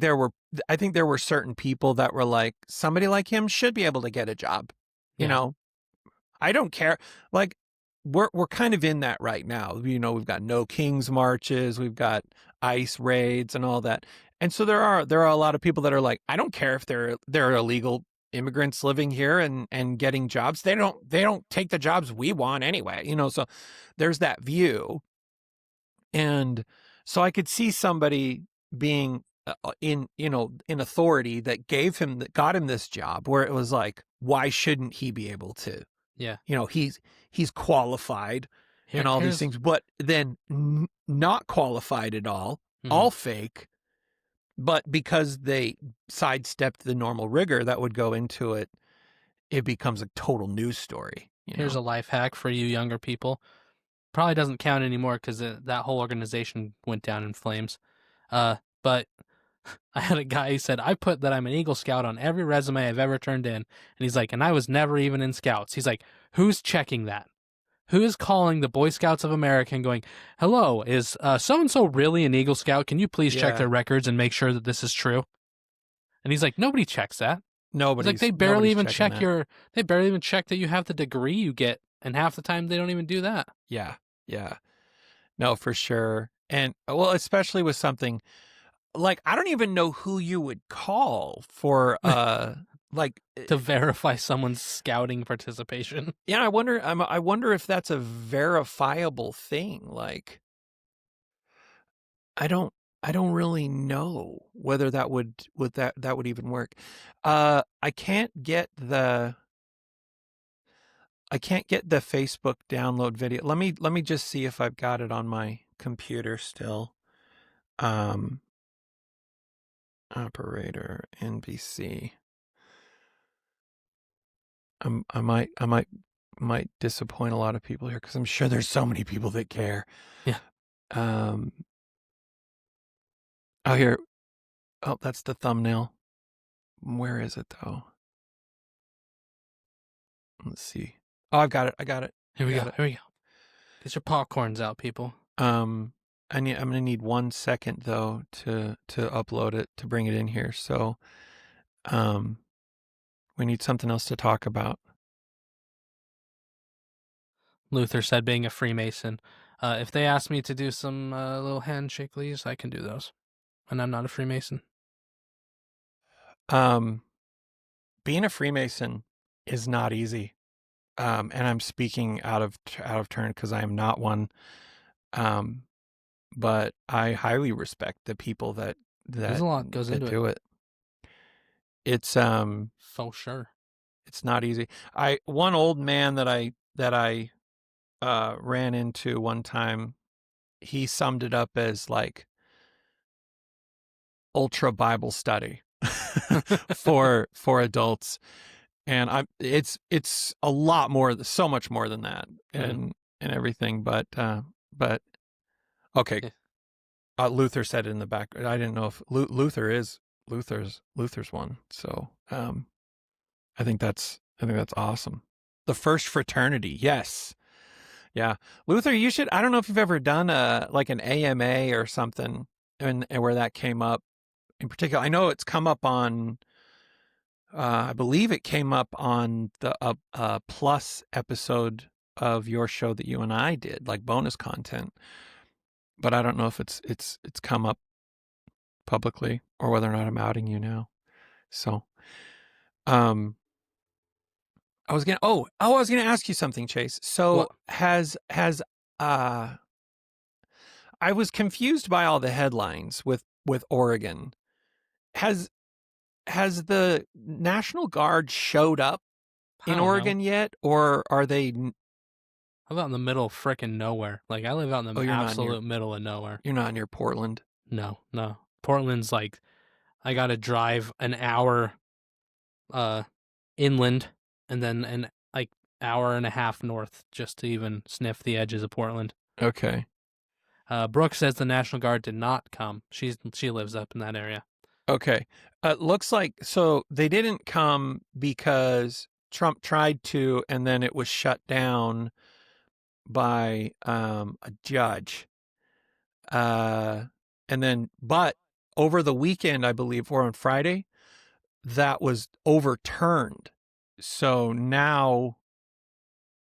[SPEAKER 2] there were certain people that were like, somebody like him should be able to get a job. You know, I don't care. Like, we're kind of in that right now. You know, we've got No Kings marches, we've got ICE raids and all that. And so there are a lot of people that are like, I don't care if they're illegal immigrants living here and getting jobs. They don't take the jobs we want anyway. You know, so there's that view. And so I could see somebody being in authority that got him this job, where it was like, why shouldn't he be able to?
[SPEAKER 3] Yeah.
[SPEAKER 2] You know, he's qualified and all these things, but then not qualified at all, all fake. But because they sidestepped the normal rigor that would go into it, it becomes a total news story.
[SPEAKER 3] Here's a life hack for you younger people. Probably doesn't count anymore because that whole organization went down in flames. But I had a guy who said, I put that I'm an Eagle Scout on every resume I've ever turned in. And he's like, and I was never even in Scouts. He's like, who's checking that? Who is calling the Boy Scouts of America and going, hello, is so-and-so really an Eagle Scout? Can you please check their records and make sure that this is true? And he's like, nobody checks that.
[SPEAKER 2] Nobody's
[SPEAKER 3] like, they barely even check
[SPEAKER 2] that.
[SPEAKER 3] they barely even check that you have the degree you get. And half the time they don't even do that.
[SPEAKER 2] Yeah. Yeah. No, for sure. And well, especially with something like, I don't even know who you would call for, like
[SPEAKER 3] to verify someone's scouting participation.
[SPEAKER 2] Yeah. I wonder if that's a verifiable thing. Like, I don't really know whether that would even work. I can't get the Facebook download video. Let me just see if I've got it on my computer still. Operator NBC. I might disappoint a lot of people here because I'm sure there's so many people that care.
[SPEAKER 3] Yeah.
[SPEAKER 2] Oh, here. Oh, that's the thumbnail. Where is it though? Let's see. Oh, I got it.
[SPEAKER 3] Here we go. Get your popcorns out, people.
[SPEAKER 2] I'm gonna need 1 second though to upload it, to bring it in here. So, we need something else to talk about.
[SPEAKER 3] Luther said, being a Freemason, if they ask me to do some little handshake leaves, I can do those, and I'm not a Freemason.
[SPEAKER 2] Being a Freemason is not easy, and I'm speaking out of turn because I am not one. But I highly respect the people that
[SPEAKER 3] There's a lot goes into
[SPEAKER 2] do it. It's
[SPEAKER 3] for sure.
[SPEAKER 2] It's not easy. One old man that I ran into one time, he summed it up as like ultra Bible study for adults, and it's a lot more, so much more than that, and everything. But okay. Luther said it in the back. I didn't know if Luther's one. So I think that's awesome. The first fraternity, yes, yeah. Luther, you should. I don't know if you've ever done like an AMA or something, and where that came up in particular. I know it's come up on. I believe it came up on the Plus episode of your show that you and I did, like bonus content. But I don't know if it's come up publicly or whether or not I'm outing you now. So, I was gonna ask you something, Chase. So I was confused by all the headlines with Oregon. Has the National Guard showed up in Oregon yet, or are they?
[SPEAKER 3] I'm out in the middle of frickin' nowhere. Like, I live out in the absolute middle of nowhere.
[SPEAKER 2] You're not near Portland?
[SPEAKER 3] No. Portland's like, I gotta drive an hour inland and then an like hour and a half north just to even sniff the edges of Portland.
[SPEAKER 2] Okay.
[SPEAKER 3] Brooke says the National Guard did not come. She lives up in that area.
[SPEAKER 2] Okay. Looks like, so they didn't come because Trump tried to, and then it was shut down by a judge. And then, but over the weekend, I believe, or on Friday, that was overturned. So now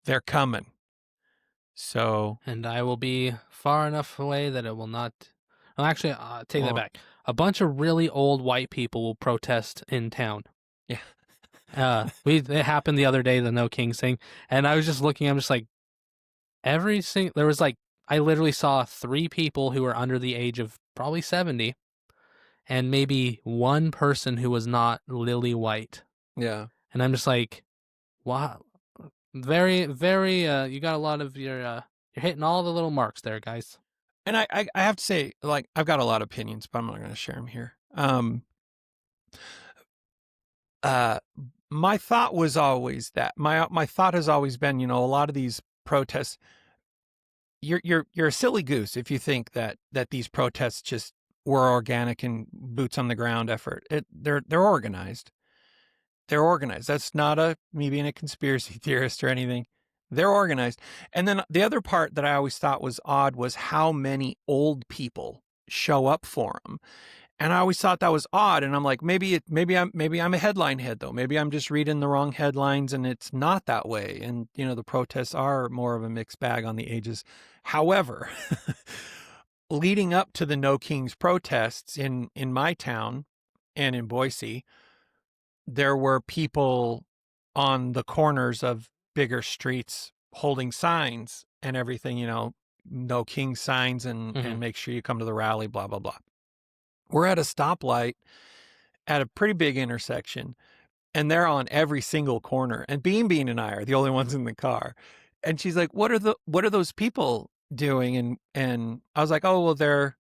[SPEAKER 2] they're coming. So,
[SPEAKER 3] and I will be far enough away that it will not. Well, actually, take that back. A bunch of really old white people will protest in town.
[SPEAKER 2] Yeah.
[SPEAKER 3] It happened the other day, the No Kings thing, and I was just looking. I'm just like, there was like, I literally saw 3 people who were under the age of probably 70, and maybe one person who was not lily white.
[SPEAKER 2] Yeah.
[SPEAKER 3] And I'm just like, wow, very, very. You got a lot of you're hitting all the little marks there, guys.
[SPEAKER 2] And I have to say, like, I've got a lot of opinions, but I'm not going to share them here. my thought was always that my thought has always been, a lot of these protests, you're a silly goose if you think that these protests just were organic and boots on the ground effort. They're organized. They're organized. That's not me being a conspiracy theorist or anything. They're organized. And then the other part that I always thought was odd was how many old people show up for them. And I always thought that was odd. And I'm like, maybe I'm a headline head though. Maybe I'm just reading the wrong headlines and it's not that way. And the protests are more of a mixed bag on the ages. However, leading up to the No Kings protests in my town and in Boise, there were people on the corners of bigger streets holding signs and everything, No King signs and make sure you come to the rally, blah, blah, blah. We're at a stoplight at a pretty big intersection, and they're on every single corner. And Bean and I are the only ones in the car. And she's like, what are those people doing? And I was like, oh, well, they're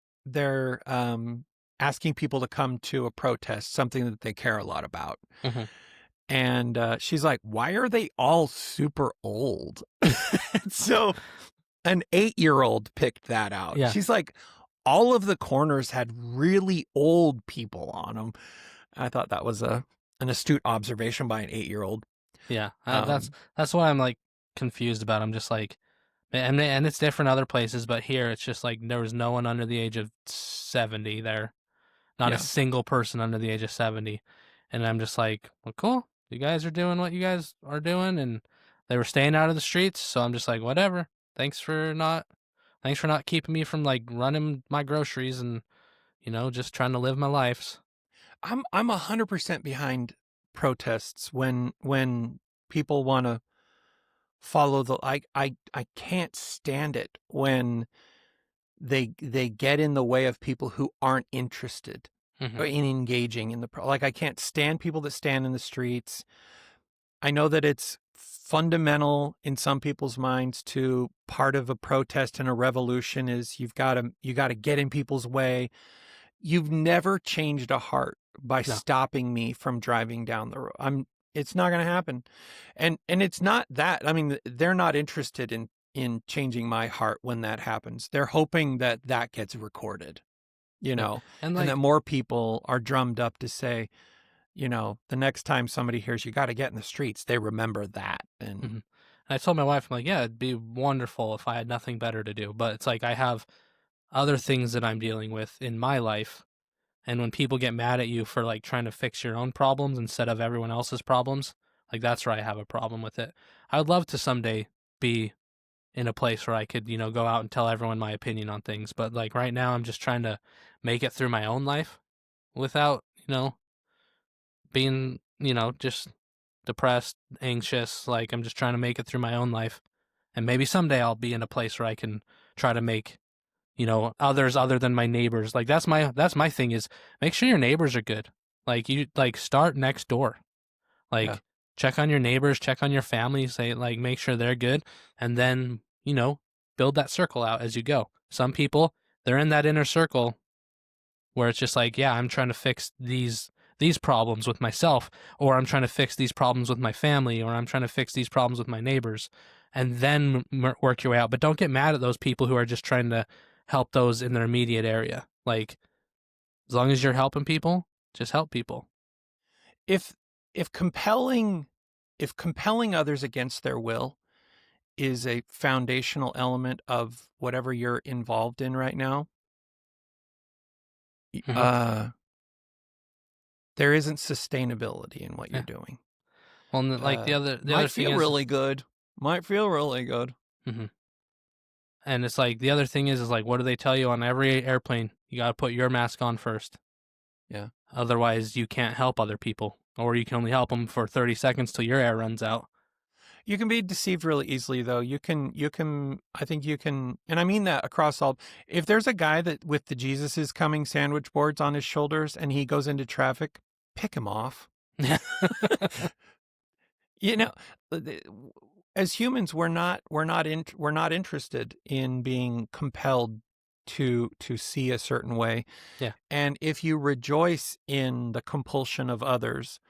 [SPEAKER 2] asking people to come to a protest, something that they care a lot about.
[SPEAKER 3] Mm-hmm.
[SPEAKER 2] And she's like, why are they all super old? So an 8-year-old picked that out.
[SPEAKER 3] Yeah.
[SPEAKER 2] She's like, all of the corners had really old people on them. I thought that was an astute observation by an 8-year-old.
[SPEAKER 3] Yeah, that's what I'm like confused about. I'm just like, and it's different other places, but here it's just like there was no one under the age of 70 there, not a single person under the age of 70, and I'm just like, well, cool, you guys are doing what you guys are doing, and they were staying out of the streets, so I'm just like, whatever. Thanks for not keeping me from like running my groceries and just trying to live my lives.
[SPEAKER 2] I'm 100% behind protests when people want to follow the I can't stand it when they get in the way of people who aren't interested in engaging in I can't stand people that stand in the streets. I know that it's fundamental in some people's minds to part of a protest and a revolution is you got to get in people's way. You've never changed a heart by stopping me from driving down the road. It's not going to happen. And it's not that, I mean, they're not interested in changing my heart when that happens. They're hoping that gets recorded, and that more people are drummed up to say, the next time somebody hears you got to get in the streets, they remember that. And
[SPEAKER 3] I told my wife, I'm like, yeah, it'd be wonderful if I had nothing better to do. But it's like I have other things that I'm dealing with in my life. And when people get mad at you for like trying to fix your own problems instead of everyone else's problems, like that's where I have a problem with it. I would love to someday be in a place where I could, go out and tell everyone my opinion on things. But like right now, I'm just trying to make it through my own life without, being, just depressed, anxious. Like I'm just trying to make it through my own life. And maybe someday I'll be in a place where I can try to make, others other than my neighbors. Like that's my thing is make sure your neighbors are good. Like you start next door. Like check on your neighbors, check on your family, say like make sure they're good. And then, build that circle out as you go. Some people, they're in that inner circle where it's just like, yeah, I'm trying to fix these problems with myself, or I'm trying to fix these problems with my family, or I'm trying to fix these problems with my neighbors, and then work your way out. But don't get mad at those people who are just trying to help those in their immediate area. Like, as long as you're helping people, just help people.
[SPEAKER 2] If compelling others against their will is a foundational element of whatever you're involved in right now, there isn't sustainability in what you're doing.
[SPEAKER 3] Well, like the other
[SPEAKER 2] might
[SPEAKER 3] thing
[SPEAKER 2] feel
[SPEAKER 3] is,
[SPEAKER 2] really good. Might feel really good.
[SPEAKER 3] And it's like the other thing is like, what do they tell you on every airplane? You got to put your mask on first.
[SPEAKER 2] Yeah.
[SPEAKER 3] Otherwise, you can't help other people, or you can only help them for 30 seconds till your air runs out.
[SPEAKER 2] You can be deceived really easily, though. I think you can, and I mean that across all. If there's a guy that with the Jesus is coming sandwich boards on his shoulders and he goes into traffic, pick him off. As humans, we're not interested in being compelled to see a certain way.
[SPEAKER 3] Yeah.
[SPEAKER 2] And if you rejoice in the compulsion of others,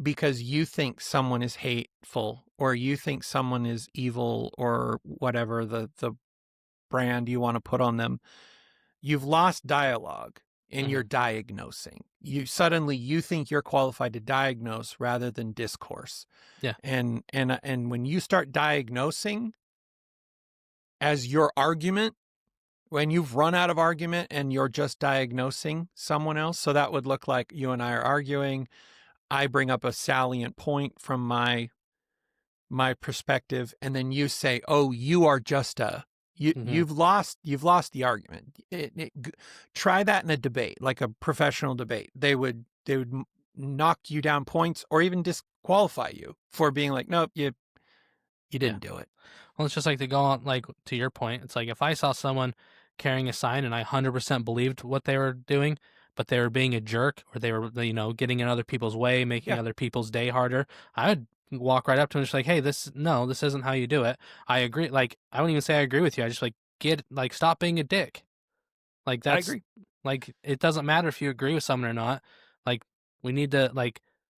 [SPEAKER 2] because you think someone is hateful or you think someone is evil or whatever the brand you want to put on them, you've lost dialogue and you're diagnosing. You think you're qualified to diagnose rather than discourse.
[SPEAKER 3] Yeah.
[SPEAKER 2] And when you start diagnosing as your argument, when you've run out of argument and you're just diagnosing someone else, so that would look like you and I are arguing. I bring up a salient point from my perspective, and then you say, "Oh, you are just you've lost the argument." Try that in a debate, like a professional debate. They would knock you down points or even disqualify you for being like, "Nope, you didn't do it."
[SPEAKER 3] Well, it's just like to go on, like to your point. It's like if I saw someone carrying a sign and I 100% believed what they were doing, but they were being a jerk or they were, getting in other people's way, making other people's day harder, I would walk right up to them and just like, hey, this isn't how you do it. I agree. Like, I wouldn't even say I agree with you. I just stop being a dick. Like, that's,
[SPEAKER 2] I agree.
[SPEAKER 3] Like, it doesn't matter if you agree with someone or not. Like, we need to,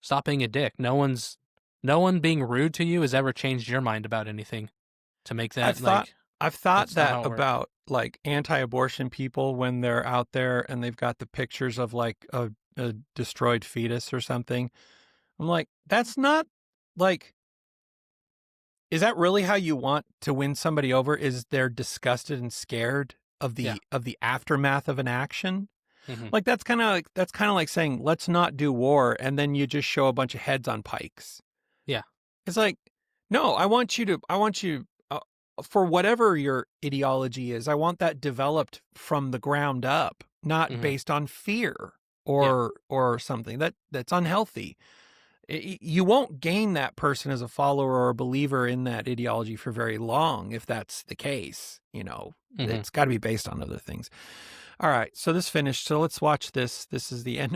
[SPEAKER 3] stop being a dick. No one being rude to you has ever changed your mind about anything to make that,
[SPEAKER 2] I've thought
[SPEAKER 3] that's not how
[SPEAKER 2] that
[SPEAKER 3] it works.
[SPEAKER 2] about like anti-abortion people when they're out there and they've got the pictures of like a destroyed fetus or something. I'm like, that's not like, is that really how you want to win somebody over? Is they're disgusted and scared of the aftermath of an action? Like that's kind of like saying, let's not do war, and then you just show a bunch of heads on pikes.
[SPEAKER 3] Yeah.
[SPEAKER 2] It's like, no, I want you for whatever your ideology is, I want that developed from the ground up, not based on fear or something that's unhealthy. You won't gain that person as a follower or a believer in that ideology for very long if that's the case. It's got to be based on other things. All right, so this finished. So let's watch this. This is the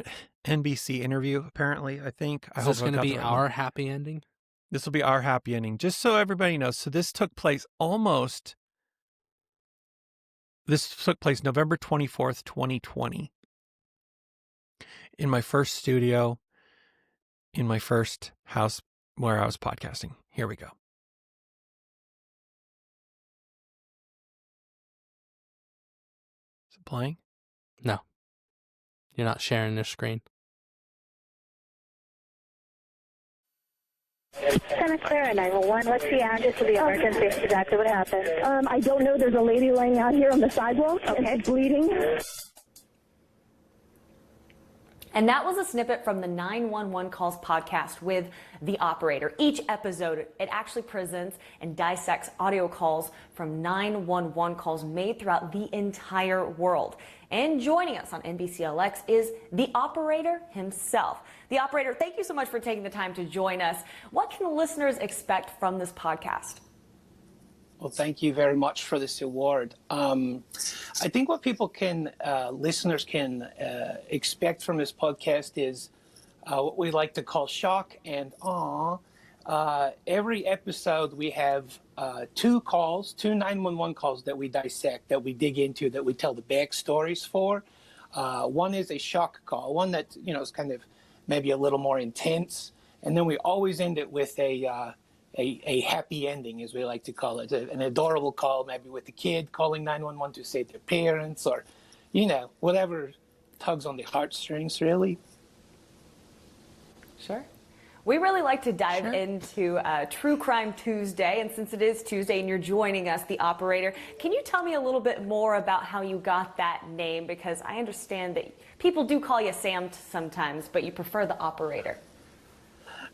[SPEAKER 2] NBC interview, apparently, I think.
[SPEAKER 3] Is this going to be our happy ending?
[SPEAKER 2] This will be our happy ending, just so everybody knows. So this took place November 24th, 2020, in my first studio, in my first house where I was podcasting. Here we go. Is it playing?
[SPEAKER 3] No. You're not sharing your screen.
[SPEAKER 10] Santa Clara 911. What's the address of the emergency? Exactly what happened. I don't know. There's a lady laying out here on the sidewalk. Okay. And she's bleeding.
[SPEAKER 11] And that was a snippet from the 911 Calls podcast with the operator. Each episode, it actually presents and dissects audio calls from 911 calls made throughout the entire world. And joining us on NBCLX is the operator himself. The operator, thank you so much for taking the time to join us. What can listeners expect from this podcast?
[SPEAKER 12] Well, thank you very much for this award. I think what listeners can expect from this podcast is what we like to call shock and awe. Every episode we have two 911 calls that we dissect, that we dig into, that we tell the backstories for. One is a shock call, one that is kind of maybe a little more intense, and then we always end it with a happy ending, as we like to call it, an adorable call, maybe with the kid calling 911 to save their parents, or, whatever tugs on the heartstrings, really.
[SPEAKER 11] Sure. We really like to dive into True Crime Tuesday, and since it is Tuesday and you're joining us, the operator, can you tell me a little bit more about how you got that name? Because I understand that people do call you Sam sometimes, but you prefer the operator.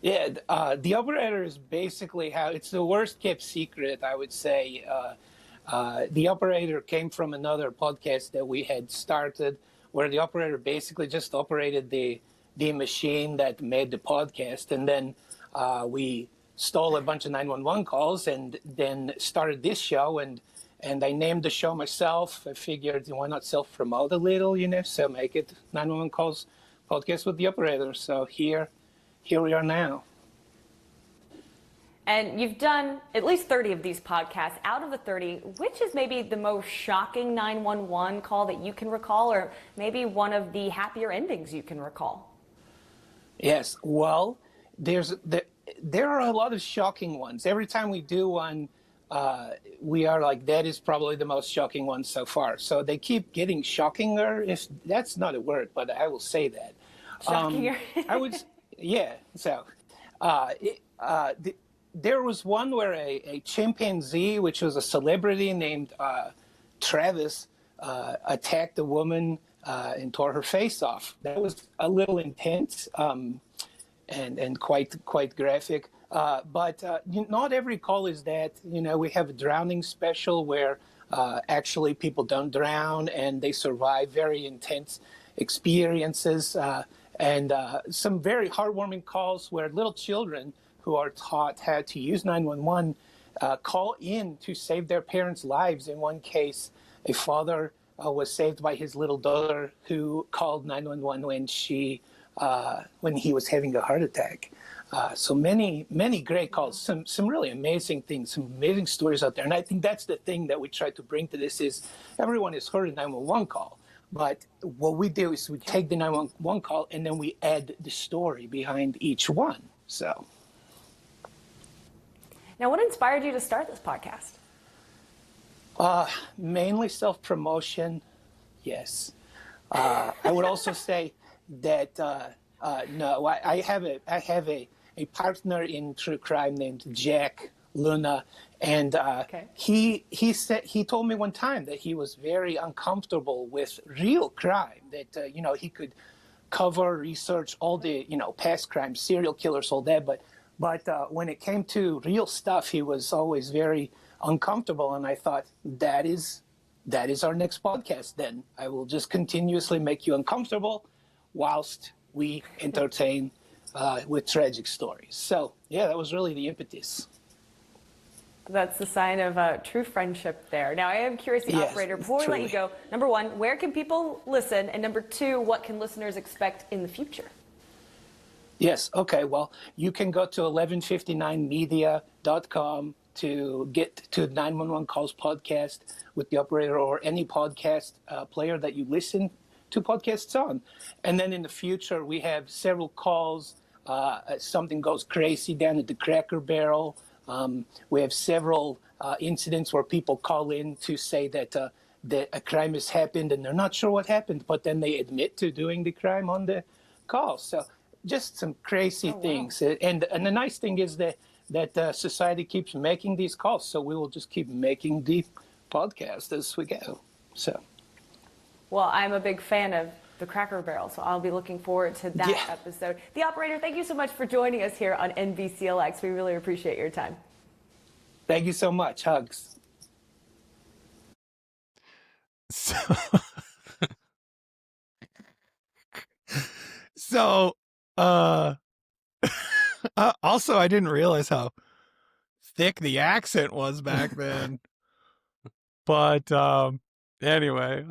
[SPEAKER 12] Yeah, the operator is basically it's the worst kept secret, I would say. The operator came from another podcast that we had started, where the operator basically just operated the machine that made the podcast, and then we stole a bunch of 911 calls and then started this show, and I named the show myself. I figured, why not self-promote a little, so make it 911 Calls podcast with the operator. So here we are now.
[SPEAKER 11] And you've done at least 30 of these podcasts. Out of the 30, which is maybe the most shocking 911 call that you can recall, or maybe one of the happier endings you can recall?
[SPEAKER 12] Yes, well, there are a lot of shocking ones. Every time we do one, we are like, that is probably the most shocking one so far. So they keep getting shockinger. If that's not a word, but I will say that.
[SPEAKER 11] Shockinger.
[SPEAKER 12] I would, yeah. So there was one where a chimpanzee, which was a celebrity named Travis, attacked a woman and tore her face off. That was a little intense and quite graphic. But not every call is that. We have a drowning special where actually people don't drown and they survive very intense experiences. And some very heartwarming calls where little children who are taught how to use 911 call in to save their parents' lives. In one case, a father was saved by his little daughter who called 911 when he was having a heart attack. So many great calls, some really amazing things, some amazing stories out there. And I think that's the thing that we try to bring to this is everyone has heard a 911 call. But what we do is we take the 911 call and then we add the story behind each one. So.
[SPEAKER 11] Now, what inspired you to start this podcast?
[SPEAKER 12] Mainly self-promotion, yes. I would also say that no, I have a partner in true crime named Jack Luna, and he told me one time that he was very uncomfortable with real crime. That he could cover, research all the past crimes, serial killers, all that, but when it came to real stuff, he was always very uncomfortable. And I thought that is our next podcast. Then I will just continuously make you uncomfortable, whilst we entertain with tragic stories. So yeah, that was really the impetus.
[SPEAKER 11] That's the sign of true friendship there. Now, I am curious, the operator, before we let you go, number one, where can people listen? And number two, what can listeners expect in the future?
[SPEAKER 12] Yes. Okay. Well, you can go to 1159media.com to get to 911 Calls podcast with the operator or any podcast player that you listen to podcasts on. And then in the future, we have several calls. Something goes crazy down at the Cracker Barrel. We have several incidents where people call in to say that a crime has happened and they're not sure what happened, but then they admit to doing the crime on the call. So just some crazy things. And the nice thing is that society keeps making these calls, so we will just keep making the podcast as we go. So.
[SPEAKER 11] Well, I'm a big fan of the Cracker Barrel, so I'll be looking forward to that episode. The operator, thank you so much for joining us here on NBCLX. We really appreciate your time.
[SPEAKER 12] Thank you so much. Hugs.
[SPEAKER 2] So also, I didn't realize how thick the accent was back then. But anyway,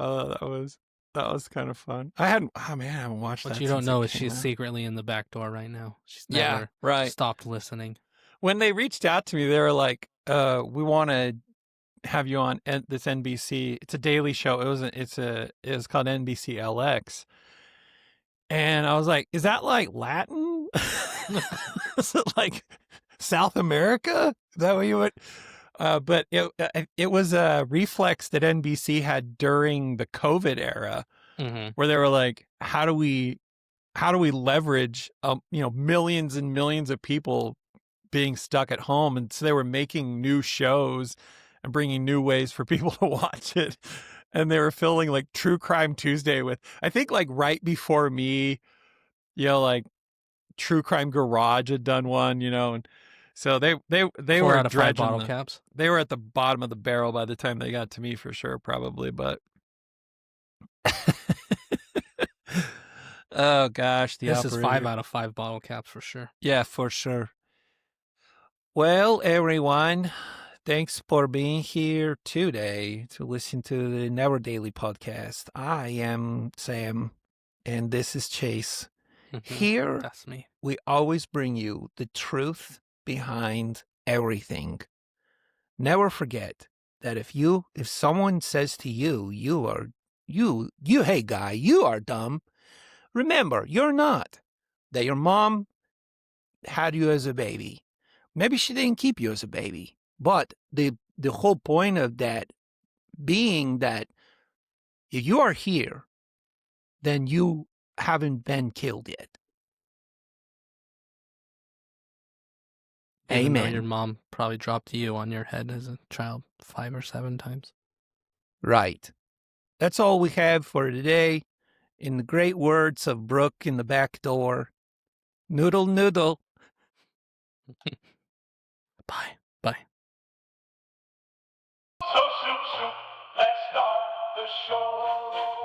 [SPEAKER 2] that was kind of fun. I haven't watched that.
[SPEAKER 3] What you don't know is she's secretly in the back door right now. She's never stopped listening.
[SPEAKER 2] When they reached out to me, they were like, "We want to have you on this NBC. It's a daily show. It was called NBCLX." And I was like, "Is that like Latin? Is it like South America? Is that what you would?" But it was a reflex that NBC had during the COVID era, where they were like, "How do we leverage millions and millions of people being stuck at home?" And so they were making new shows and bringing new ways for people to watch it. And they were filling like True Crime Tuesday with, I think like right before me, like True Crime Garage had done one, and so they
[SPEAKER 3] 4
[SPEAKER 2] were
[SPEAKER 3] out of 5
[SPEAKER 2] dredging
[SPEAKER 3] bottle caps.
[SPEAKER 2] They were at the bottom of the barrel by the time they got to me for sure, probably. But oh gosh,
[SPEAKER 3] This is 5 out of 5 bottle caps for sure.
[SPEAKER 2] Yeah, for sure. Well, everyone, thanks for being here today to listen to the Neverdaily podcast. I am Sam, and this is Chase. Here,
[SPEAKER 3] that's me.
[SPEAKER 2] We always bring you the truth behind everything. Never forget that if someone says to you, hey guy, you are dumb, remember, you're not. That your mom had you as a baby. Maybe she didn't keep you as a baby, but the whole point of that being that if you are here, then you haven't been killed yet.
[SPEAKER 3] Even though
[SPEAKER 2] Amen.
[SPEAKER 3] your mom probably dropped you on your head as a child 5 or 7 times.
[SPEAKER 2] Right. That's all we have for today. In the great words of Brooke in the back door, noodle noodle.
[SPEAKER 3] Bye. Bye.
[SPEAKER 1] So shoot, shoot, let's start the show.